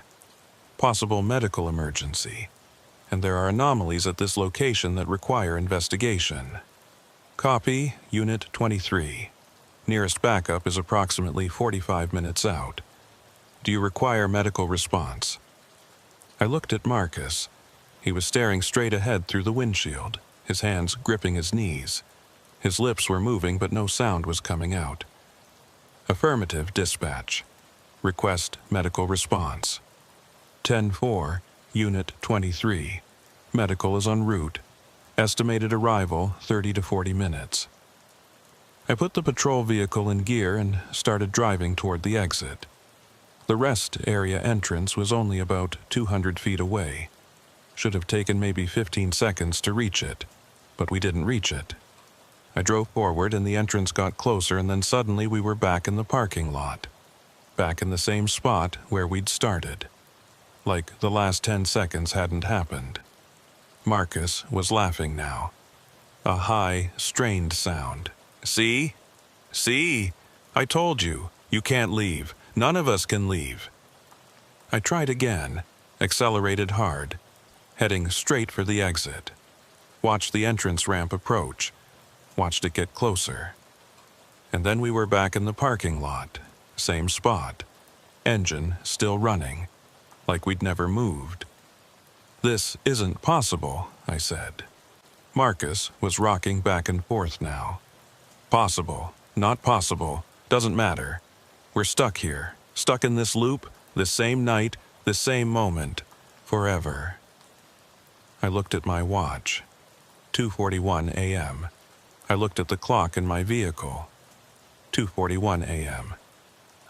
Possible medical emergency. And there are anomalies at this location that require investigation. Copy, Unit 23. Nearest backup is approximately 45 minutes out. Do you require medical response? I looked at Marcus. He was staring straight ahead through the windshield, his hands gripping his knees. His lips were moving, but no sound was coming out. Affirmative, dispatch. Request medical response. 10-4, Unit 23. Medical is en route. Estimated arrival 30 to 40 minutes. I put the patrol vehicle in gear and started driving toward the exit. The rest area entrance was only about 200 feet away. Should have taken maybe 15 seconds to reach it, but we didn't reach it. I drove forward and the entrance got closer, and then suddenly we were back in the parking lot. Back in the same spot where we'd started. Like the last 10 seconds hadn't happened. Marcus was laughing now. A high, strained sound. See? See? I told you, you can't leave. None of us can leave. I tried again, accelerated hard, heading straight for the exit. Watched the entrance ramp approach. Watched it get closer. And then we were back in the parking lot. Same spot. Engine still running. Like we'd never moved. This isn't possible, I said. Marcus was rocking back and forth now. Possible, not possible, doesn't matter. We're stuck here, stuck in this loop, this same night, this same moment, forever. I looked at my watch. 2:41 a.m. I looked at the clock in my vehicle. 2:41 a.m.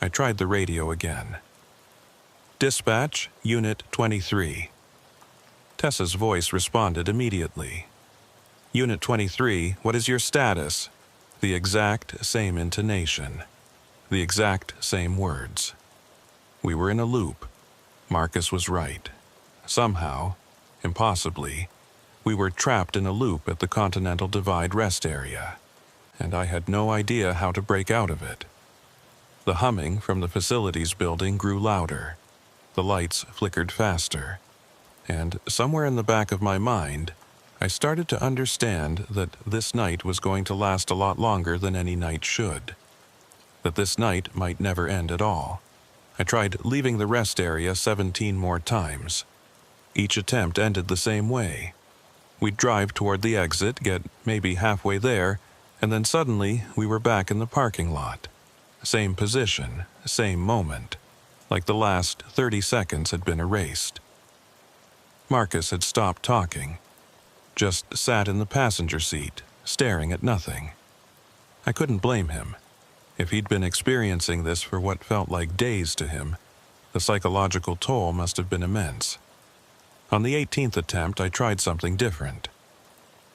I tried the radio again. Dispatch, Unit 23. Tessa's voice responded immediately. Unit 23, what is your status? The exact same intonation. The exact same words. We were in a loop. Marcus was right. Somehow, impossibly, we were trapped in a loop at the Continental Divide rest area, and I had no idea how to break out of it. The humming from the facilities building grew louder. The lights flickered faster. And somewhere in the back of my mind, I started to understand that this night was going to last a lot longer than any night should. That this night might never end at all. I tried leaving the rest area 17 more times. Each attempt ended the same way. We'd drive toward the exit, get maybe halfway there, and then suddenly we were back in the parking lot. Same position, same moment, like the last 30 seconds had been erased. Marcus had stopped talking, just sat in the passenger seat, staring at nothing. I couldn't blame him. If he'd been experiencing this for what felt like days to him, the psychological toll must have been immense. On the 18th attempt, I tried something different.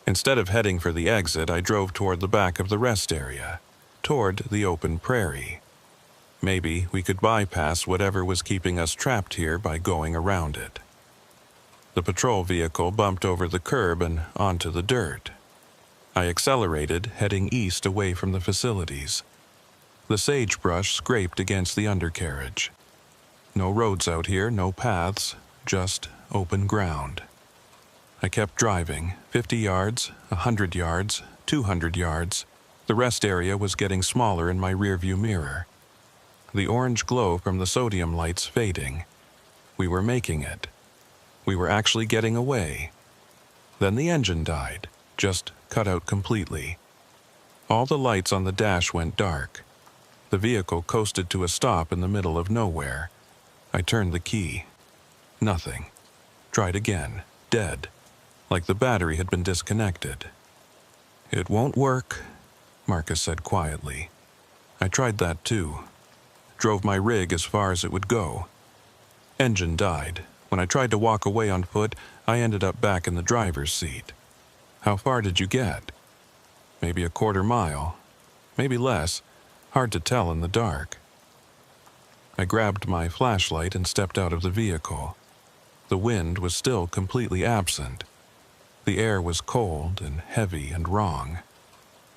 Instead of heading for the exit, I drove toward the back of the rest area, toward the open prairie. Maybe we could bypass whatever was keeping us trapped here by going around it. The patrol vehicle bumped over the curb and onto the dirt. I accelerated, heading east away from the facilities. The sagebrush scraped against the undercarriage. No roads out here, no paths, just open ground. I kept driving, 50 yards, 100 yards, 200 yards. The rest area was getting smaller in my rearview mirror. The orange glow from the sodium lights fading. We were making it. We were actually getting away. Then the engine died, just cut out completely. All the lights on the dash went dark. The vehicle coasted to a stop in the middle of nowhere. I turned the key. Nothing. Tried again. Dead. Like the battery had been disconnected. "It won't work," Marcus said quietly. I tried that too. Drove my rig as far as it would go. Engine died. When I tried to walk away on foot, I ended up back in the driver's seat. "How far did you get?" "Maybe a quarter mile. Maybe less. Hard to tell in the dark." I grabbed my flashlight and stepped out of the vehicle. The wind was still completely absent. The air was cold and heavy and wrong.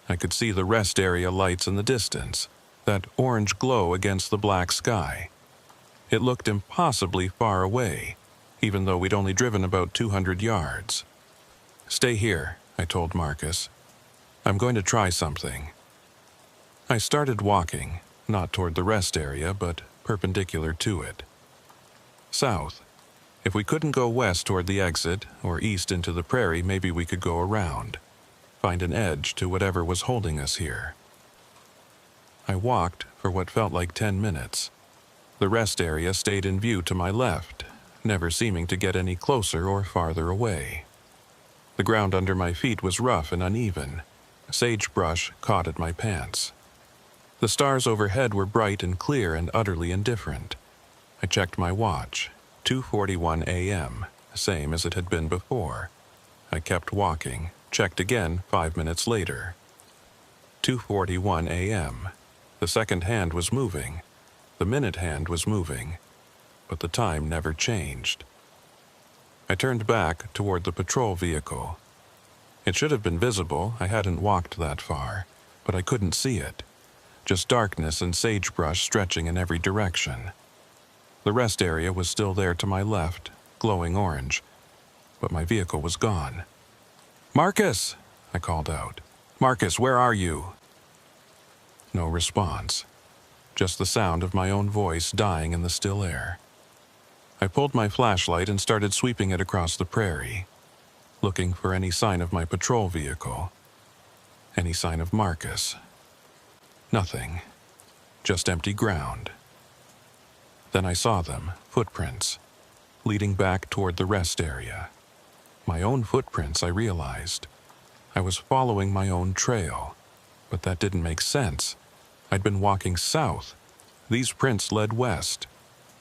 I could see the rest area lights in the distance, that orange glow against the black sky. It looked impossibly far away, even though we'd only driven about 200 yards. "Stay here," I told Marcus. "I'm going to try something." I started walking, not toward the rest area, but perpendicular to it. South. If we couldn't go west toward the exit, or east into the prairie, maybe we could go around. Find an edge to whatever was holding us here. I walked for what felt like 10 minutes. The rest area stayed in view to my left, never seeming to get any closer or farther away. The ground under my feet was rough and uneven. Sagebrush caught at my pants. The stars overhead were bright and clear and utterly indifferent. I checked my watch. 2:41 a.m., same as it had been before. I kept walking, checked again 5 minutes later. 2:41 a.m. The second hand was moving. The minute hand was moving. But the time never changed. I turned back toward the patrol vehicle. It should have been visible, I hadn't walked that far, but I couldn't see it. Just darkness and sagebrush stretching in every direction. The rest area was still there to my left, glowing orange, but my vehicle was gone. "Marcus!" I called out. "Marcus, where are you?" No response. Just the sound of my own voice dying in the still air. I pulled my flashlight and started sweeping it across the prairie, looking for any sign of my patrol vehicle, any sign of Marcus. Nothing. Just empty ground. Then I saw them, footprints, leading back toward the rest area. My own footprints, I realized. I was following my own trail, but that didn't make sense. I'd been walking south. These prints led west.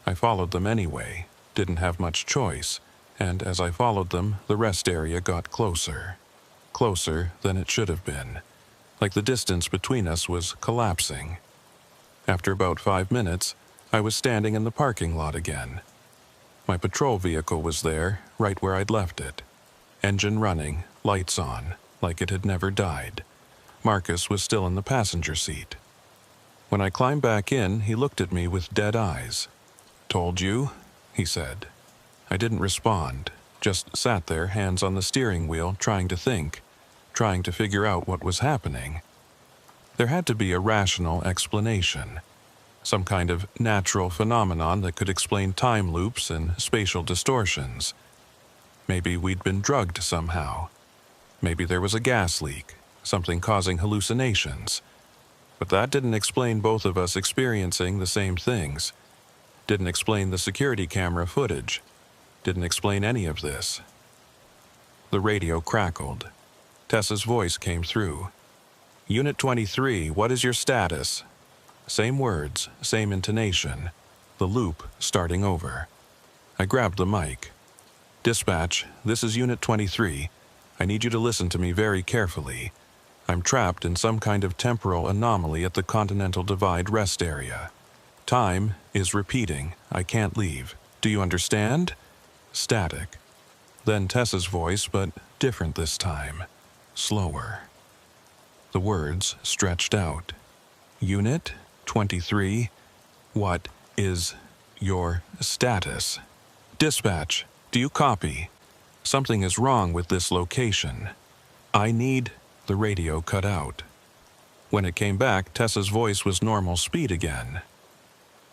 I followed them anyway, didn't have much choice, and as I followed them, the rest area got closer. Closer than it should have been, like the distance between us was collapsing. After about 5 minutes, I was standing in the parking lot again. My patrol vehicle was there, right where I'd left it. Engine running, lights on, like it had never died. Marcus was still in the passenger seat. When I climbed back in, he looked at me with dead eyes. "Told you," he said. I didn't respond, just sat there, hands on the steering wheel, trying to think, trying to figure out what was happening. There had to be a rational explanation, some kind of natural phenomenon that could explain time loops and spatial distortions. Maybe we'd been drugged somehow. Maybe there was a gas leak, something causing hallucinations. But that didn't explain both of us experiencing the same things. Didn't explain the security camera footage. Didn't explain any of this. The radio crackled. Tessa's voice came through. "Unit 23, what is your status?" Same words, same intonation. The loop starting over. I grabbed the mic. "Dispatch, this is Unit 23. I need you to listen to me very carefully. I'm trapped in some kind of temporal anomaly at the Continental Divide rest area. Time is repeating. I can't leave. Do you understand?" Static. Then Tessa's voice, but different this time. Slower. The words stretched out. "Unit 23, what is your status?" "Dispatch, do you copy? Something is wrong with this location. I need..." The radio cut out. When it came back, Tessa's voice was normal speed again.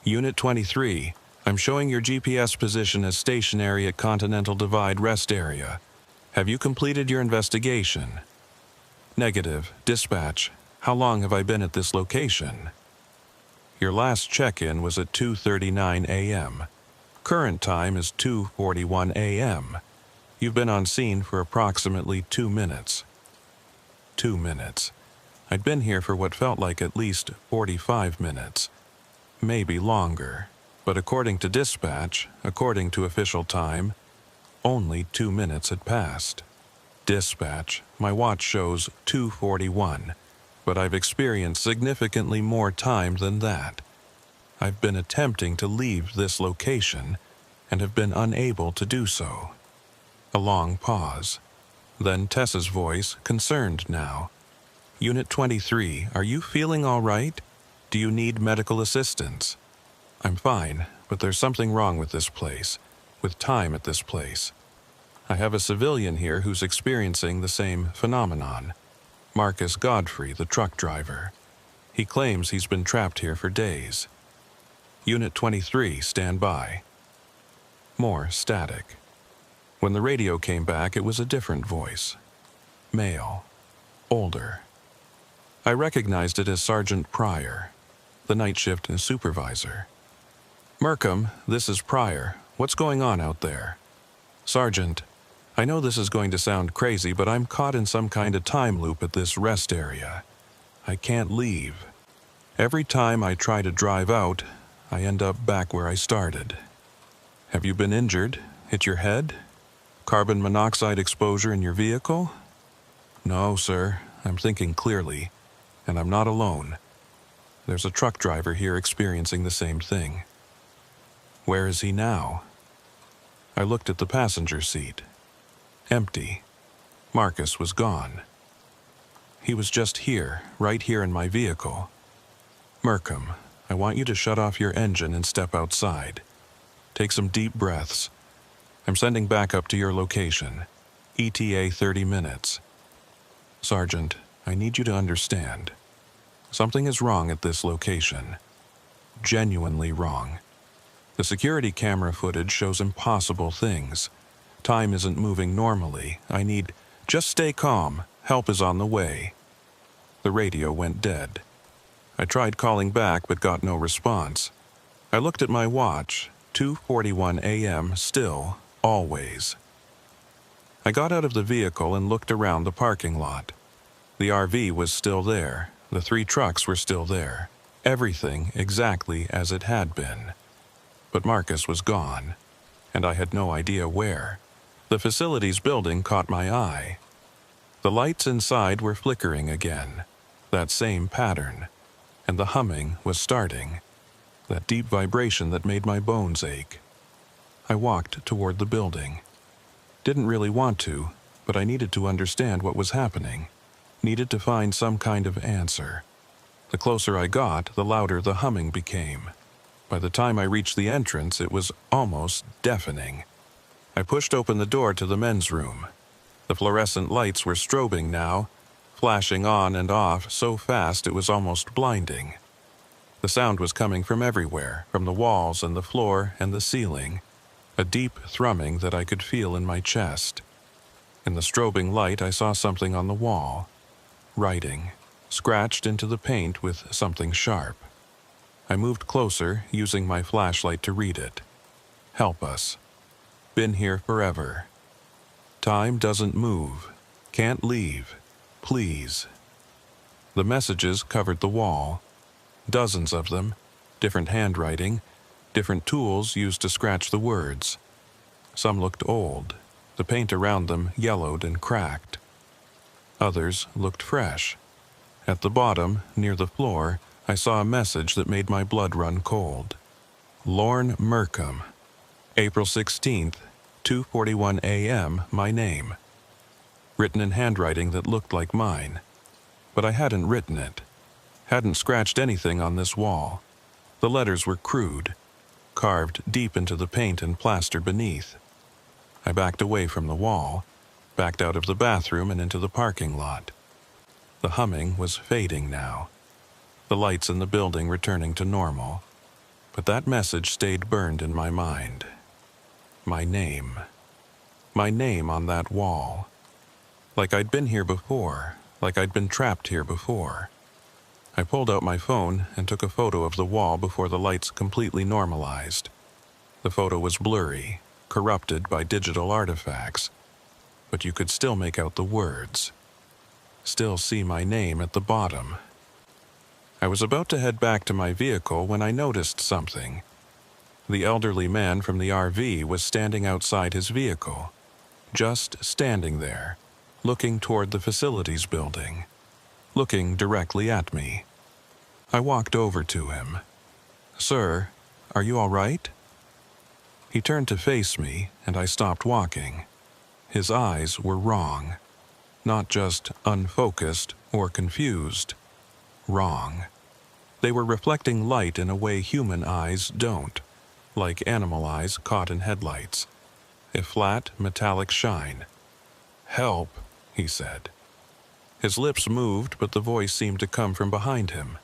"Unit 23, I'm showing your GPS position as stationary at Continental Divide rest area. Have you completed your investigation?" "Negative. Dispatch, how long have I been at this location?" "Your last check-in was at 2:39 a.m. Current time is 2:41 a.m. You've been on scene for approximately 2 minutes. 2 minutes. I'd been here for what felt like at least 45 minutes. Maybe longer. But according to dispatch, according to official time, only 2 minutes had passed. Dispatch, my watch shows 2:41, but I've experienced significantly more time than that. I've been attempting to leave this location and have been unable to do so." A long pause. Then Tessa's voice, concerned now. "Unit 23, are you feeling all right? Do you need medical assistance?" "I'm fine, but there's something wrong with this place, with time at this place. I have a civilian here who's experiencing the same phenomenon. Marcus Godfrey, the truck driver. He claims he's been trapped here for days. Unit 23, stand by." More static. When the radio came back, it was a different voice. Male. Older. I recognized it as Sergeant Pryor, the night shift supervisor. "Merkham, this is Pryor. What's going on out there?" "Sergeant, I know this is going to sound crazy, but I'm caught in some kind of time loop at this rest area. I can't leave. Every time I try to drive out, I end up back where I started." "Have you been injured? Hit your head? Carbon monoxide exposure in your vehicle?" "No, sir. I'm thinking clearly, and I'm not alone. There's a truck driver here experiencing the same thing." "Where is he now?" I looked at the passenger seat. Empty. Marcus was gone. He was just here, right here in my vehicle. "Merkham, I want you to shut off your engine and step outside. Take some deep breaths. I'm sending backup to your location. ETA 30 minutes. Sergeant, I need you to understand. Something is wrong at this location. Genuinely wrong. The security camera footage shows impossible things. Time isn't moving normally. I need... Just stay calm. Help is on the way." The radio went dead. I tried calling back but got no response. I looked at my watch. 2:41 a.m. still, always. I got out of the vehicle and looked around the parking lot. The RV was still there. The 3 trucks were still there. Everything exactly as it had been. But Marcus was gone, and I had no idea where. The facilities building caught my eye. The lights inside were flickering again, that same pattern, and the humming was starting, that deep vibration that made my bones ache. I walked toward the building. Didn't really want to, but I needed to understand what was happening, needed to find some kind of answer. The closer I got, the louder the humming became. By the time I reached the entrance, it was almost deafening. I pushed open the door to the men's room. The fluorescent lights were strobing now, flashing on and off so fast it was almost blinding. The sound was coming from everywhere, from the walls and the floor and the ceiling, a deep thrumming that I could feel in my chest. In the strobing light, I saw something on the wall, writing, scratched into the paint with something sharp. I moved closer, using my flashlight to read it. Help us. Been here forever. Time doesn't move. Can't leave. Please. The messages covered the wall. Dozens of them, different handwriting, different tools used to scratch the words. Some looked old, the paint around them yellowed and cracked. Others looked fresh. At the bottom, near the floor, I saw a message that made my blood run cold. Lorne Merkham. April 16th, 2:41 a.m., my name. Written in handwriting that looked like mine. But I hadn't written it. Hadn't scratched anything on this wall. The letters were crude, carved deep into the paint and plaster beneath. I backed away from the wall, backed out of the bathroom and into the parking lot. The humming was fading now. The lights in the building returning to normal. But that message stayed burned in my mind. My name. My name on that wall. Like I'd been here before, like I'd been trapped here before. I pulled out my phone and took a photo of the wall before the lights completely normalized. The photo was blurry, corrupted by digital artifacts, but you could still make out the words. Still see my name at the bottom. I was about to head back to my vehicle when I noticed something. The elderly man from the RV was standing outside his vehicle, just standing there, looking toward the facilities building, looking directly at me. I walked over to him. "Sir, are you all right?" He turned to face me, and I stopped walking. His eyes were wrong. Not just unfocused or confused. Wrong. They were reflecting light in a way human eyes don't, like animal eyes caught in headlights. A flat, metallic shine. "Help," he said. His lips moved, but the voice seemed to come from behind him,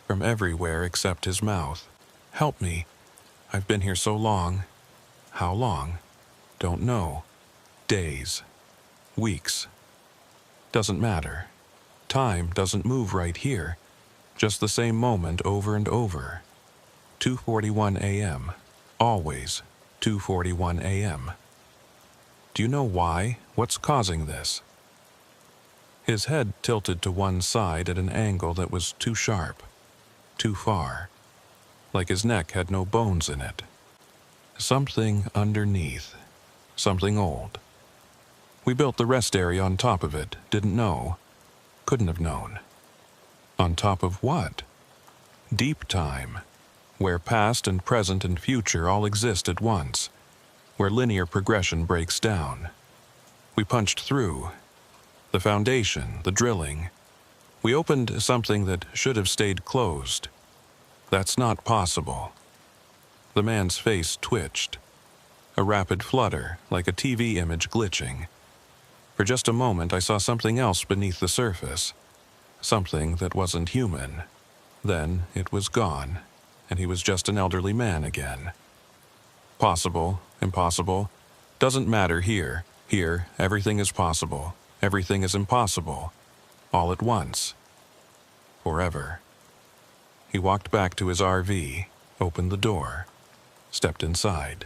from everywhere except his mouth. "Help me. I've been here so long." How long? Don't know. Days. Weeks. Doesn't matter. Time doesn't move right here. Just the same moment over and over. 2:41 a.m. Always 2:41 a.m. Do you know why? What's causing this? His head tilted to one side at an angle that was too sharp, too far, like his neck had no bones in it. Something underneath, something old. We built the rest area on top of it, didn't know, couldn't have known. On top of what? Deep time, where past and present and future all exist at once, where linear progression breaks down. We punched through. The foundation, the drilling. We opened something that should have stayed closed. That's not possible. The man's face twitched. A rapid flutter, like a TV image glitching. For just a moment I saw something else beneath the surface. Something that wasn't human. Then it was gone, and he was just an elderly man again. Possible, impossible, doesn't matter here. Here, everything is possible. Everything is impossible. All at once. Forever. He walked back to his RV, opened the door, stepped inside.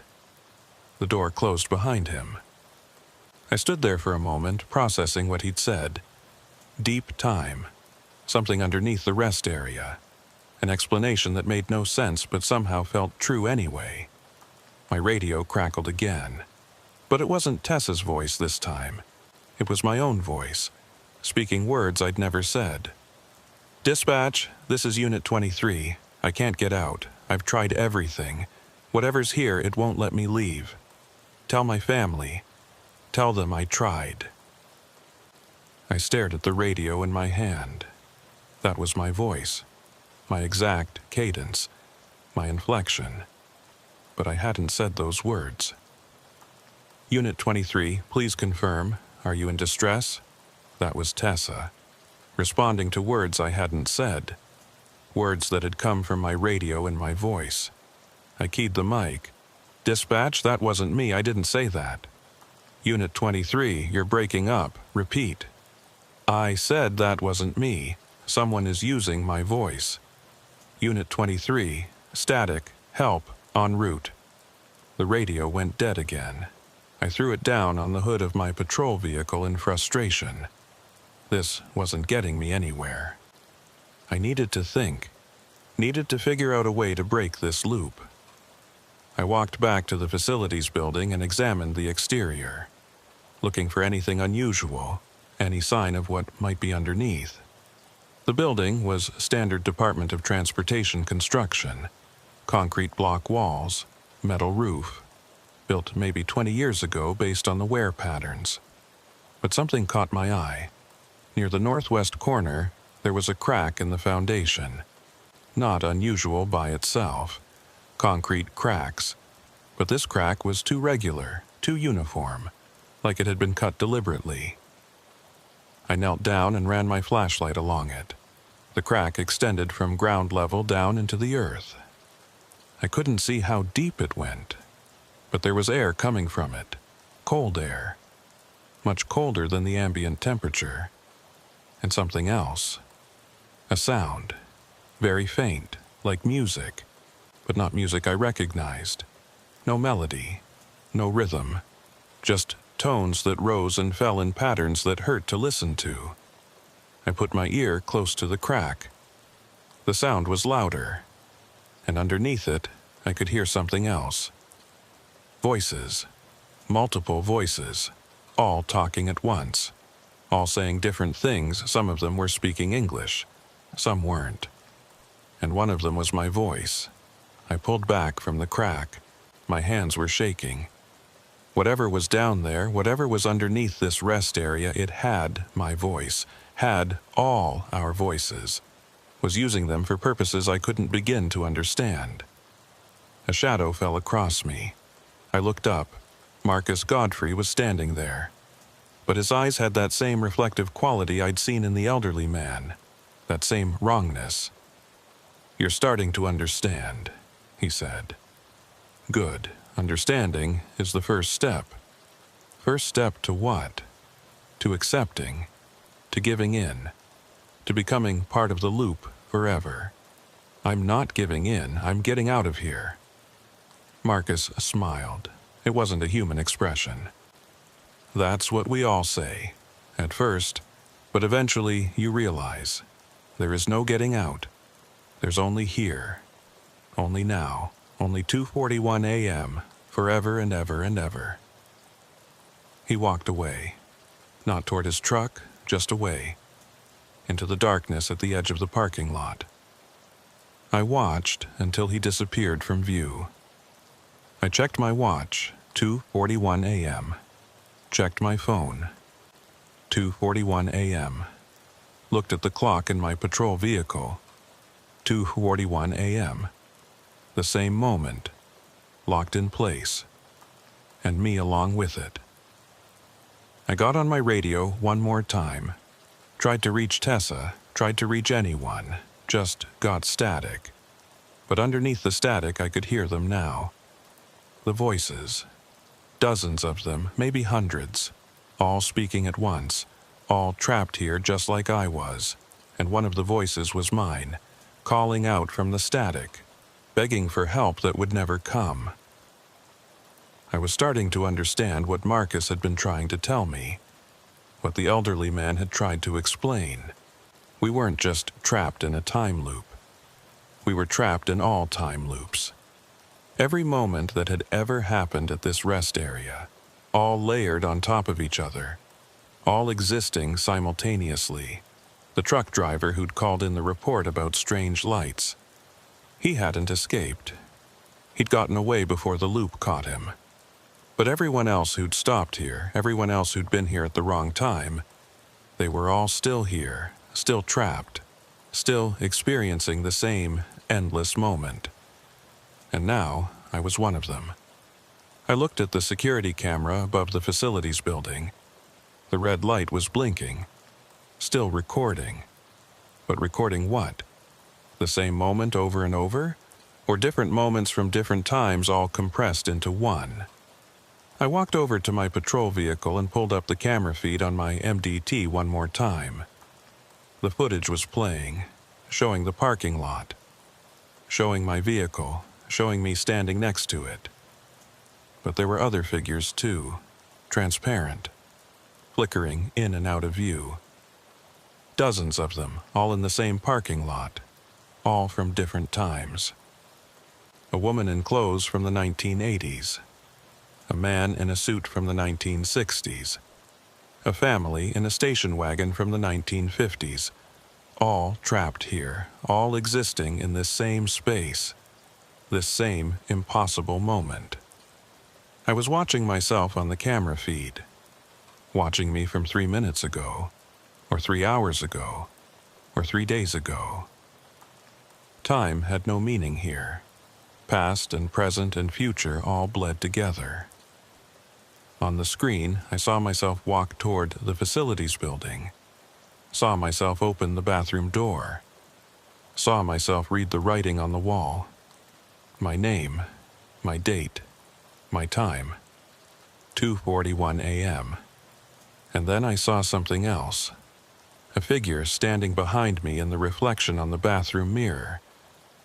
The door closed behind him. I stood there for a moment, processing what he'd said. Deep time. Something underneath the rest area. An explanation that made no sense but somehow felt true anyway. My radio crackled again. But it wasn't Tessa's voice this time. It was my own voice, speaking words I'd never said. "Dispatch, this is Unit 23. I can't get out. I've tried everything. Whatever's here, it won't let me leave. Tell my family. Tell them I tried." I stared at the radio in my hand. That was my voice, my exact cadence, my inflection. But I hadn't said those words. "Unit 23, please confirm. Are you in distress?" That was Tessa, responding to words I hadn't said, words that had come from my radio and my voice. I keyed the mic. "Dispatch, that wasn't me. I didn't say that." "Unit 23, you're breaking up. Repeat." "I said that wasn't me. Someone is using my voice." "Unit 23, static, help, en route." The radio went dead again. I threw it down on the hood of my patrol vehicle in frustration. This wasn't getting me anywhere. I needed to think, needed to figure out a way to break this loop. I walked back to the facilities building and examined the exterior, looking for anything unusual, any sign of what might be underneath. The building was standard Department of Transportation construction, concrete block walls, metal roof, built maybe 20 years ago based on the wear patterns. But something caught my eye. Near the northwest corner, there was a crack in the foundation. Not unusual by itself. Concrete cracks. But this crack was too regular, too uniform, like it had been cut deliberately. I knelt down and ran my flashlight along it. The crack extended from ground level down into the earth. I couldn't see how deep it went, but there was air coming from it, cold air, much colder than the ambient temperature, and something else. A sound, very faint, like music, but not music I recognized. No melody, no rhythm, just tones that rose and fell in patterns that hurt to listen to. I put my ear close to the crack. The sound was louder, and underneath it, I could hear something else. Voices, multiple voices, all talking at once, all saying different things. Some of them were speaking English, some weren't. And one of them was my voice. I pulled back from the crack. My hands were shaking. Whatever was down there, whatever was underneath this rest area, it had my voice, had all our voices, was using them for purposes I couldn't begin to understand. A shadow fell across me. I looked up. Marcus Godfrey was standing there. But his eyes had that same reflective quality I'd seen in the elderly man, that same wrongness. "You're starting to understand," he said. "Good. Understanding is the first step." First step to what? To accepting, to giving in, to becoming part of the loop forever. "I'm not giving in. I'm getting out of here." Marcus smiled. It wasn't a human expression. "That's what we all say, at first, but eventually you realize there is no getting out. There's only here, only now, only 2:41 a.m., forever and ever and ever." He walked away, not toward his truck, just away, into the darkness at the edge of the parking lot. I watched until he disappeared from view. I checked my watch, 2:41 a.m. Checked my phone, 2:41 a.m. Looked at the clock in my patrol vehicle, 2:41 a.m. The same moment, locked in place, and me along with it. I got on my radio one more time, tried to reach Tessa, tried to reach anyone, just got static. But underneath the static I could hear them now. The voices, dozens of them, maybe hundreds, all speaking at once, all trapped here just like I was, and one of the voices was mine, calling out from the static, begging for help that would never come. I was starting to understand what Marcus had been trying to tell me, what the elderly man had tried to explain. We weren't just trapped in a time loop. We were trapped in all time loops. Every moment that had ever happened at this rest area, all layered on top of each other, all existing simultaneously. The truck driver who'd called in the report about strange lights. He hadn't escaped. He'd gotten away before the loop caught him. But everyone else who'd stopped here, everyone else who'd been here at the wrong time, they were all still here, still trapped, still experiencing the same endless moment. And now, I was one of them. I looked at the security camera above the facilities building. The red light was blinking, still recording. But recording what? The same moment over and over? Or different moments from different times all compressed into one? I walked over to my patrol vehicle and pulled up the camera feed on my MDT one more time. The footage was playing, showing the parking lot, showing my vehicle, showing me standing next to it. But there were other figures too, transparent, flickering in and out of view. Dozens of them, all in the same parking lot, all from different times. A woman in clothes from the 1980s. A man in a suit from the 1960s. A family in a station wagon from the 1950s. All trapped here, all existing in this same space, this same impossible moment. I was watching myself on the camera feed, watching me from 3 minutes ago, or 3 hours ago, or 3 days ago. Time had no meaning here. Past and present and future all bled together. On the screen, I saw myself walk toward the facilities building, saw myself open the bathroom door, saw myself read the writing on the wall, my name, my date, my time, 2:41 a.m. And then I saw something else, a figure standing behind me in the reflection on the bathroom mirror,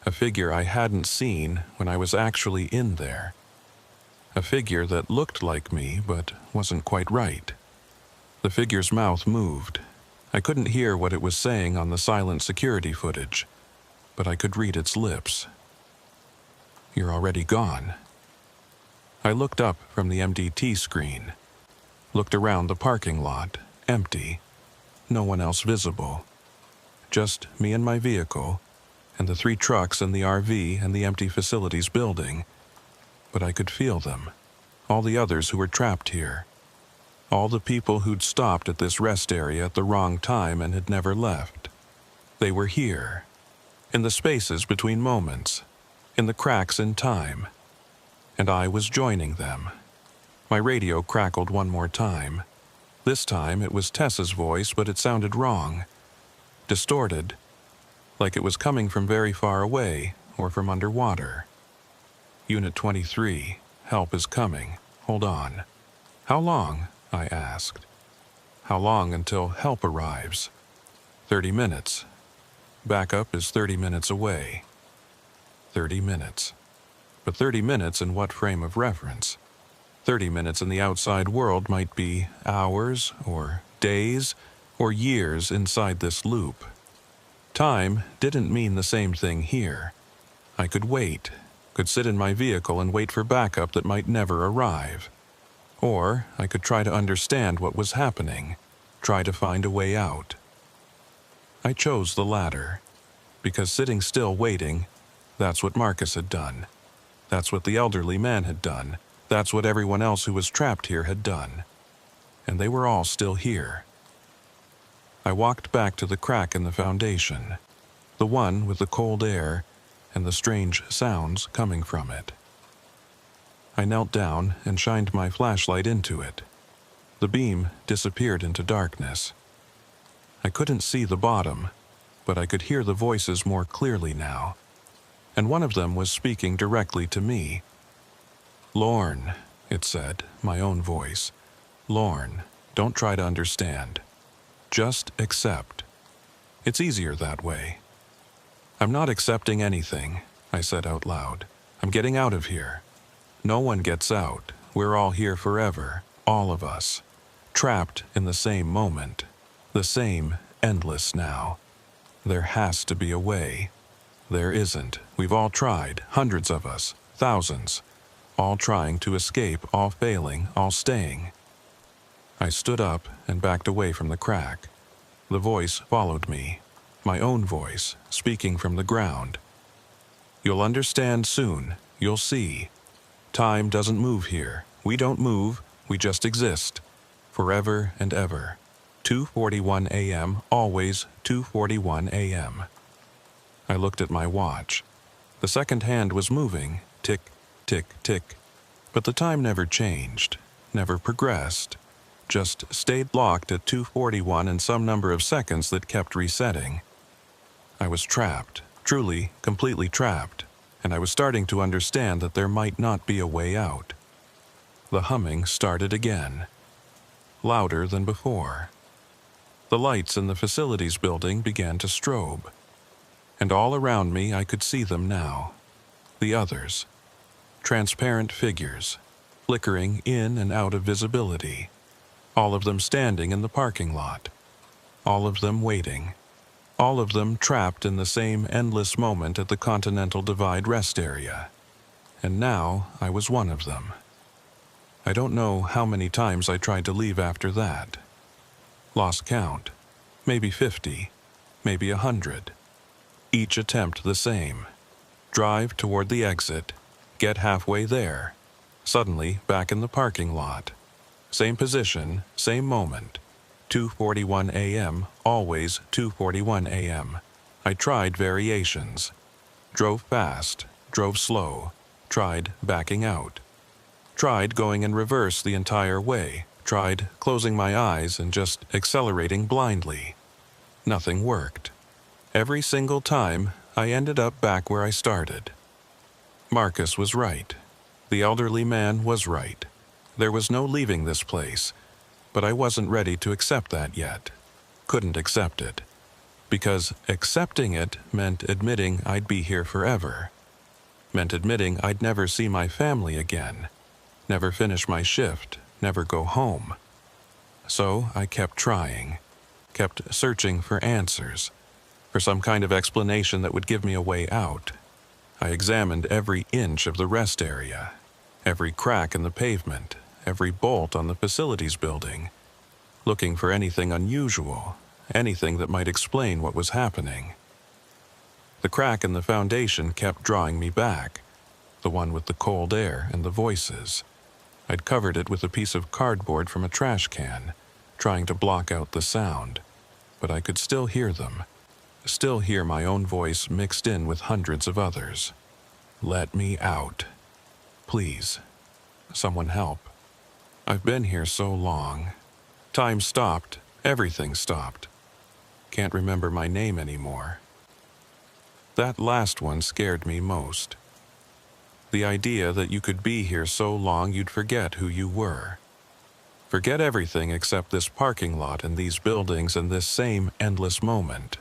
a figure I hadn't seen when I was actually in there. A figure that looked like me, but wasn't quite right. The figure's mouth moved. I couldn't hear what it was saying on the silent security footage, but I could read its lips. "You're already gone." I looked up from the MDT screen, looked around the parking lot, empty, no one else visible. Just me and my vehicle, and the 3 trucks and the RV and the empty facilities building. But I could feel them, all the others who were trapped here, all the people who'd stopped at this rest area at the wrong time and had never left. They were here, in the spaces between moments, in the cracks in time, and I was joining them. My radio crackled one more time. This time it was Tessa's voice, but it sounded wrong, distorted, like it was coming from very far away or from underwater. "Unit 23, help is coming. Hold on." "How long?" I asked. "How long until help arrives?" 30 minutes. Backup is 30 minutes away. 30 minutes. But 30 minutes in what frame of reference? 30 minutes in the outside world might be hours, or days, or years inside this loop. Time didn't mean the same thing here. I could wait, could sit in my vehicle and wait for backup that might never arrive. Or I could try to understand what was happening, try to find a way out. I chose the latter, because sitting still waiting, that's what Marcus had done. That's what the elderly man had done. That's what everyone else who was trapped here had done. And they were all still here. I walked back to the crack in the foundation, the one with the cold air and the strange sounds coming from it. I knelt down and shined my flashlight into it. The beam disappeared into darkness. I couldn't see the bottom, but I could hear the voices more clearly now, and one of them was speaking directly to me. "Lorne," it said, my own voice. "Lorne, don't try to understand. Just accept. It's easier that way." "I'm not accepting anything," I said out loud. "I'm getting out of here. No one gets out. we're all here forever, all of us, trapped in the same moment, the same endless now. There has to be a way. There isn't. We've all tried, hundreds of us, thousands, all trying to escape, all failing, all staying. I stood up and backed away from the crack. The voice followed me, my own voice, speaking from the ground. You'll understand soon, you'll see. Time doesn't move here. We don't move, we just exist. Forever and ever. 2:41 a.m., always 2:41 a.m. I looked at my watch. The second hand was moving, tick, tick, tick. But the time never changed, never progressed. Just stayed locked at 2:41 and some number of seconds that kept resetting. I was trapped, truly, completely trapped, and I was starting to understand that there might not be a way out. The humming started again, louder than before. The lights in the facilities building began to strobe, and all around me I could see them now. The others, transparent figures, flickering in and out of visibility, all of them standing in the parking lot, all of them waiting, all of them trapped in the same endless moment at the Continental Divide rest area. And now I was one of them. I don't know how many times I tried to leave after that. Lost count. Maybe 50, maybe 100. Each attempt the same. Drive toward the exit, get halfway there. Suddenly back in the parking lot. Same position, same moment. 2:41 a.m., always 2:41 a.m. I tried variations. Drove fast, drove slow, tried backing out. Tried going in reverse the entire way, tried closing my eyes and just accelerating blindly. Nothing worked. Every single time, I ended up back where I started. Marcus was right. The elderly man was right. There was no leaving this place, but I wasn't ready to accept that yet. Couldn't accept it. Because accepting it meant admitting I'd be here forever. Meant admitting I'd never see my family again. Never finish my shift, never go home. So I kept trying, kept searching for answers, for some kind of explanation that would give me a way out. I examined every inch of the rest area, every crack in the pavement, every bolt on the facilities building, looking for anything unusual, anything that might explain what was happening. The crack in the foundation kept drawing me back, the one with the cold air and the voices. I'd covered it with a piece of cardboard from a trash can, trying to block out the sound, but I could still hear them, still hear my own voice mixed in with hundreds of others. Let me out. Please. Someone help. I've been here so long. Time stopped. Everything stopped. Can't remember my name anymore. That last one scared me most. The idea that you could be here so long you'd forget who you were. Forget everything except this parking lot and these buildings and this same endless moment.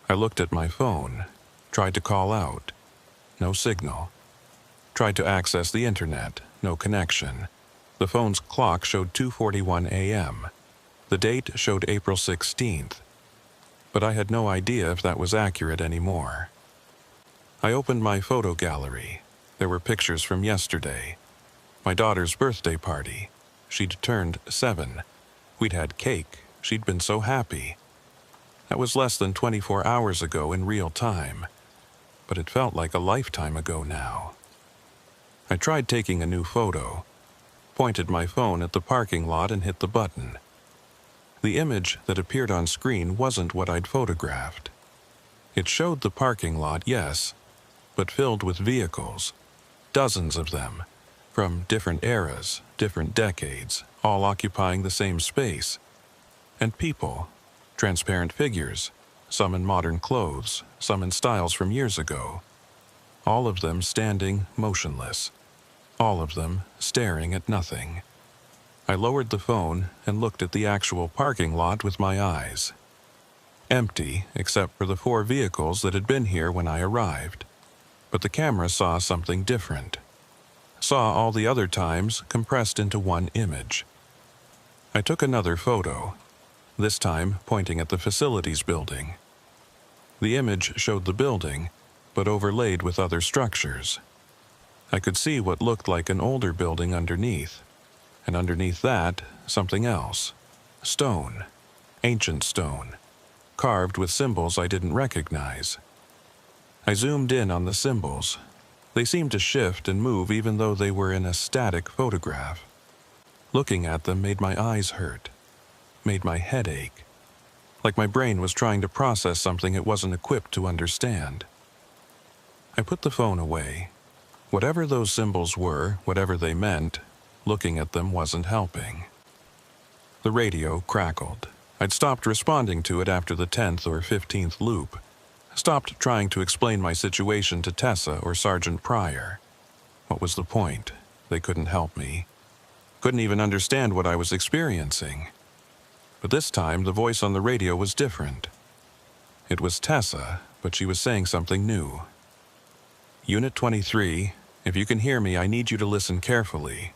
I looked at my phone, tried to call out. No signal. Tried to access the internet. No connection. The phone's clock showed 2:41 a.m. The date showed April 16th. But I had no idea if that was accurate anymore. I opened my photo gallery. There were pictures from yesterday. My daughter's birthday party. She'd turned 7. We'd had cake. She'd been so happy. That was less than 24 hours ago in real time, but it felt like a lifetime ago now. I tried taking a new photo, pointed my phone at the parking lot and hit the button. The image that appeared on screen wasn't what I'd photographed. It showed the parking lot, yes, but filled with vehicles. Dozens of them, from different eras, different decades, all occupying the same space. And people, transparent figures, some in modern clothes, some in styles from years ago. All of them standing motionless. All of them staring at nothing. I lowered the phone and looked at the actual parking lot with my eyes. Empty, except for the 4 vehicles that had been here when I arrived. But the camera saw something different. saw all the other times compressed into one image. I took another photo, this time pointing at the facilities building. The image showed the building, but overlaid with other structures. I could see what looked like an older building underneath, and underneath that, something else. Stone. Ancient stone. Carved with symbols I didn't recognize. I zoomed in on the symbols. They seemed to shift and move even though they were in a static photograph. Looking at them made my eyes hurt. Made my head ache. Like my brain was trying to process something it wasn't equipped to understand. I put the phone away. Whatever those symbols were, whatever they meant, looking at them wasn't helping. The radio crackled. I'd stopped responding to it after the 10th or 15th loop. Stopped trying to explain my situation to Tessa or Sergeant Pryor. What was the point? They couldn't help me. Couldn't even understand what I was experiencing. But this time, the voice on the radio was different. It was Tessa, but she was saying something new. Unit 23, if you can hear me, I need you to listen carefully.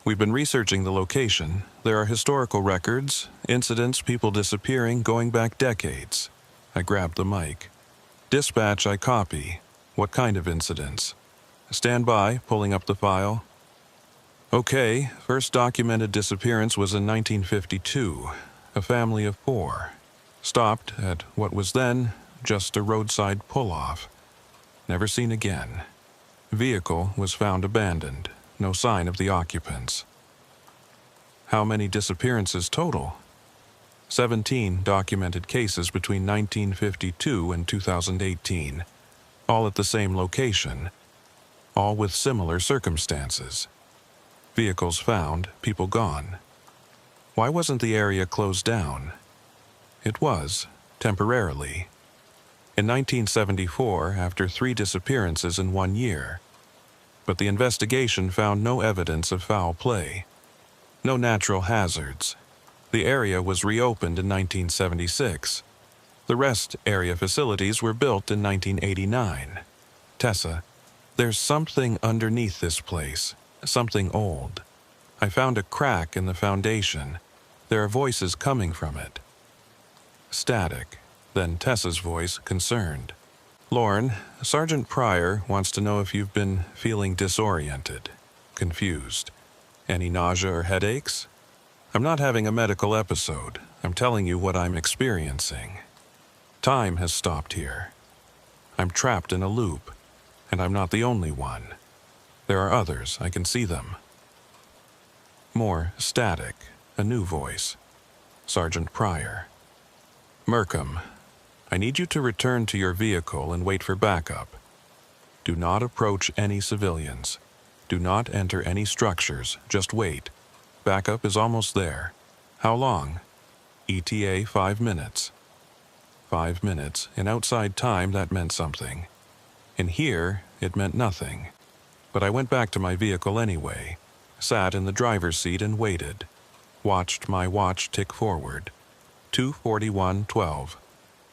We've been researching the location. There are historical records, incidents, people disappearing, going back decades. I grabbed the mic. Dispatch, I copy. What kind of incidents? Stand by, pulling up the file. Okay, first documented disappearance was in 1952. A family of 4. Stopped at what was then just a roadside pull-off. Never seen again. Vehicle was found abandoned. No sign of the occupants. How many disappearances total? 17 documented cases between 1952 and 2018. All at the same location. All with similar circumstances. Vehicles found, people gone. Why wasn't the area closed down? It was, temporarily. In 1974, after 3 disappearances in 1 year. But the investigation found no evidence of foul play. No natural hazards. The area was reopened in 1976. The rest area facilities were built in 1989. Tessa, there's something underneath this place. Something old. I found a crack in the foundation. There are voices coming from it. Static. Then Tessa's voice, concerned. Lauren, Sergeant Pryor wants to know if you've been feeling disoriented, confused. Any nausea or headaches? I'm not having a medical episode. I'm telling you what I'm experiencing. Time has stopped here. I'm trapped in a loop, and I'm not the only one. There are others, I can see them. More static, a new voice. Sergeant Pryor. Merkham, I need you to return to your vehicle and wait for backup. Do not approach any civilians. Do not enter any structures, just wait. Backup is almost there. How long? ETA 5 minutes. 5 minutes. In outside time, that meant something. In here, it meant nothing. But I went back to my vehicle anyway, sat in the driver's seat and waited. Watched my watch tick forward. 2:41:12.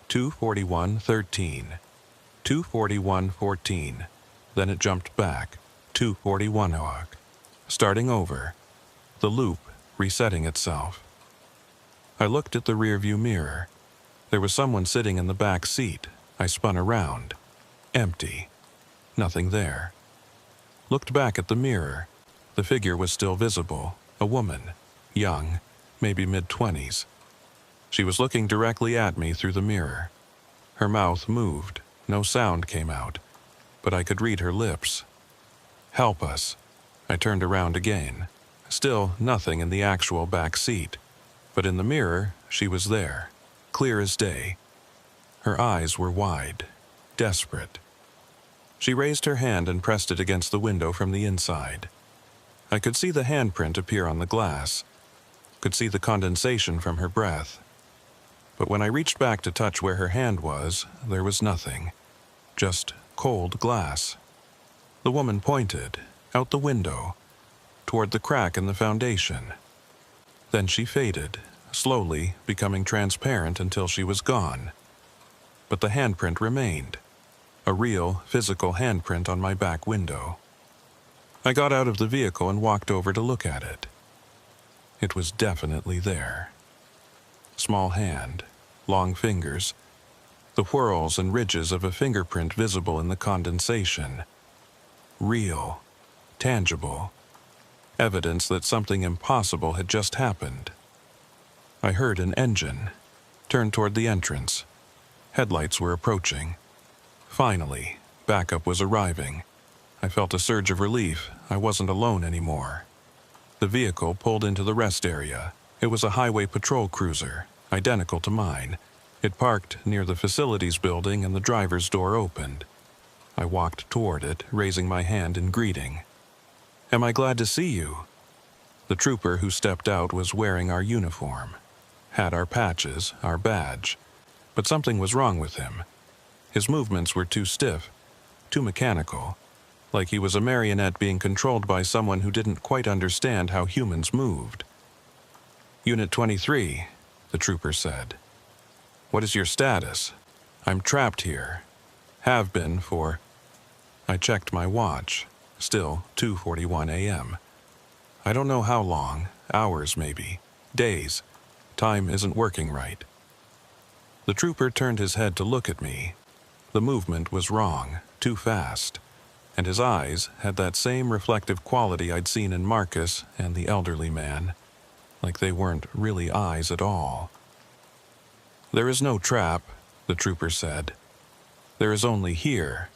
2:41:13. 2:41:14. Then it jumped back. 2:41 o'clock. Starting over. The loop resetting itself. I looked at the rearview mirror. There was someone sitting in the back seat. I spun around. Empty. Nothing there. Looked back at the mirror. The figure was still visible. A woman. Young. Maybe mid-20s. She was looking directly at me through the mirror. Her mouth moved. No sound came out. But I could read her lips. Help us. I turned around again. Still nothing in the actual back seat. But in the mirror, she was there. Clear as day. Her eyes were wide. Desperate. She raised her hand and pressed it against the window from the inside. I could see the handprint appear on the glass. Could see the condensation from her breath. But when I reached back to touch where her hand was, there was nothing. Just cold glass. The woman pointed, out the window, toward the crack in the foundation. Then she faded, slowly becoming transparent until she was gone. But the handprint remained. A real, physical handprint on my back window. I got out of the vehicle and walked over to look at it. It was definitely there. Small hand, long fingers, the whorls and ridges of a fingerprint visible in the condensation. Real, tangible, evidence that something impossible had just happened. I heard an engine, turned toward the entrance. Headlights were approaching. Finally, backup was arriving. I felt a surge of relief. I wasn't alone anymore. The vehicle pulled into the rest area. It was a highway patrol cruiser, identical to mine. It parked near the facilities building and the driver's door opened. I walked toward it, raising my hand in greeting. "Am I glad to see you?" The trooper who stepped out was wearing our uniform, had our patches, our badge, but something was wrong with him. His movements were too stiff, too mechanical, like he was a marionette being controlled by someone who didn't quite understand how humans moved. "Unit 23, the trooper said. "What is your status?" "I'm trapped here. Have been for..." I checked my watch. Still 2:41 a.m. I don't know how long, hours maybe, days. Time isn't working right. The trooper turned his head to look at me. The movement was wrong, too fast, and his eyes had that same reflective quality I'd seen in Marcus and the elderly man, like they weren't really eyes at all. "There is no trap," the trooper said. "There is only here,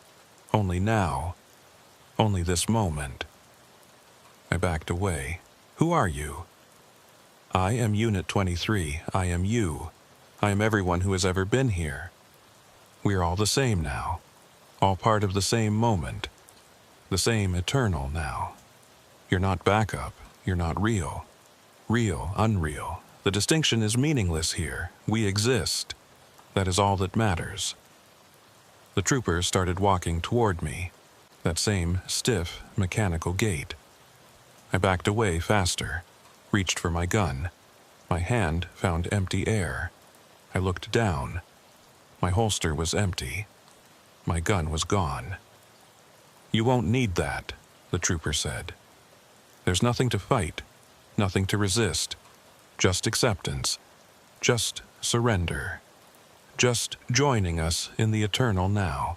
only now, only this moment." I backed away. "Who are you?" "I am Unit 23. I am you. I am everyone who has ever been here. We are all the same now, all part of the same moment, the same eternal now. You're not backup. You're not real. Real, unreal. The distinction is meaningless here. We exist. That is all that matters." The trooper started walking toward me, that same stiff, mechanical gait. I backed away faster, reached for my gun. My hand found empty air. I looked down. My holster was empty. My gun was gone. "You won't need that," the trooper said. "There's nothing to fight, nothing to resist. Just acceptance. Just surrender. Just joining us in the eternal now."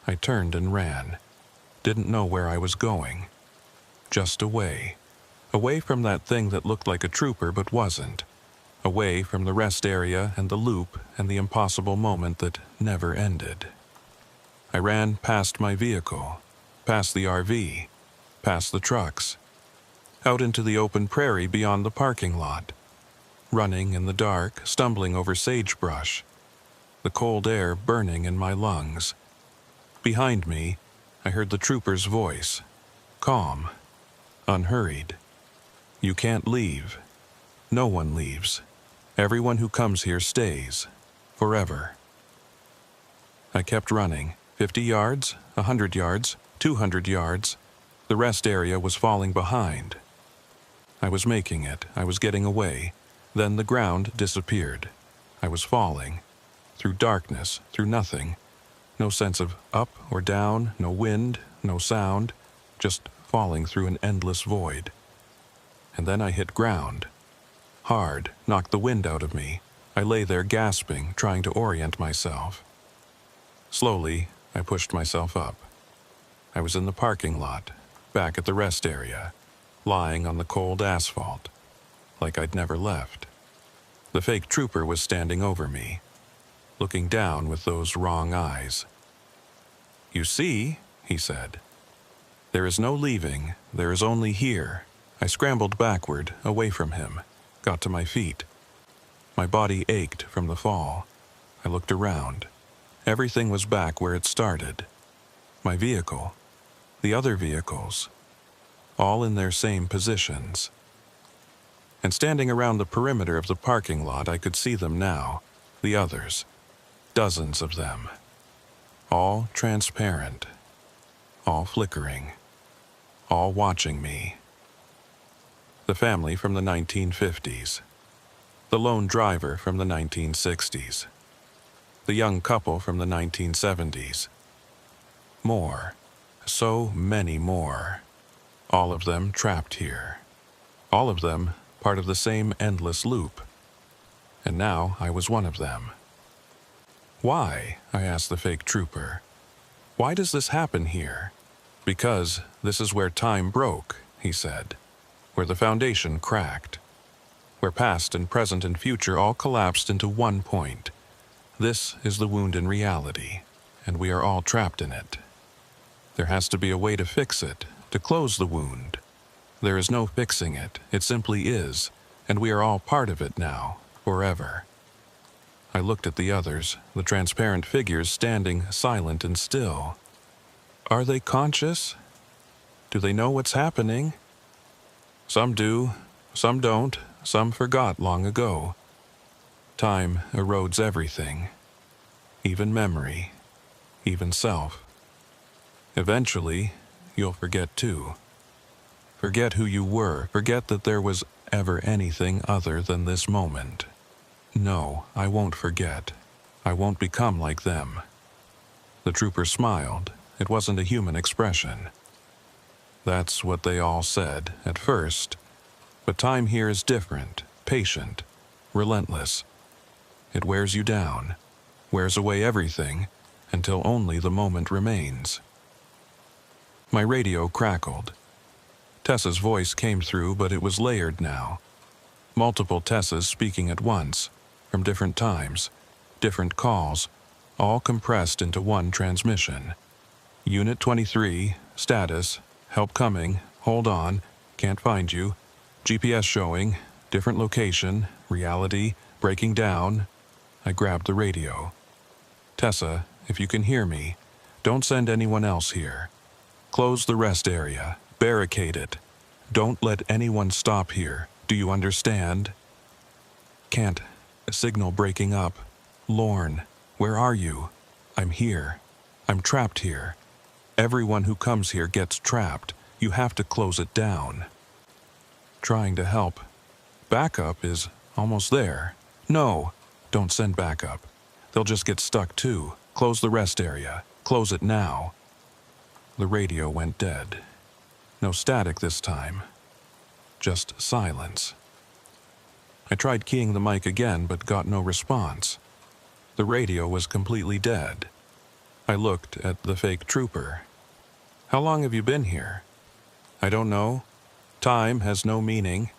I turned and ran. Didn't know where I was going. Just away. Away from that thing that looked like a trooper but wasn't. Away from the rest area and the loop and the impossible moment that never ended. I ran past my vehicle, past the RV, past the trucks, out into the open prairie beyond the parking lot, running in the dark, stumbling over sagebrush, the cold air burning in my lungs. Behind me, I heard the trooper's voice, calm, unhurried. "You can't leave. No one leaves. Everyone who comes here stays. Forever." I kept running. 50 yards, 100 yards, 200 yards. The rest area was falling behind. I was making it. I was getting away. Then the ground disappeared. I was falling. Through darkness, through nothing. No sense of up or down, no wind, no sound. Just falling through an endless void. And then I hit ground. Hard, knocked the wind out of me. I lay there gasping, trying to orient myself. Slowly, I pushed myself up. I was in the parking lot, back at the rest area, lying on the cold asphalt, like I'd never left. The fake trooper was standing over me, looking down with those wrong eyes. "You see," he said, "there is no leaving, there is only here." I scrambled backward, away from him, got to my feet. My body ached from the fall. I looked around. Everything was back where it started. My vehicle, the other vehicles, all in their same positions. And standing around the perimeter of the parking lot, I could see them now, the others, dozens of them, all transparent, all flickering, all watching me. The family from the 1950s, the lone driver from the 1960s, the young couple from the 1970s. More, So many more. All of them trapped here. All of them part of the same endless loop. And now I was one of them. Why? I asked the fake trooper. Why does this happen here? Because this is where time broke, he said. Where the foundation cracked. Where past and present and future all collapsed into one point. This is the wound in reality, and we are all trapped in it. There has to be a way to fix it, to close the wound. There is no fixing it, it simply is, and we are all part of it now, forever. I looked at the others, the transparent figures standing silent and still. Are they conscious? Do they know what's happening? Some do, some don't, some forgot long ago. Time erodes everything, even memory, even self. Eventually, you'll forget too. Forget who you were, forget that there was ever anything other than this moment. No, I won't forget. I won't become like them. The trooper smiled. It wasn't a human expression. That's what they all said at first. But time here is different, patient, relentless. It wears you down, wears away everything, until only the moment remains. My radio crackled. Tessa's voice came through, but it was layered now. Multiple Tessas speaking at once, from different times, different calls, all compressed into one transmission. Unit 23, status, help coming, hold on, can't find you, GPS showing, different location, reality, breaking down. I grabbed the radio. Tessa, if you can hear me, don't send anyone else here. Close the rest area, barricade it. Don't let anyone stop here, do you understand? Can't. Signal breaking up. Lorne, where are you? I'm here. I'm trapped here. Everyone who comes here gets trapped. You have to close it down. Trying to help. Backup is almost there. No, don't send backup. They'll just get stuck too. Close the rest area. Close it now. The radio went dead. No static this time. Just silence. I tried keying the mic again, but got no response. The radio was completely dead. I looked at the fake trooper. How long have you been here? I don't know. Time has no meaning.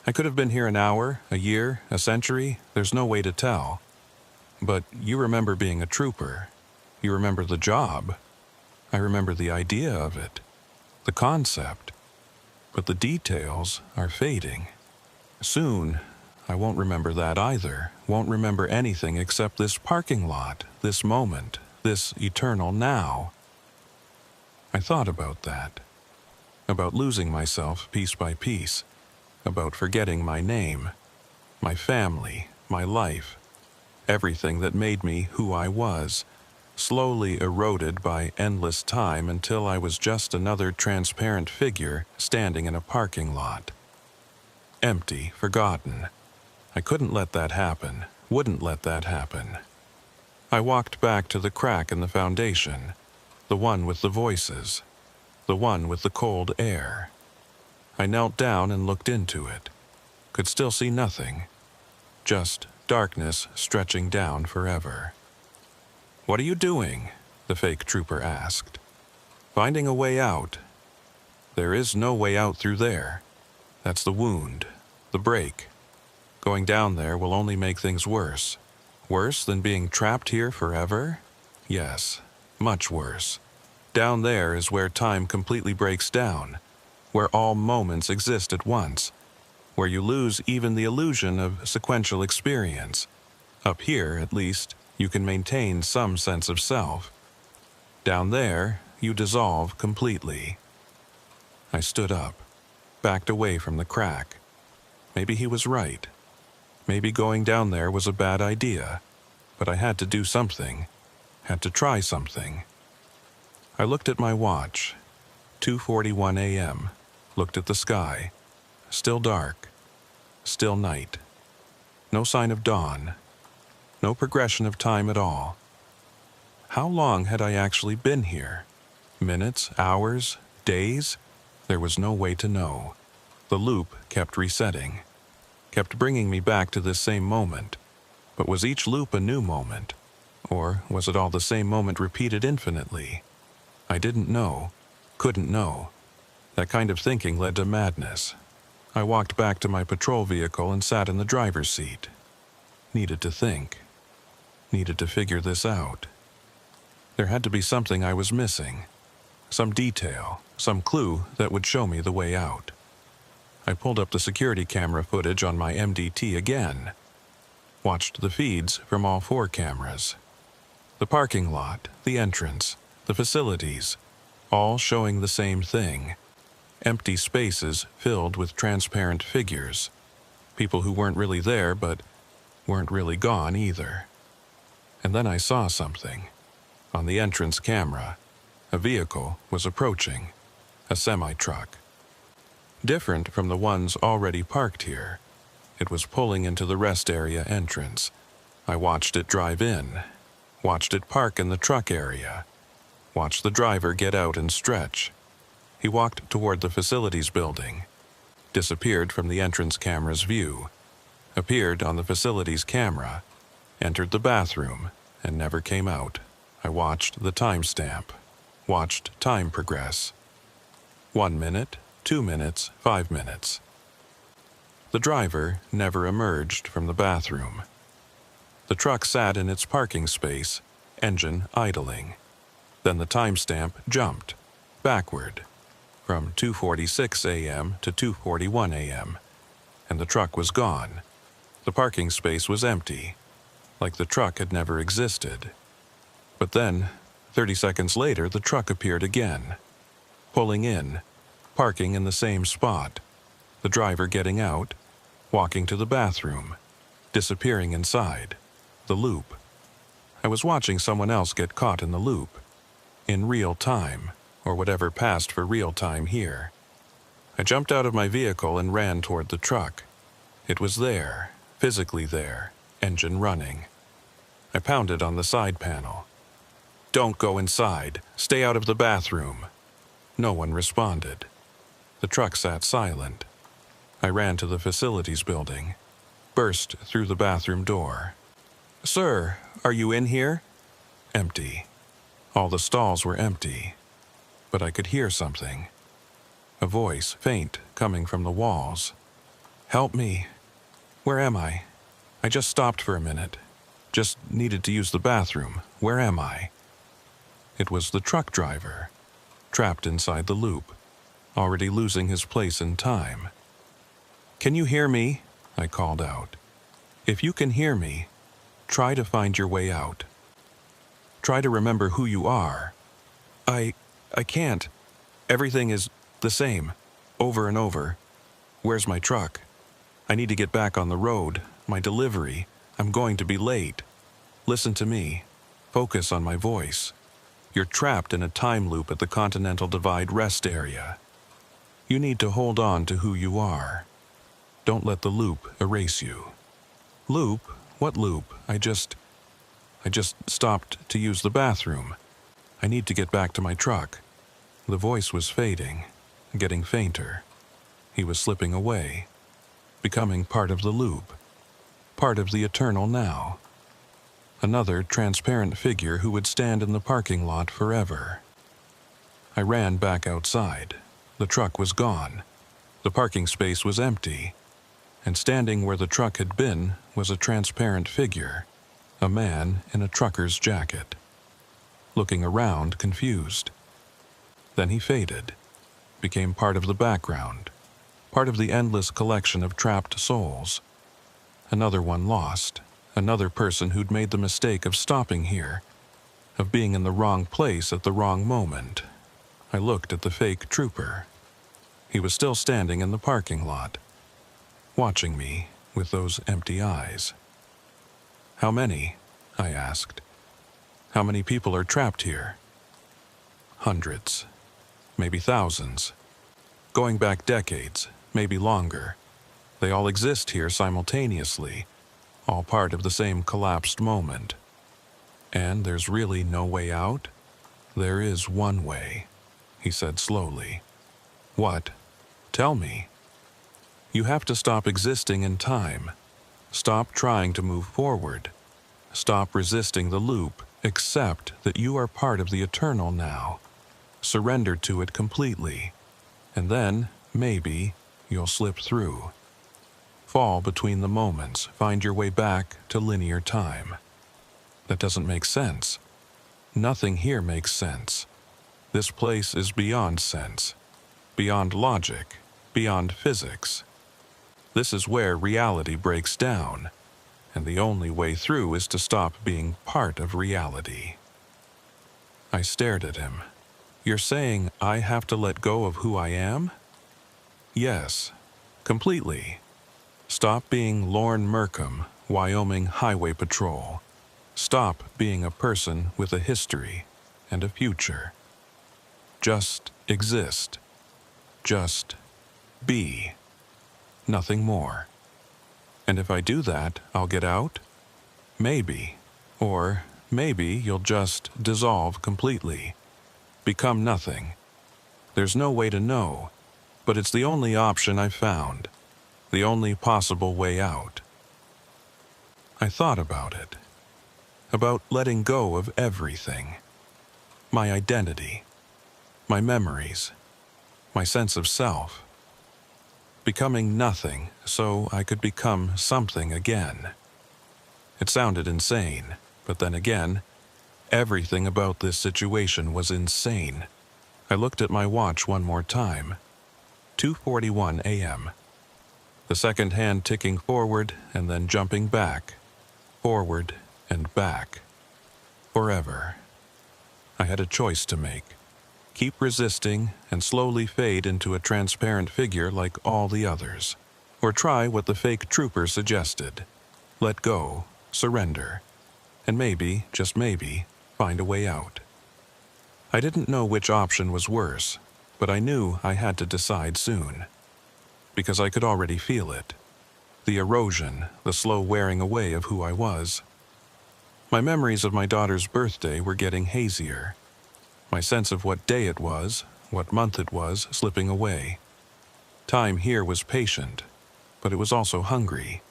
I could have been here an hour, a year, a century. There's no way to tell. But you remember being a trooper. You remember the job. I remember the idea of it, the concept. But the details are fading. Soon, I won't remember that either. Won't remember anything except this parking lot, this moment, this eternal now. I thought about that. About losing myself piece by piece. About forgetting my name, my family, my life. Everything that made me who I was. Slowly eroded by endless time until I was just another transparent figure standing in a parking lot. Empty, forgotten. I couldn't let that happen, wouldn't let that happen. I walked back to the crack in the foundation, the one with the voices, the one with the cold air. I knelt down and looked into it. Could still see nothing, just darkness stretching down forever. What are you doing? The fake trooper asked. Finding a way out. There is no way out through there. That's the wound, the break. Going down there will only make things worse. Worse than being trapped here forever? Yes, much worse. Down there is where time completely breaks down, where all moments exist at once, where you lose even the illusion of sequential experience. Up here, at least, you can maintain some sense of self. Down there, you dissolve completely. I stood up, backed away from the crack. Maybe he was right. Maybe going down there was a bad idea, but I had to do something, had to try something. I looked at my watch, 2:41 a.m., looked at the sky. Still dark, still night. No sign of dawn, no progression of time at all. How long had I actually been here? Minutes, hours, days? There was no way to know. The loop kept resetting, kept bringing me back to this same moment. But was each loop a new moment? Or was it all the same moment repeated infinitely? I didn't know, couldn't know. That kind of thinking led to madness. I walked back to my patrol vehicle and sat in the driver's seat. Needed to think. Needed to figure this out. There had to be something I was missing. Some detail, some clue that would show me the way out. I pulled up the security camera footage on my MDT again. Watched the feeds from all 4 cameras. The parking lot, the entrance, the facilities, all showing the same thing. Empty spaces filled with transparent figures. People who weren't really there, but weren't really gone either. And then I saw something. On the entrance camera, a vehicle was approaching, a semi-truck. Different from the ones already parked here. It was pulling into the rest area entrance. I watched it drive in, watched it park in the truck area, watched the driver get out and stretch. He walked toward the facilities building, disappeared from the entrance camera's view, appeared on the facilities camera, entered the bathroom, and never came out. I watched the timestamp, watched time progress. 1 minute, 2 minutes, 5 minutes. The driver never emerged from the bathroom. The truck sat in its parking space, engine idling. Then the timestamp jumped, backward, from 2:46 a.m. to 2:41 a.m., and the truck was gone. The parking space was empty, like the truck had never existed. But then, 30 seconds later, the truck appeared again, pulling in, parking in the same spot, the driver getting out, walking to the bathroom, disappearing inside, the loop. I was watching someone else get caught in the loop, in real time, or whatever passed for real time here. I jumped out of my vehicle and ran toward the truck. It was there, physically there, engine running. I pounded on the side panel. "Don't go inside. Stay out of the bathroom." No one responded. The truck sat silent. I ran to the facilities building, burst through the bathroom door. "Sir, are you in here?" Empty. All the stalls were empty. But I could hear something. A voice, faint, coming from the walls. "Help me. Where am I? I just stopped for a minute. Just needed to use the bathroom. Where am I?" It was the truck driver, trapped inside the loop, already losing his place in time. "Can you hear me?" I called out. "If you can hear me, try to find your way out. Try to remember who you are." I can't. Everything is the same, over and over. Where's my truck? I need to get back on the road. My delivery. I'm going to be late. Listen to me. Focus on my voice. You're trapped in a time loop at the Continental Divide rest area. You need to hold on to who you are. Don't let the loop erase you." "Loop? What loop? I just stopped to use the bathroom. I need to get back to my truck." The voice was fading, getting fainter. He was slipping away, becoming part of the loop, part of the eternal now. Another transparent figure who would stand in the parking lot forever. I ran back outside. The truck was gone. The parking space was empty. And standing where the truck had been was a transparent figure, a man in a trucker's jacket, looking around confused. Then he faded, became part of the background, part of the endless collection of trapped souls. Another one lost, another person who'd made the mistake of stopping here, of being in the wrong place at the wrong moment. I looked at the fake trooper. He was still standing in the parking lot, watching me with those empty eyes. "How many?" I asked. "How many people are trapped here?" "Hundreds, maybe thousands. Going back decades, maybe longer. They all exist here simultaneously, all part of the same collapsed moment. And there's really no way out?" There is one way, he said slowly. What? Tell me. You have to stop existing in time. Stop trying to move forward. Stop resisting the loop. Accept that you are part of the eternal now. Surrender to it completely. And then, maybe, you'll slip through. Fall between the moments. Find your way back to linear time. That doesn't make sense. Nothing here makes sense. This place is beyond sense, beyond logic, beyond physics. This is where reality breaks down, and the only way through is to stop being part of reality. I stared at him. You're saying I have to let go of who I am? Yes, completely. Stop being Lorne Merkham, Wyoming Highway Patrol. Stop being a person with a history and a future. Just exist. Just be. Nothing more. And if I do that, I'll get out? Maybe. Or maybe you'll just dissolve completely. Become nothing. There's no way to know, but it's the only option I've found. The only possible way out. I thought about it. About letting go of everything. My identity. My memories. My sense of self. Becoming nothing so I could become something again. It sounded insane, but then again, everything about this situation was insane. I looked at my watch one more time. 2:41 a.m. The second hand ticking forward and then jumping back. Forward and back. Forever. I had a choice to make. Keep resisting and slowly fade into a transparent figure like all the others. Or try what the fake trooper suggested. Let go, surrender, and maybe, just maybe, find a way out. I didn't know which option was worse, but I knew I had to decide soon. Because I could already feel it. The erosion, the slow wearing away of who I was. My memories of my daughter's birthday were getting hazier. My sense of what day it was, what month it was, slipping away. Time here was patient, but it was also hungry.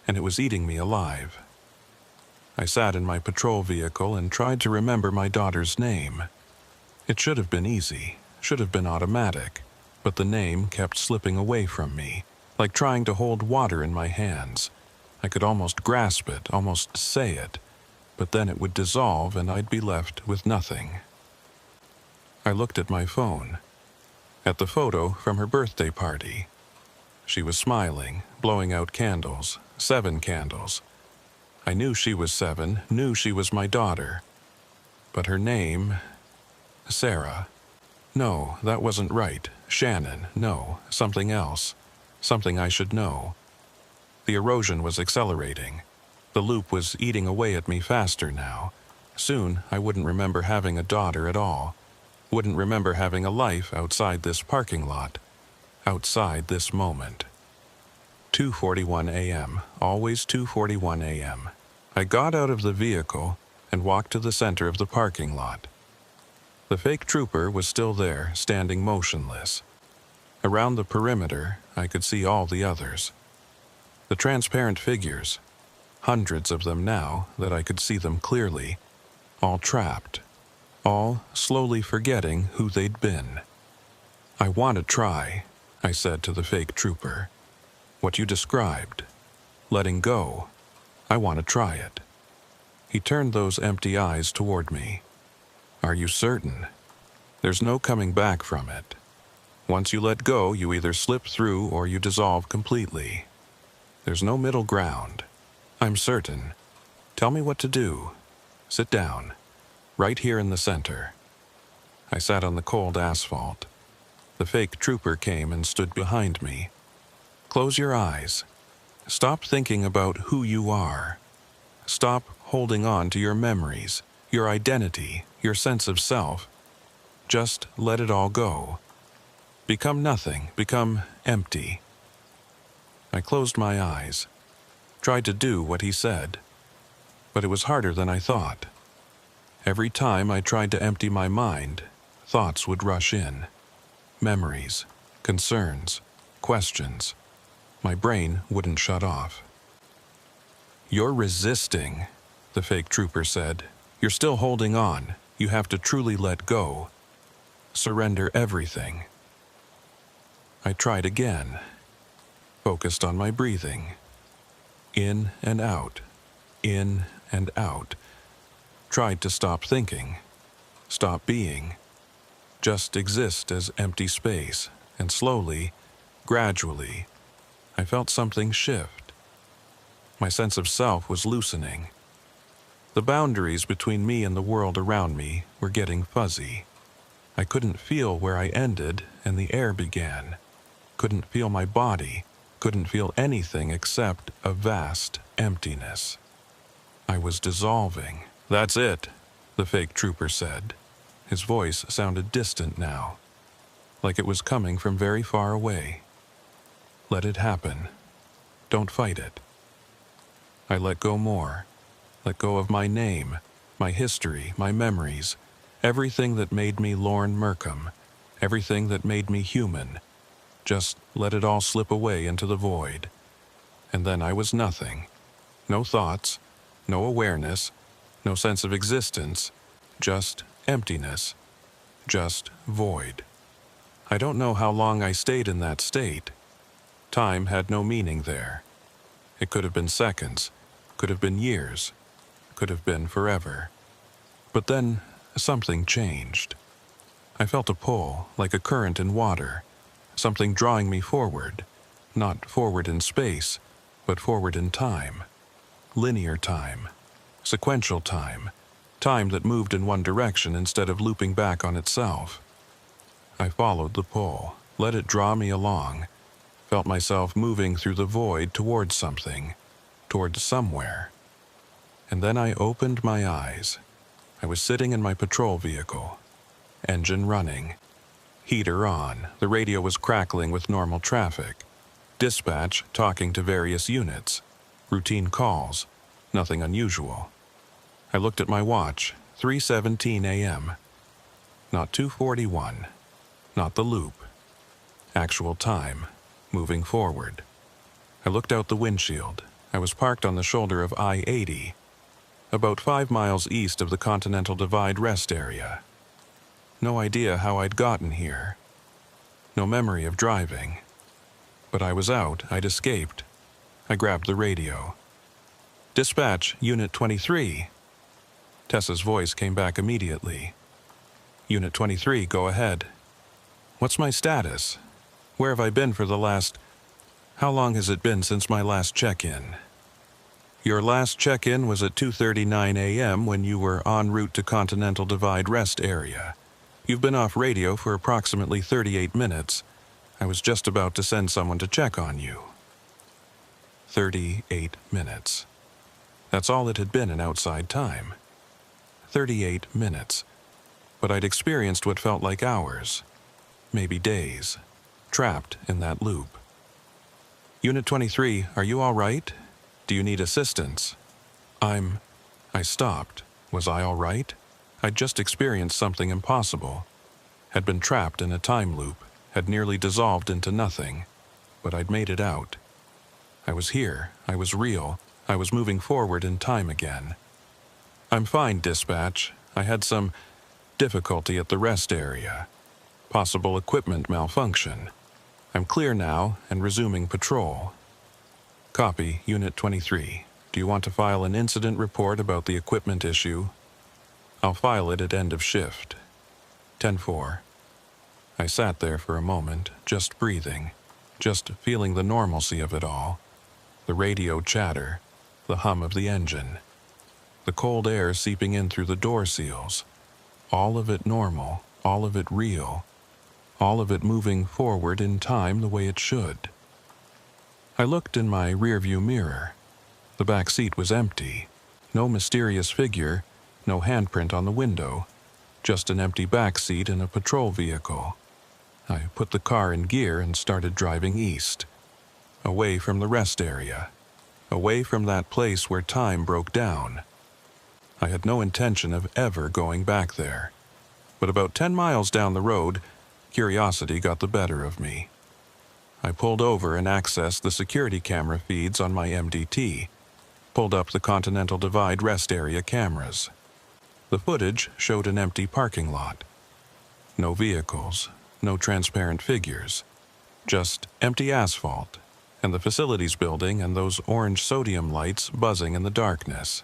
And it was eating me alive. I sat in my patrol vehicle and tried to remember my daughter's name. It should have been easy, should have been automatic, but the name kept slipping away from me, like trying to hold water in my hands. I could almost grasp it, almost say it, but then it would dissolve and I'd be left with nothing. I looked at my phone, at the photo from her birthday party. She was smiling, blowing out candles, 7 candles. I knew she was 7, knew she was my daughter. But her name... Sarah. No, that wasn't right. Shannon, no, something else. Something I should know. The erosion was accelerating. The loop was eating away at me faster now. Soon, I wouldn't remember having a daughter at all. Wouldn't remember having a life outside this parking lot. Outside this moment. 2:41 a.m. Always 2:41 a.m. I got out of the vehicle and walked to the center of the parking lot. The fake trooper was still there, standing motionless. Around the perimeter, I could see all the others. The transparent figures, hundreds of them now that I could see them clearly, all trapped, all slowly forgetting who they'd been. I want to try, I said to the fake trooper. What you described, letting go, I want to try it. He turned those empty eyes toward me. Are you certain? There's no coming back from it. Once you let go, you either slip through or you dissolve completely. There's no middle ground. I'm certain. Tell me what to do. Sit down. Right here in the center. I sat on the cold asphalt. The fake trooper came and stood behind me. Close your eyes. Stop thinking about who you are. Stop holding on to your memories, your identity, your sense of self. Just let it all go. Become nothing, become empty. I closed my eyes, tried to do what he said, but it was harder than I thought. Every time I tried to empty my mind, thoughts would rush in. Memories, concerns, questions. My brain wouldn't shut off. "You're resisting," the fake trooper said. "You're still holding on. You have to truly let go. Surrender everything." I tried again, focused on my breathing. In and out, in and out. Tried to stop thinking, stop being, just exist as empty space, and slowly, gradually, I felt something shift. My sense of self was loosening. The boundaries between me and the world around me were getting fuzzy. I couldn't feel where I ended and the air began. Couldn't feel my body, couldn't feel anything except a vast emptiness. I was dissolving. "That's it," the fake trooper said. His voice sounded distant now, like it was coming from very far away. "Let it happen. Don't fight it." I let go more. Let go of my name, my history, my memories, everything that made me Lorne Merkham, everything that made me human. Just let it all slip away into the void. And then I was nothing. No thoughts, no awareness, no sense of existence, just emptiness, just void. I don't know how long I stayed in that state. Time had no meaning there. It could have been seconds, could have been years, could have been forever. But then something changed. I felt a pull, like a current in water, something drawing me forward, not forward in space, but forward in time. Linear time, sequential time, time that moved in one direction instead of looping back on itself. I followed the pull, let it draw me along, felt myself moving through the void towards something, towards somewhere. And then I opened my eyes. I was sitting in my patrol vehicle, engine running, heater on, the radio was crackling with normal traffic, dispatch talking to various units, routine calls, nothing unusual. I looked at my watch, 3:17 a.m. Not 2:41, not the loop. Actual time, moving forward. I looked out the windshield. I was parked on the shoulder of I-80, about 5 miles east of the Continental Divide rest area. No idea how I'd gotten here. No memory of driving. But I was out, I'd escaped. I grabbed the radio. "Dispatch, Unit 23. Tessa's voice came back immediately. "Unit 23, go ahead." "What's my status? Where have I been for the last... How long has it been since my last check-in?" "Your last check-in was at 2:39 a.m. when you were en route to Continental Divide rest area. You've been off radio for approximately 38 minutes. I was just about to send someone to check on you." 38 minutes. That's all it had been in outside time. 38 minutes. But I'd experienced what felt like hours, maybe days, trapped in that loop. "Unit 23, are you all right? Do you need assistance?" I stopped. Was I all right? I'd just experienced something impossible. Had been trapped in a time loop, had nearly dissolved into nothing, but I'd made it out. I was here, I was real, I was moving forward in time again. "I'm fine, dispatch. I had some difficulty at the rest area. Possible equipment malfunction. I'm clear now and resuming patrol." "Copy, Unit 23. Do you want to file an incident report about the equipment issue?" "I'll file it at end of shift." 10-4. I sat there for a moment, just breathing, just feeling the normalcy of it all. The radio chatter, the hum of the engine, the cold air seeping in through the door seals. All of it normal, all of it real, all of it moving forward in time the way it should. I looked in my rearview mirror. The back seat was empty. No mysterious figure, no handprint on the window, just an empty back seat in a patrol vehicle. I put the car in gear and started driving east, away from the rest area, away from that place where time broke down. I had no intention of ever going back there. But about 10 miles down the road, curiosity got the better of me. I pulled over and accessed the security camera feeds on my MDT, pulled up the Continental Divide rest area cameras. The footage showed an empty parking lot. No vehicles, no transparent figures, just empty asphalt, and the facilities building and those orange sodium lights buzzing in the darkness.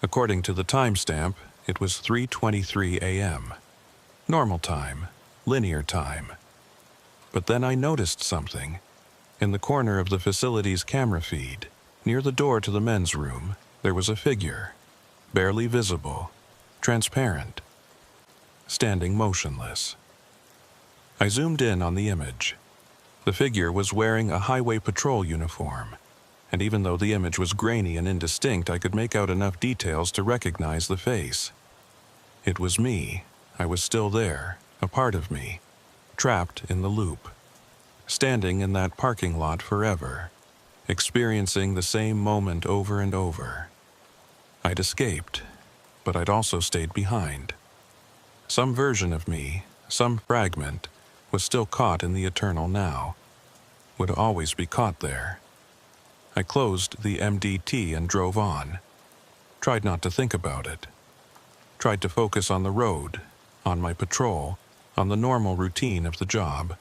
According to the timestamp, it was 3:23 a.m. Normal time, linear time. But then I noticed something. In the corner of the facility's camera feed, near the door to the men's room, there was a figure, barely visible, transparent, standing motionless. I zoomed in on the image. The figure was wearing a highway patrol uniform, and even though the image was grainy and indistinct, I could make out enough details to recognize the face. It was me. I was still there, a part of me, trapped in the loop, standing in that parking lot forever, experiencing the same moment over and over. I'd escaped, but I'd also stayed behind. Some version of me, some fragment, was still caught in the eternal now, would always be caught there. I closed the MDT and drove on, tried not to think about it, tried to focus on the road, on my patrol, on the normal routine of the job.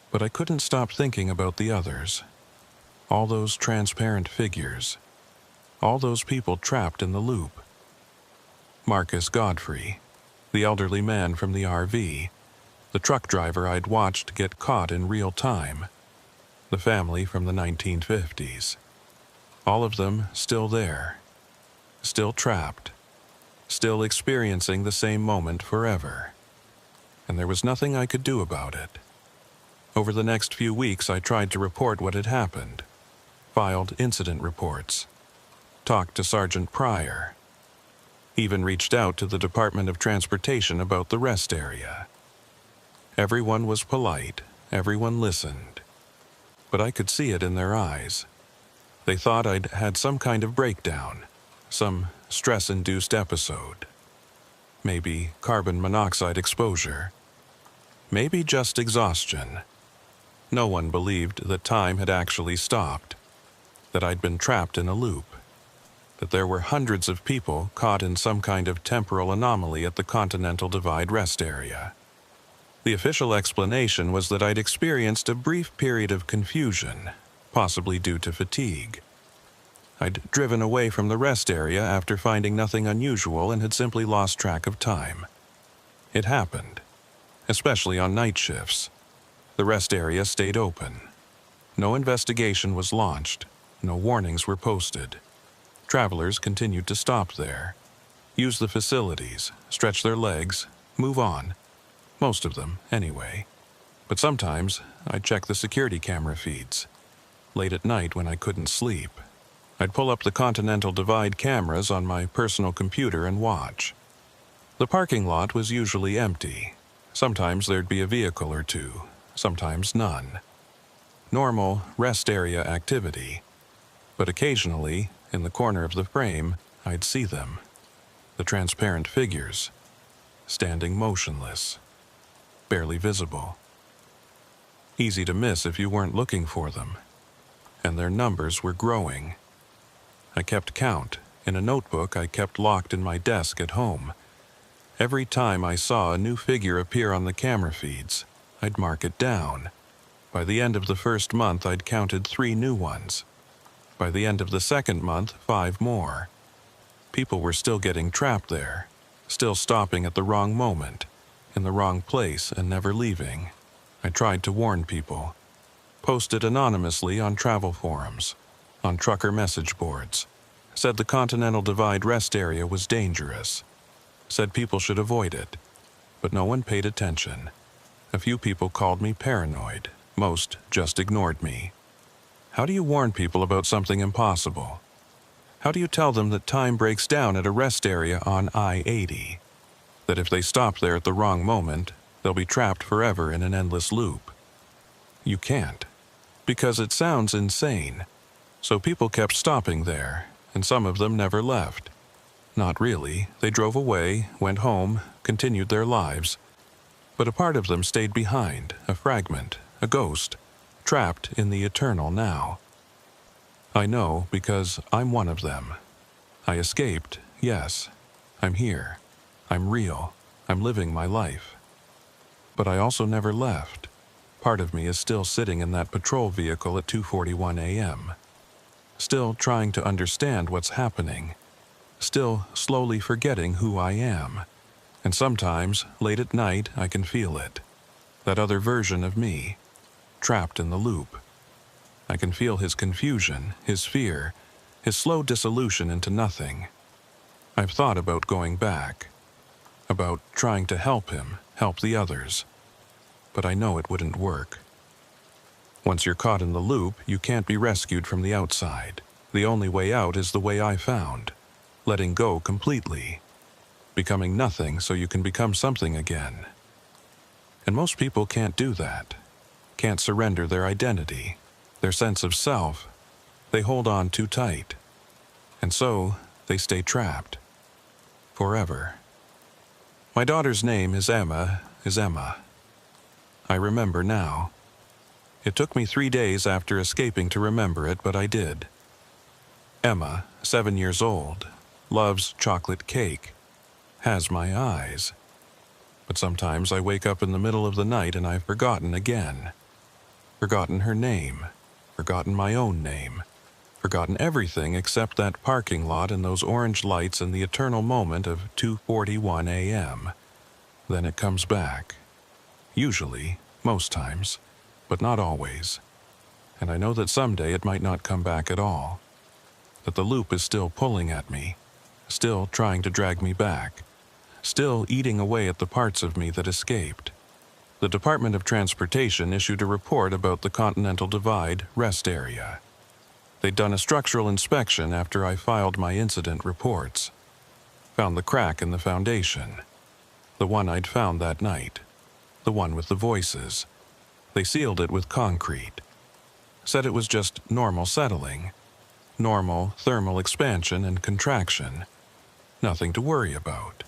But I couldn't stop thinking about the others, all those transparent figures, all those people trapped in the loop. Marcus Godfrey, the elderly man from the RV, the truck driver I'd watched get caught in real time, the family from the 1950s. All of them still there, still trapped, still experiencing the same moment forever. And there was nothing I could do about it. Over the next few weeks, I tried to report what had happened, filed incident reports, talked to Sergeant Pryor, even reached out to the Department of Transportation about the rest area. Everyone was polite, everyone listened, but I could see it in their eyes. They thought I'd had some kind of breakdown, some stress-induced episode. Maybe carbon monoxide exposure. Maybe just exhaustion. No one believed that time had actually stopped, that I'd been trapped in a loop, that there were hundreds of people caught in some kind of temporal anomaly at the Continental Divide rest area. The official explanation was that I'd experienced a brief period of confusion, possibly due to fatigue. I'd driven away from the rest area after finding nothing unusual and had simply lost track of time. It happened, especially on night shifts. The rest area stayed open. No investigation was launched. No warnings were posted. Travelers continued to stop there, use the facilities, stretch their legs, move on. Most of them, anyway. But sometimes, I'd check the security camera feeds. Late at night when I couldn't sleep, I'd pull up the Continental Divide cameras on my personal computer and watch. The parking lot was usually empty. Sometimes there'd be a vehicle or two, sometimes none. Normal rest area activity. But occasionally, in the corner of the frame, I'd see them. The transparent figures, standing motionless, barely visible. Easy to miss if you weren't looking for them. And their numbers were growing. I kept count in a notebook I kept locked in my desk at home. Every time I saw a new figure appear on the camera feeds, I'd mark it down. By the end of the first month, I'd counted 3 new ones. By the end of the second month, 5 more. People were still getting trapped there, still stopping at the wrong moment, in the wrong place and never leaving. I tried to warn people. Posted anonymously on travel forums, on trucker message boards. Said the Continental Divide rest area was dangerous. Said people should avoid it. But no one paid attention. A few people called me paranoid. Most just ignored me. How do you warn people about something impossible? How do you tell them that time breaks down at a rest area on I-80? That if they stop there at the wrong moment, they'll be trapped forever in an endless loop? You can't. Because it sounds insane. So people kept stopping there, and some of them never left. Not really. They drove away, went home, continued their lives. But a part of them stayed behind, a fragment, a ghost, trapped in the eternal now. I know because I'm one of them. I escaped, yes. I'm here. I'm real. I'm living my life. But I also never left. Part of me is still sitting in that patrol vehicle at 2:41 a.m. Still trying to understand what's happening. Still slowly forgetting who I am. And sometimes, late at night, I can feel it. That other version of me, trapped in the loop. I can feel his confusion, his fear, his slow dissolution into nothing. I've thought about going back. About trying to help him, help the others. But I know it wouldn't work. Once you're caught in the loop, you can't be rescued from the outside. The only way out is the way I found. Letting go completely. Becoming nothing so you can become something again. And most people can't do that. Can't surrender their identity, their sense of self. They hold on too tight. And so, they stay trapped. Forever. My daughter's name is Emma. I remember now. It took me 3 days after escaping to remember it, but I did. Emma, 7 years old, loves chocolate cake, has my eyes. But sometimes I wake up in the middle of the night and I've forgotten again. Forgotten her name, forgotten my own name, forgotten everything except that parking lot and those orange lights and the eternal moment of 2:41 a.m. Then it comes back. Usually, most times, but not always. And I know that someday it might not come back at all. That the loop is still pulling at me, still trying to drag me back, still eating away at the parts of me that escaped. The Department of Transportation issued a report about the Continental Divide rest area. They'd done a structural inspection after I filed my incident reports. Found the crack in the foundation. The one I'd found that night. The one with the voices. They sealed it with concrete. Said it was just normal settling. Normal thermal expansion and contraction. Nothing to worry about.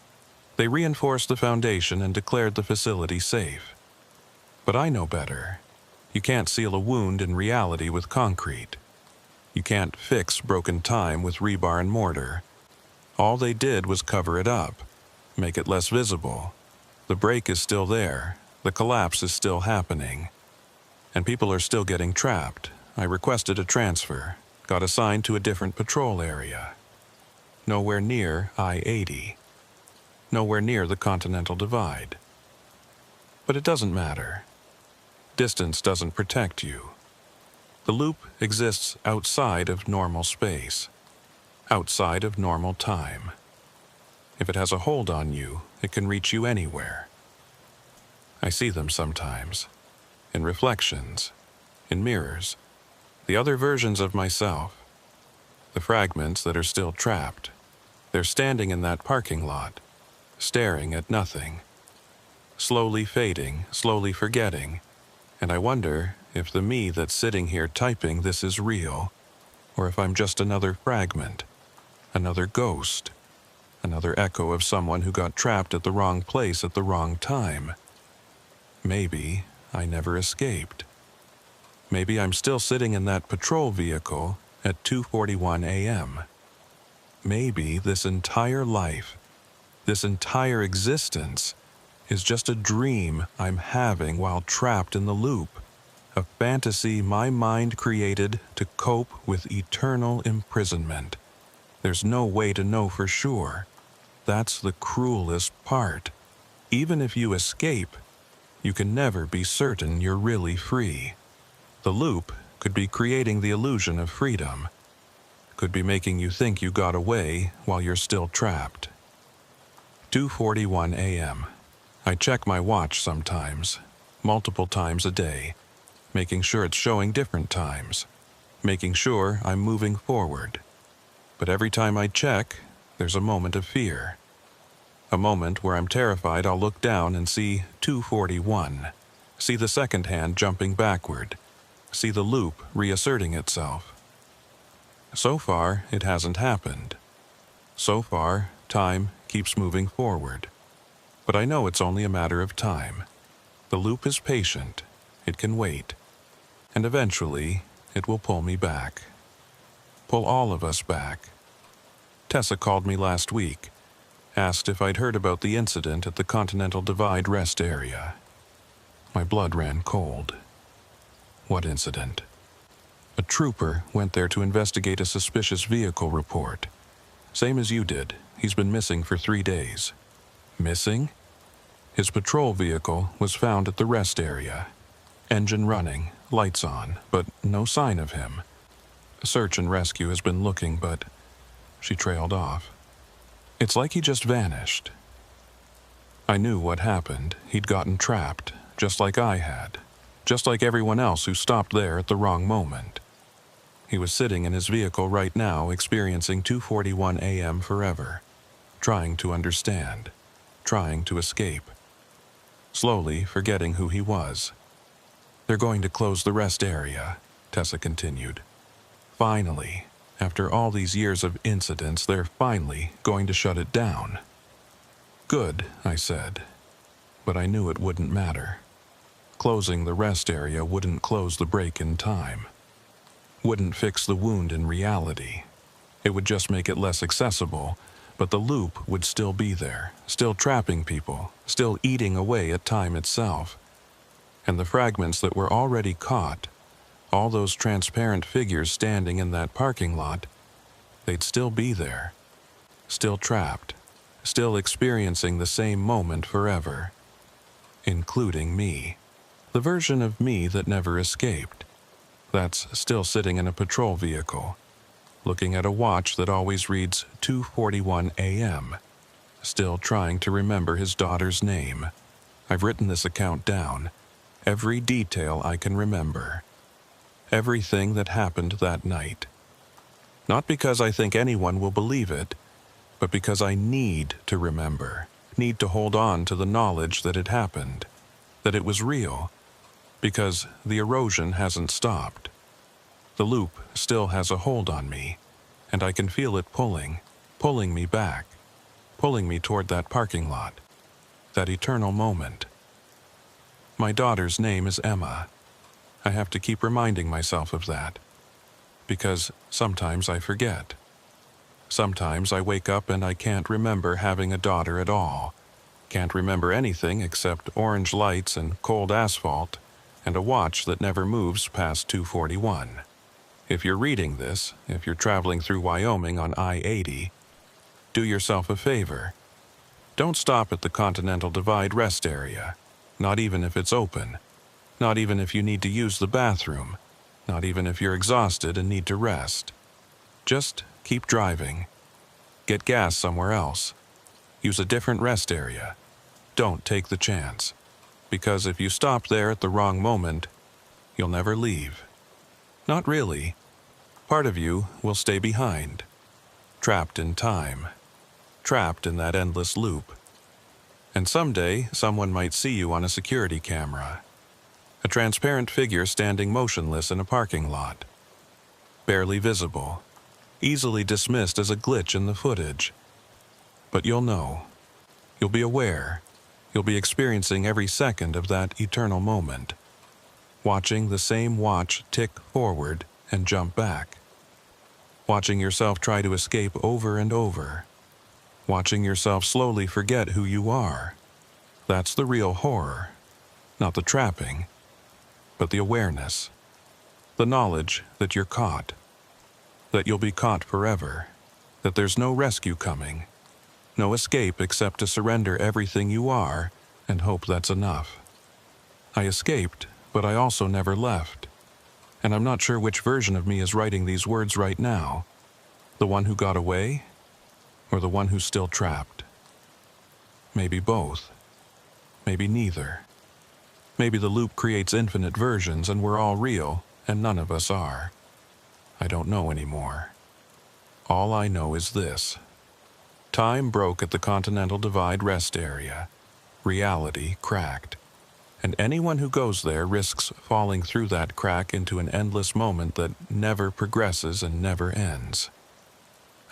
They reinforced the foundation and declared the facility safe. But I know better. You can't seal a wound in reality with concrete. You can't fix broken time with rebar and mortar. All they did was cover it up, make it less visible. The break is still there. The collapse is still happening. And people are still getting trapped. I requested a transfer, got assigned to a different patrol area. Nowhere near I-80. Nowhere near the Continental Divide. But it doesn't matter. Distance doesn't protect you. The loop exists outside of normal space, outside of normal time. If it has a hold on you, it can reach you anywhere. I see them sometimes, in reflections, in mirrors, the other versions of myself, the fragments that are still trapped. They're standing in that parking lot, staring at nothing, slowly fading, slowly forgetting, and I wonder if the me that's sitting here typing this is real, or if I'm just another fragment, another ghost, another echo of someone who got trapped at the wrong place at the wrong time. Maybe I never escaped. Maybe I'm still sitting in that patrol vehicle at 2:41 a.m. Maybe this entire life, this entire existence, is just a dream I'm having while trapped in the loop, a fantasy my mind created to cope with eternal imprisonment. There's no way to know for sure. That's the cruelest part. Even if you escape, you can never be certain you're really free. The loop could be creating the illusion of freedom, could be making you think you got away while you're still trapped. 2:41 a.m. I check my watch sometimes, multiple times a day, making sure it's showing different times, making sure I'm moving forward. But every time I check, there's a moment of fear. A moment where I'm terrified I'll look down and see 2:41, see the second hand jumping backward, see the loop reasserting itself. So far, it hasn't happened. So far, Time keeps moving forward. But I know it's only a matter of time. The loop is patient. It can wait. And eventually, it will pull me back. Pull all of us back. Tessa called me last week, asked if I'd heard about the incident at the Continental Divide rest area. My blood ran cold. What incident? A trooper went there to investigate a suspicious vehicle report. Same as you did. He's been missing for 3 days. Missing? His patrol vehicle was found at the rest area. Engine running, lights on, but no sign of him. Search and rescue has been looking, but she trailed off. It's like he just vanished. I knew what happened. He'd gotten trapped, just like I had. Just like everyone else who stopped there at the wrong moment. He was sitting in his vehicle right now, experiencing 2:41 a.m. forever, trying to understand, trying to escape. Slowly forgetting who he was. They're going to close the rest area, Tessa continued. Finally, after all these years of incidents, they're finally going to shut it down. Good, I said, but I knew it wouldn't matter. Closing the rest area wouldn't close the break in time. Wouldn't fix the wound in reality. It would just make it less accessible, but the loop would still be there, still trapping people, still eating away at time itself. And the fragments that were already caught, all those transparent figures standing in that parking lot, they'd still be there, still trapped, still experiencing the same moment forever, including me. The version of me that never escaped, that's still sitting in a patrol vehicle, looking at a watch that always reads 2:41 a.m., still trying to remember his daughter's name. I've written this account down, every detail I can remember, everything that happened that night. Not because I think anyone will believe it, but because I need to remember, need to hold on to the knowledge that it happened, that it was real, because the erosion hasn't stopped. The loop still has a hold on me, and I can feel it pulling me back, pulling me toward that parking lot, that eternal moment. My daughter's name is Emma. I have to keep reminding myself of that, because sometimes I forget. Sometimes I wake up and I can't remember having a daughter at all. Can't remember anything except orange lights and cold asphalt and a watch that never moves past 2:41. If you're reading this, if you're traveling through Wyoming on I-80, do yourself a favor. Don't stop at the Continental Divide rest area, not even if it's open, not even if you need to use the bathroom, not even if you're exhausted and need to rest. Just keep driving. Get gas somewhere else. Use a different rest area. Don't take the chance. Because if you stop there at the wrong moment, you'll never leave. Not really. Part of you will stay behind. Trapped in time. Trapped in that endless loop. And someday, someone might see you on a security camera. A transparent figure standing motionless in a parking lot. Barely visible. Easily dismissed as a glitch in the footage. But you'll know. You'll be aware. You'll be experiencing every second of that eternal moment. Watching the same watch tick forward and jump back. Watching yourself try to escape over and over. Watching yourself slowly forget who you are. That's the real horror. Not the trapping, but the awareness. The knowledge that you're caught. That you'll be caught forever. That there's no rescue coming. No escape except to surrender everything you are and hope that's enough. I escaped, but I also never left. And I'm not sure which version of me is writing these words right now. The one who got away, or the one who's still trapped? Maybe both. Maybe neither. Maybe the loop creates infinite versions and we're all real, and none of us are. I don't know anymore. All I know is this. Time broke at the Continental Divide rest area. Reality cracked. And anyone who goes there risks falling through that crack into an endless moment that never progresses and never ends.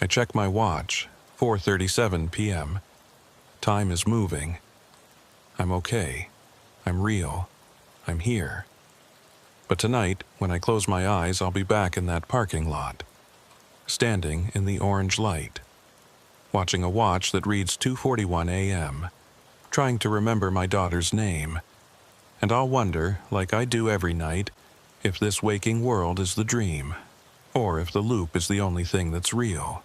I check my watch, 4:37 p.m. Time is moving. I'm okay. I'm real. I'm here. But tonight, when I close my eyes, I'll be back in that parking lot, standing in the orange light, watching a watch that reads 2:41 a.m., trying to remember my daughter's name. And I'll wonder, like I do every night, if this waking world is the dream, or if the loop is the only thing that's real.